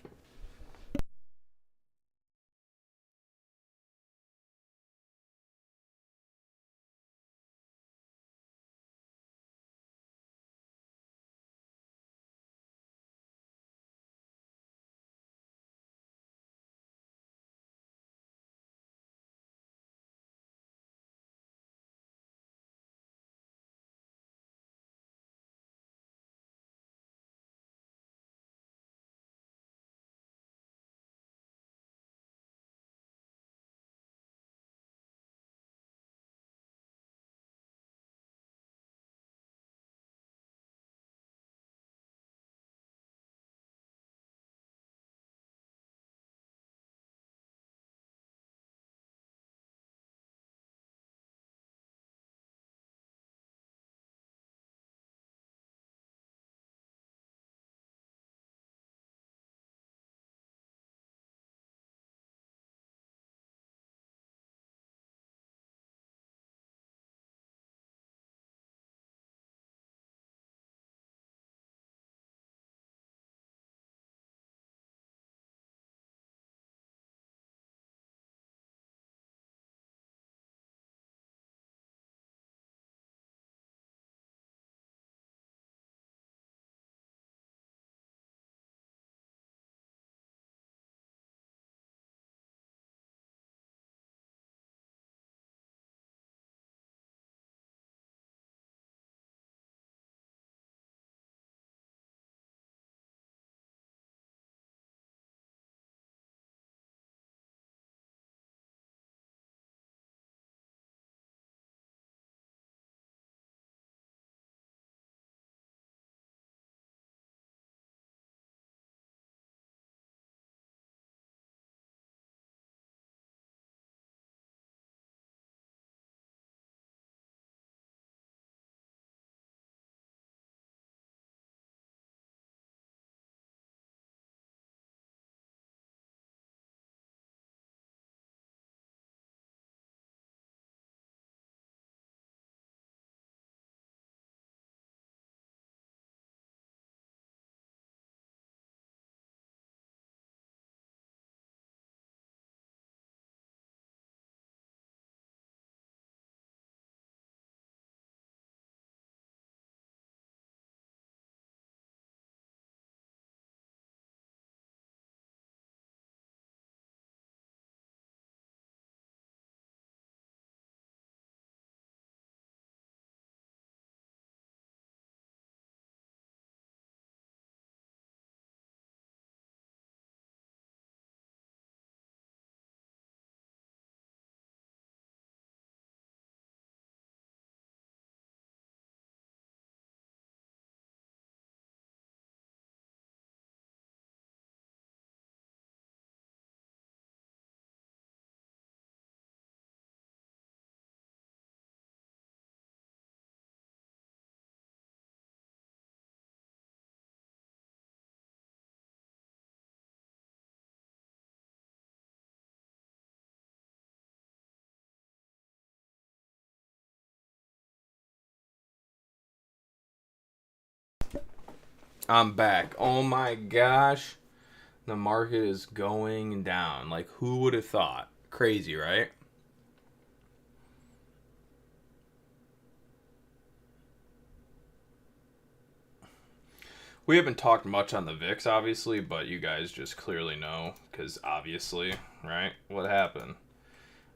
I'm back. Oh my gosh. The market is going down. Like, who would have thought? Crazy, right? We haven't talked much on the VIX, obviously, but you guys just clearly know, because obviously, right? What happened?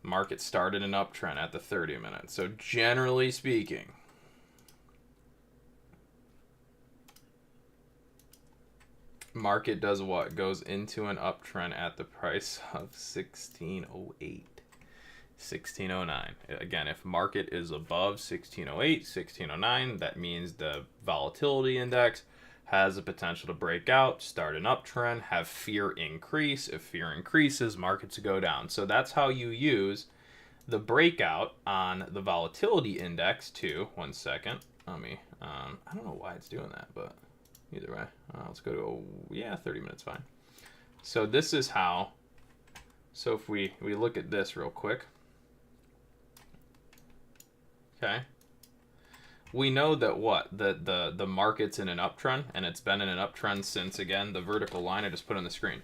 Market started an uptrend at the 30 minutes. So generally speaking, market does what? Goes into an uptrend at the price of 1608. 1609. Again, if market is above 1608, 1609, that means the volatility index has the potential to break out, start an uptrend, have fear increase. If fear increases, markets go down. So that's how you use the breakout on the volatility index too. 1 second. Let me, I don't know why it's doing that, but either way, let's go to, yeah, 30 minutes, fine. So this is how, so if we look at this real quick, okay, we know that what? The market's in an uptrend, and it's been in an uptrend since, again, the vertical line I just put on the screen.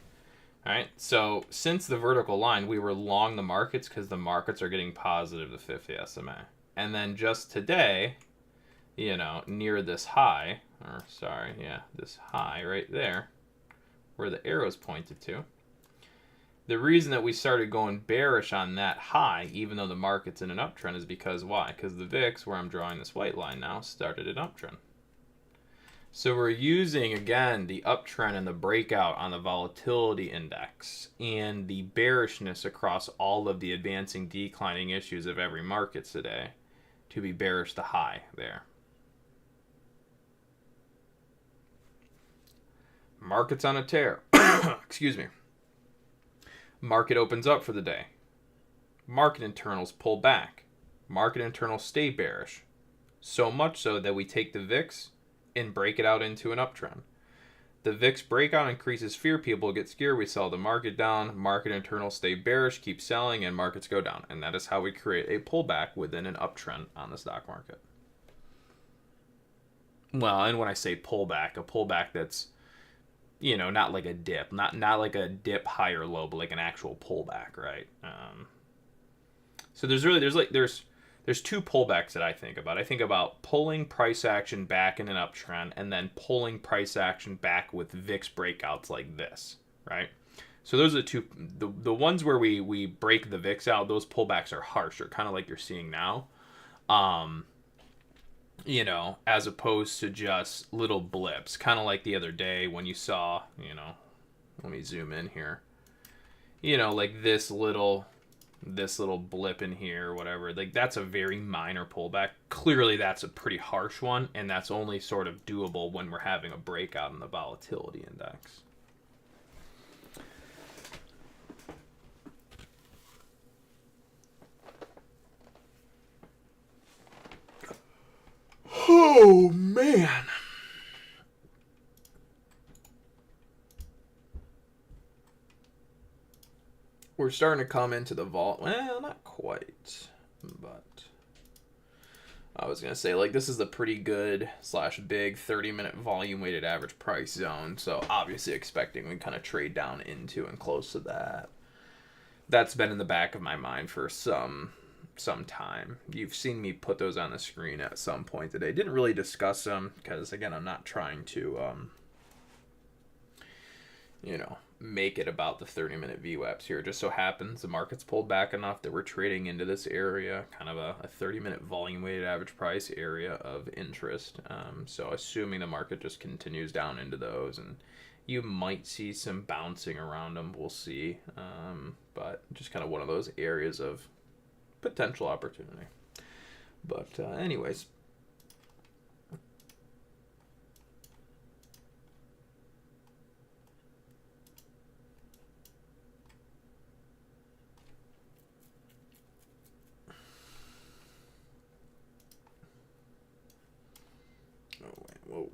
All right, so since the vertical line, we were long the markets because the markets are getting positive the 50 SMA. And then just today, you know, near this high, or sorry, yeah, this high right there, where the arrow's pointed to, the reason that we started going bearish on that high, even though the market's in an uptrend, is because why? Because the VIX, where I'm drawing this white line now, started an uptrend. So we're using, again, the uptrend and the breakout on the volatility index and the bearishness across all of the advancing declining issues of every market today to be bearish the high there. Market's on a tear. Excuse me. Market opens up for the day. Market internals pull back. Market internals stay bearish. So much so that we take the VIX and break it out into an uptrend. The VIX breakout increases fear. People get scared. We sell the market down. Market internals stay bearish, keep selling, and markets go down. And that is how we create a pullback within an uptrend on the stock market. Well, and when I say pullback, a pullback that's, you know, not like a dip, not like a dip high or low, but like an actual pullback, right? So there's two pullbacks that I think about. I think about pulling price action back in an uptrend and then pulling price action back with VIX breakouts like this, right? So those are the ones where we break the VIX out, those pullbacks are harsher, kind of like you're seeing now. You know, as opposed to just little blips, kind of like the other day when you saw, you know, let me zoom in here, you know, like this little blip in here or whatever. Like, that's a very minor pullback. Clearly that's a pretty harsh one, and that's only sort of doable when we're having a breakout in the volatility index. Oh man. We're starting to come into the vault. Well, not quite, but I was going to say, like, this is a pretty good / big 30-minute volume weighted average price zone. So obviously expecting we kind of trade down into and close to that. That's been in the back of my mind for some time. You've seen me put those on the screen at some point today. Didn't really discuss them because, again, I'm not trying to, you know, make it about the 30-minute VWAPs here. It just so happens the market's pulled back enough that we're trading into this area, kind of a 30-minute volume weighted average price area of interest. So assuming the market just continues down into those, and you might see some bouncing around them, we'll see. But just kind of one of those areas of potential opportunity. But anyways, whoa,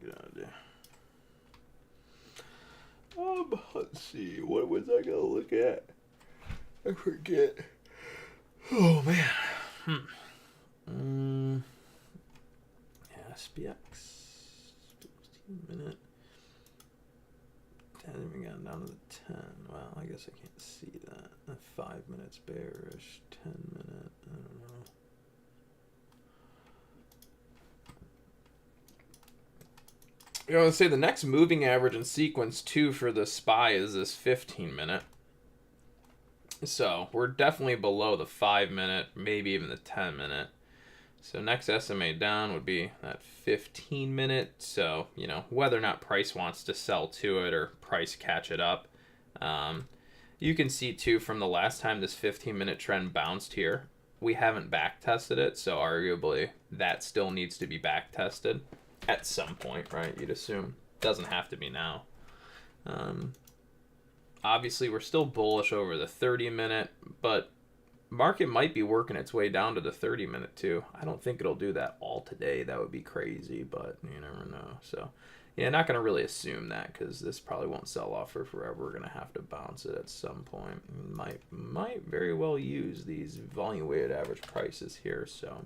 get out of there. Let's see, what was I gonna look at? I forget. Oh man. SPX. minute. 10, we got down to the 10. Well, I guess I can't see that. 5 minutes bearish, 10 minute, I don't know. You know, let's say the next moving average in sequence 2 for the SPY is this 15 minute. So we're definitely below the 5 minute, maybe even the 10 minute. So next SMA down would be that 15 minute. So, you know, whether or not price wants to sell to it or price catch it up. You can see too from the last time this 15-minute trend bounced here, we haven't back tested it. So arguably that still needs to be back tested at some point, right? You'd assume. Doesn't have to be now. Obviously, we're still bullish over the 30-minute, but market might be working its way down to the 30-minute too. I don't think it'll do that all today. That would be crazy, but you never know. So, yeah, not going to really assume that because this probably won't sell off for forever. We're going to have to bounce it at some point. Might very well use these volume-weighted average prices here, So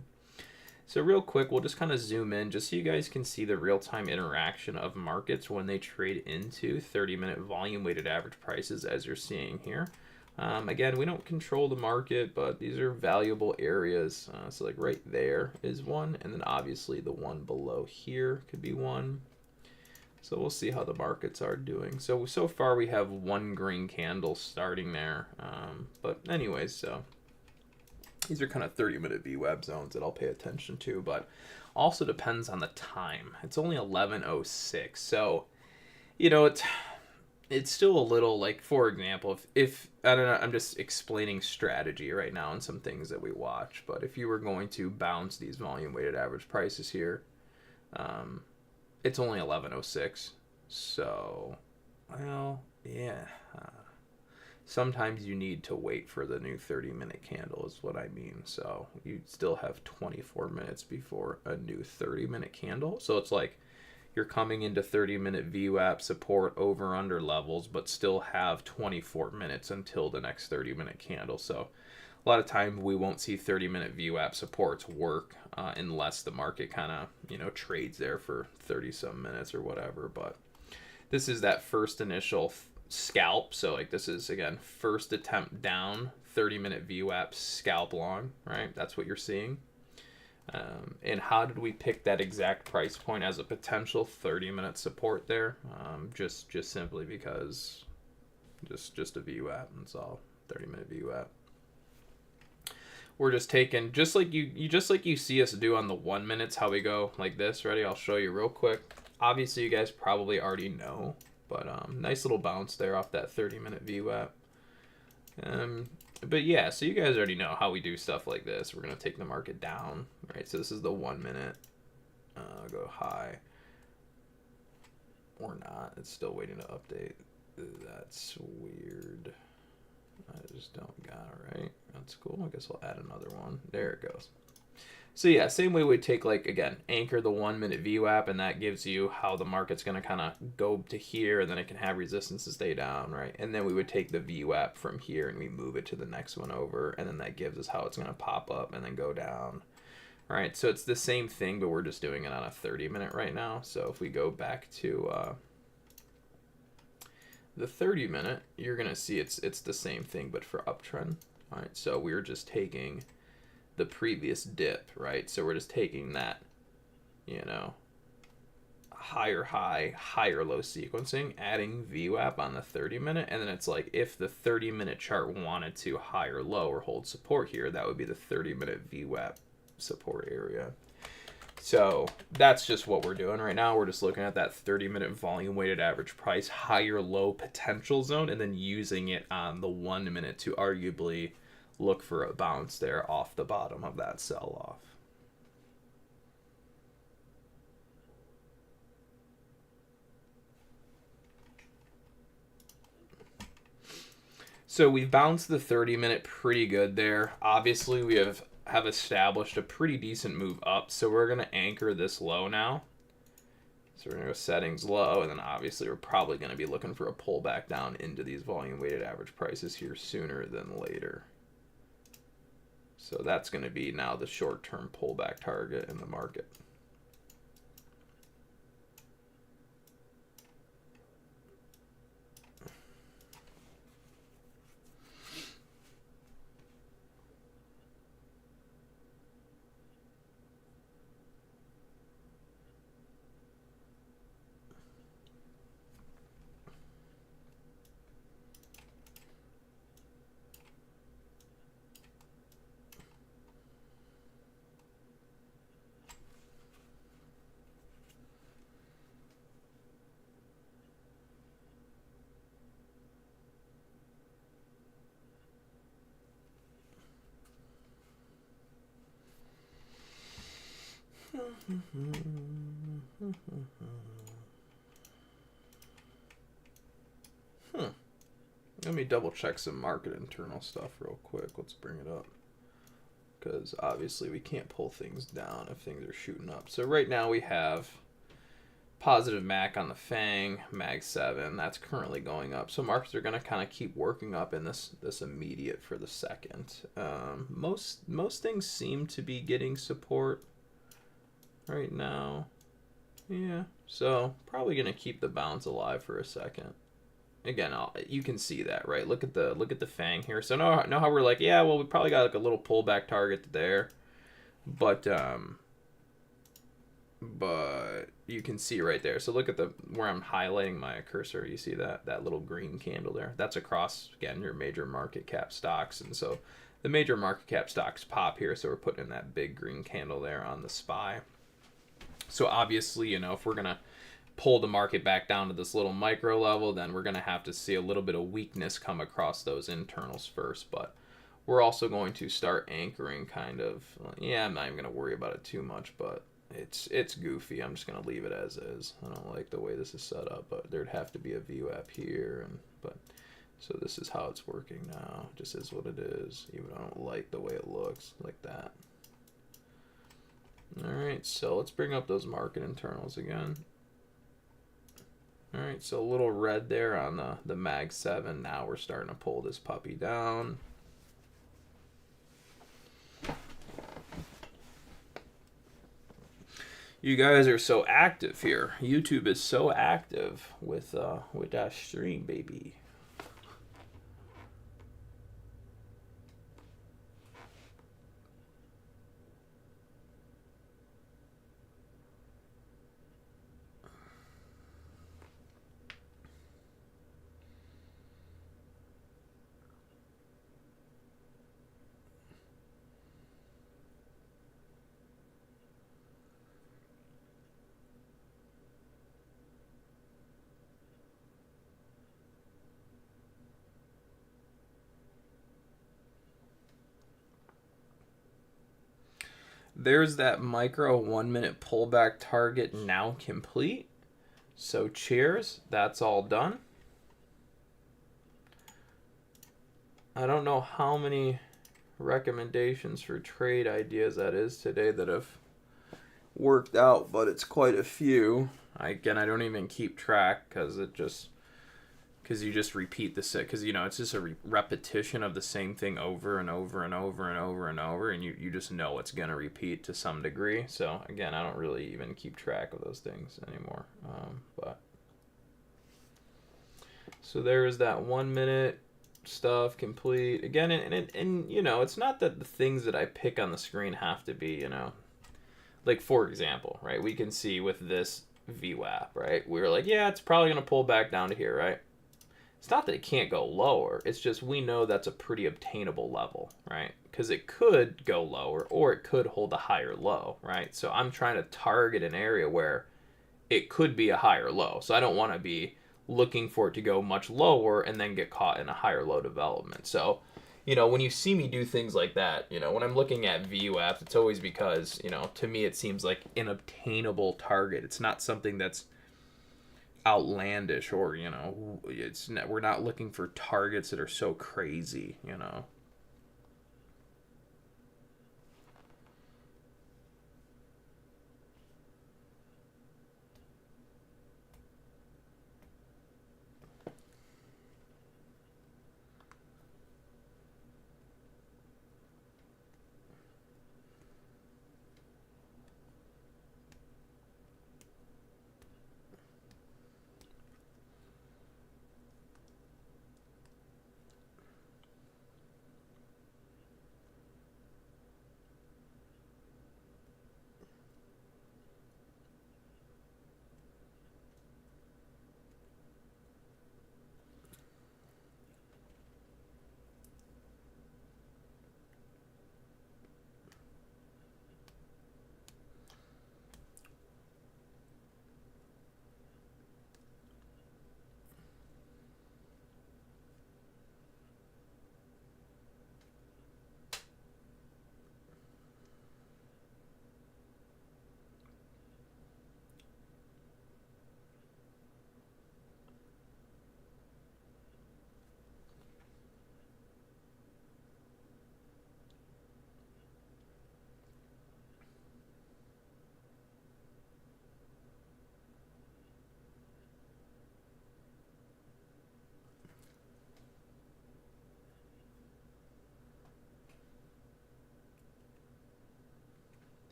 real quick, we'll just kind of zoom in just so you guys can see the real-time interaction of markets when they trade into 30-minute volume-weighted average prices as you're seeing here. Again, we don't control the market, but these are valuable areas. So like right there is one, and then obviously the one below here could be one. So we'll see how the markets are doing. So far we have one green candle starting there. But anyways, so these are kind of 30-minute VWAP zones that I'll pay attention to, but also depends on the time. It's only 11:06, so you know it's still a little like, for example, if I don't know, I'm just explaining strategy right now and some things that we watch, but if you were going to bounce these volume weighted average prices here, it's only 11:06, so well, yeah. Sometimes you need to wait for the new 30-minute candle is what I mean. So you still have 24 minutes before a new 30-minute candle. So it's like you're coming into 30-minute VWAP support over under levels, but still have 24 minutes until the next 30-minute candle. So a lot of time we won't see 30-minute VWAP supports work unless the market kind of, you know, trades there for 30 some minutes or whatever. But this is that first initial scalp. So like this is again first attempt down, 30-minute VWAP scalp long, right? That's what you're seeing. And how did we pick that exact price point as a potential 30-minute support there? Just simply because just a VWAP, that's all. 30-minute VWAP. We're just taking just like you see us do on the 1 minutes, how we go like this. Ready? I'll show you real quick. Obviously you guys probably already know. But nice little bounce there off that 30-minute VWAP. But yeah, so you guys already know how we do stuff like this. We're going to take the market down, right? So this is the 1 minute. Go high. Or not. It's still waiting to update. That's weird. I just don't got it, right? That's cool. I guess I'll add another one. There it goes. So yeah, same way we take, like, again, anchor the 1 minute VWAP, and that gives you how the market's going to kind of go to here, and then it can have resistance to stay down, right? And then we would take the VWAP from here and we move it to the next one over, and then that gives us how it's going to pop up and then go down, right? So it's the same thing, but we're just doing it on a 30-minute right now. So if we go back to the 30-minute, you're going to see it's the same thing, but for uptrend, all right? So we're just taking the previous dip, right? So we're just taking that, you know, higher high, higher low sequencing, adding VWAP on the 30-minute, and then it's like if the 30-minute chart wanted to high or low or hold support here, that would be the 30-minute VWAP support area. So that's just what we're doing right now. We're just looking at that 30-minute volume weighted average price, higher low potential zone, and then using it on the 1 minute to arguably look for a bounce there off the bottom of that sell-off. So we've bounced the 30-minute pretty good there. Obviously, we have established a pretty decent move up, so we're going to anchor this low now. So we're going to go settings low, and then obviously we're probably going to be looking for a pullback down into these volume-weighted average prices here sooner than later. So that's going to be now the short-term pullback target in the market. Let me double check some market internal stuff real quick. Let's bring it up. Because obviously we can't pull things down if things are shooting up. So right now we have positive MAC on the FANG, MAG 7. That's currently going up. So markets are going to kind of keep working up in this immediate for the second. Most things seem to be getting support right now. Yeah, so probably going to keep the bounce alive for a second. Again, you can see that, right? Look at the FANG here. So know how we're like, yeah, well, we probably got like a little pullback target there, but you can see right there. So look at where I'm highlighting my cursor. You see that little green candle there? That's across, again, your major market cap stocks. And so the major market cap stocks pop here. So we're putting in that big green candle there on the SPY. So obviously, you know, if we're going to pull the market back down to this little micro level, then we're going to have to see a little bit of weakness come across those internals first. But we're also going to start anchoring kind of, yeah, I'm not even going to worry about it too much, but it's goofy. I'm just going to leave it as is. I don't like the way this is set up, but there'd have to be a VWAP here. So this is how it's working now. It just is what it is. Even I don't like the way it looks like that. All right, so let's bring up those market internals again. All right, so a little red there on the MAG 7. Now we're starting to pull this puppy down. You guys are so active here. YouTube is so active with that stream, baby. There's that micro 1 minute pullback target now complete. So cheers, that's all done. I don't know how many recommendations for trade ideas that is today that have worked out, but it's quite a few. Again, I don't even keep track because you just repeat the set, because you know it's just a repetition of the same thing over and over and over and over and over, and you just know it's gonna repeat to some degree. So again, I don't really even keep track of those things anymore. But so there is that 1 minute stuff complete again, and you know, it's not that the things that I pick on the screen have to be, you know, like for example, right? We can see with this VWAP, right? We were like, yeah, it's probably gonna pull back down to here, right? It's not that it can't go lower. It's just we know that's a pretty obtainable level, right? Because it could go lower or it could hold a higher low, right? So I'm trying to target an area where it could be a higher low. So I don't want to be looking for it to go much lower and then get caught in a higher low development. So, you know, when you see me do things like that, you know, when I'm looking at VWAP, it's always because, you know, to me it seems like an obtainable target. It's not something that's outlandish, or you know, we're not looking for targets that are so crazy, you know.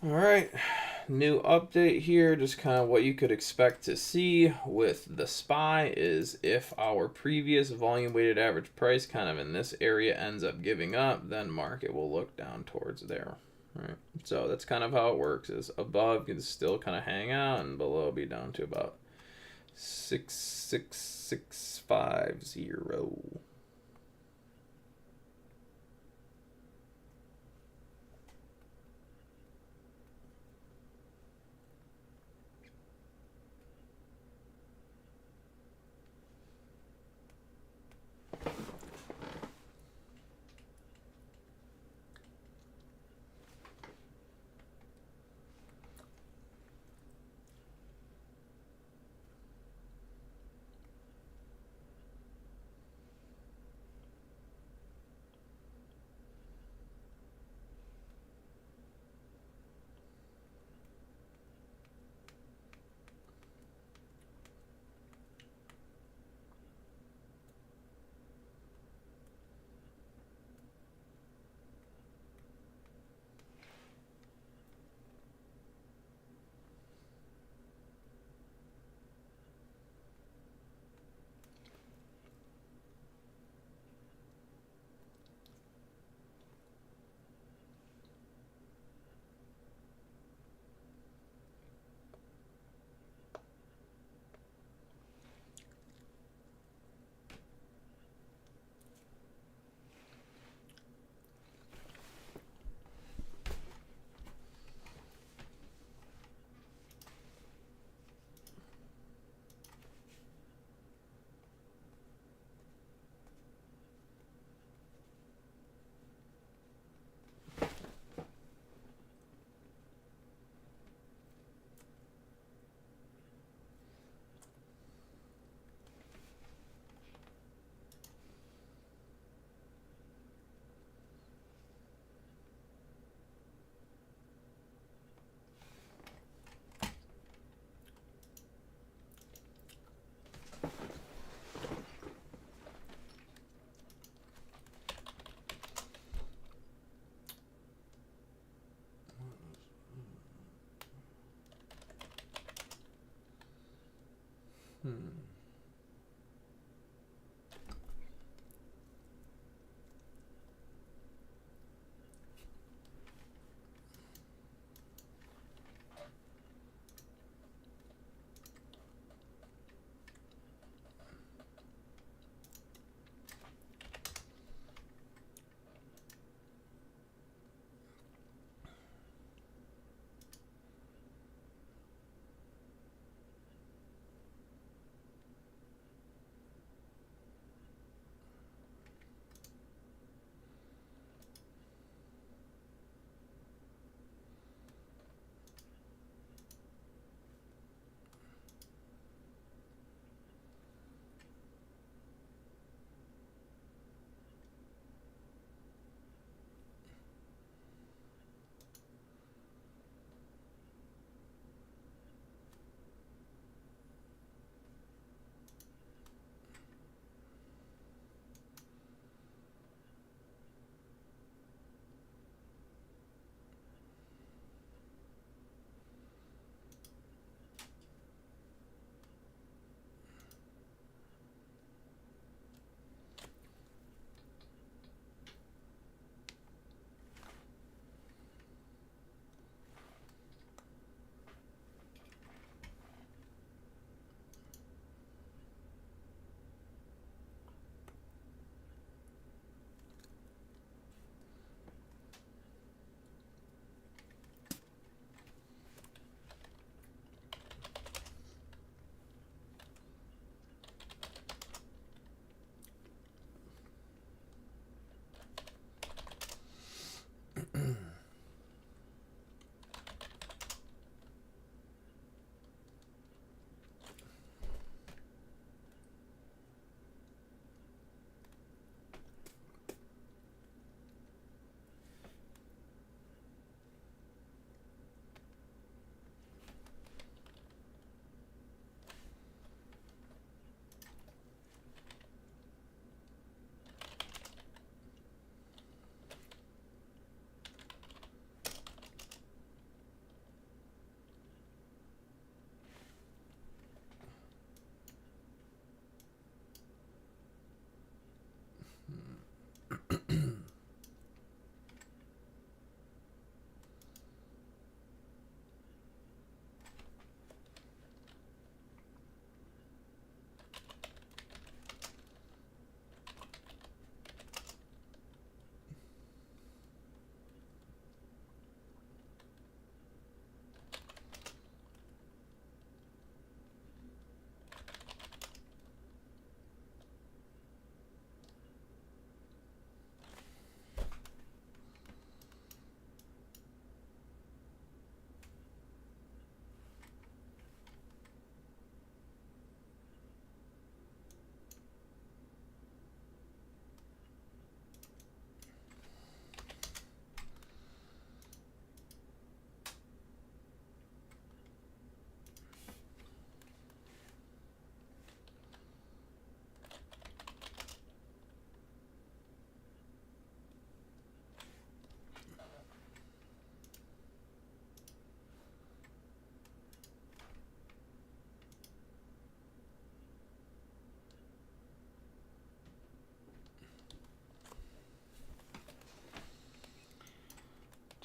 All right, new update here, just kind of what you could expect to see with the SPY is if our previous volume weighted average price kind of in this area ends up giving up, then market will look down towards there. Right. So that's kind of how it works, is above can still kind of hang out and below be down to about 66650.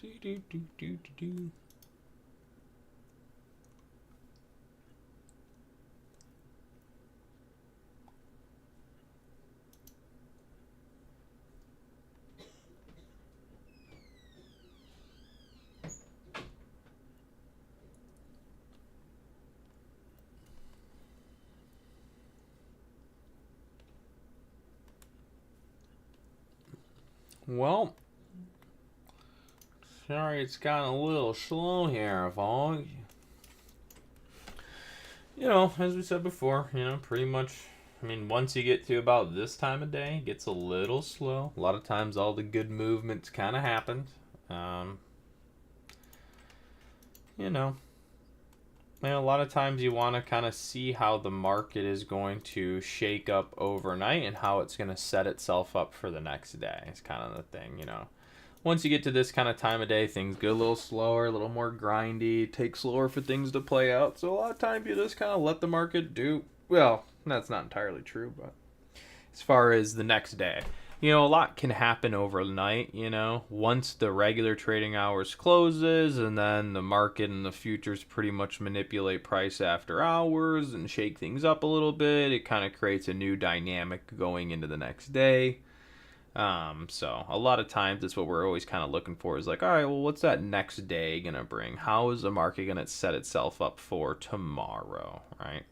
Do, do, do, do, do, do. Well, sorry it's gotten a little slow here, folks. You know, as we said before, you know, pretty much, I mean, once you get to about this time of day, it gets a little slow. A lot of times all the good movements kind of happened. Um, you know, and a lot of times you want to kind of see how the market is going to shake up overnight and how it's going to set itself up for the next day. It's kind of the thing, you know. Once you get to this kind of time of day, things get a little slower, a little more grindy, takes slower for things to play out. So a lot of times you just kind of let the market do, well, that's not entirely true, but as far as the next day, you know, a lot can happen overnight, you know, once the regular trading hours closes, and then the market and the futures pretty much manipulate price after hours and shake things up a little bit. It kind of creates a new dynamic going into the next day. So a lot of times it's what we're always kind of looking for is like, all right, well, what's that next day gonna bring? How is the market gonna set itself up for tomorrow, right?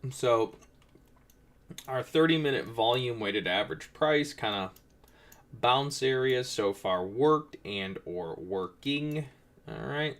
So our 30-minute volume weighted average price kind of bounce areas so far worked and or working. All right.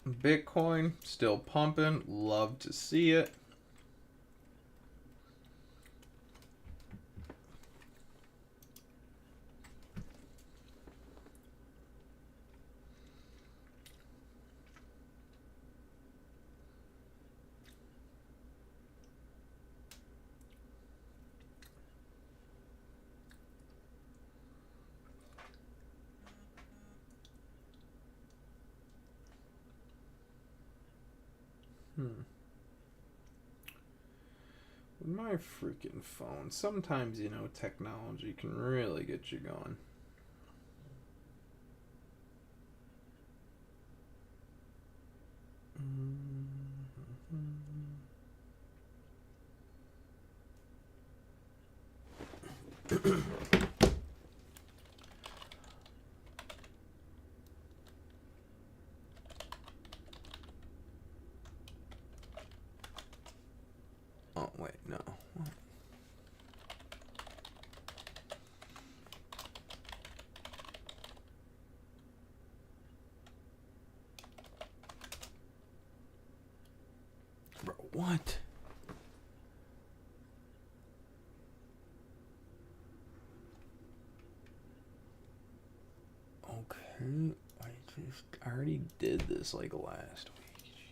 Bitcoin still pumping. Love to see it. My freaking phone. Sometimes, you know, technology can really get you going. Oh, wait, no. Bro, what? Okay, I already did this like last week. Jeez.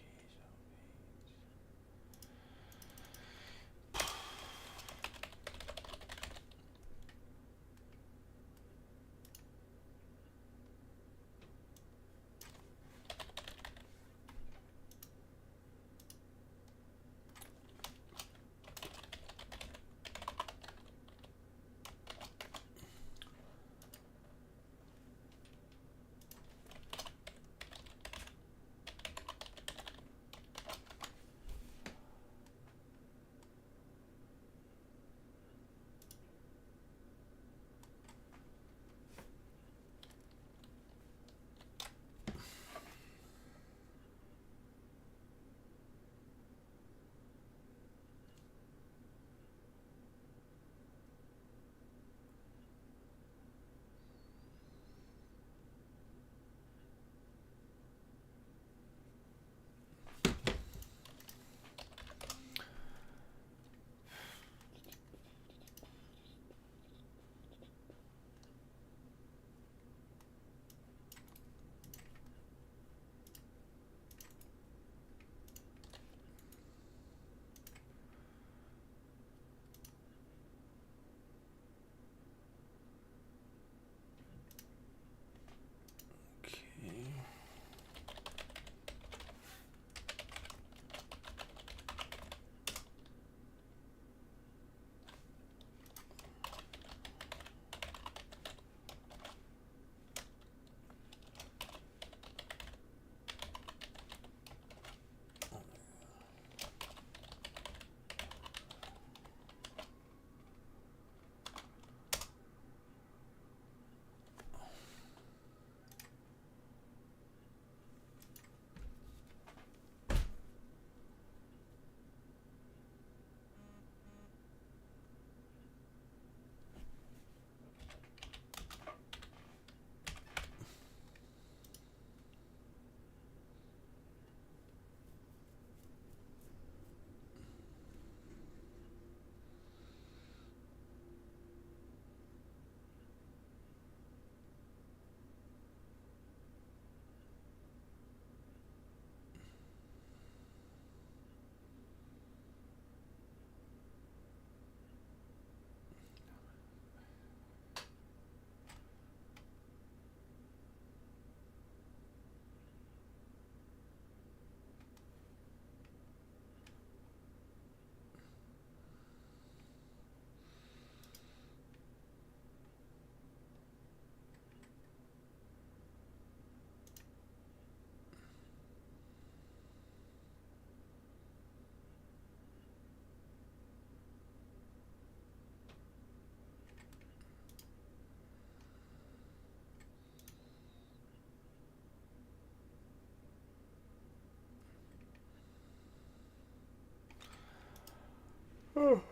Oh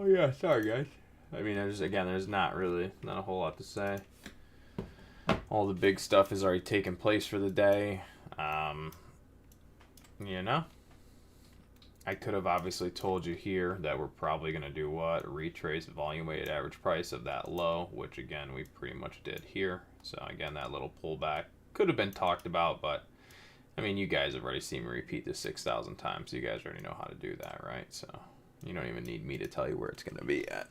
yeah, sorry guys. I mean, there's not a whole lot to say. All the big stuff has already taken place for the day. You know, I could have obviously told you here that we're probably going to do what? Retrace the volume weighted average price of that low, which again, we pretty much did here. So again, that little pullback could have been talked about, but I mean, you guys have already seen me repeat this 6,000 times. So you guys already know how to do that, right? So you don't even need me to tell you where it's going to be at.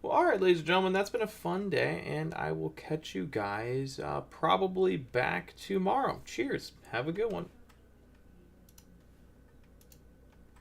Well, all right, ladies and gentlemen, that's been a fun day, and I will catch you guys probably back tomorrow. Cheers. Have a good one.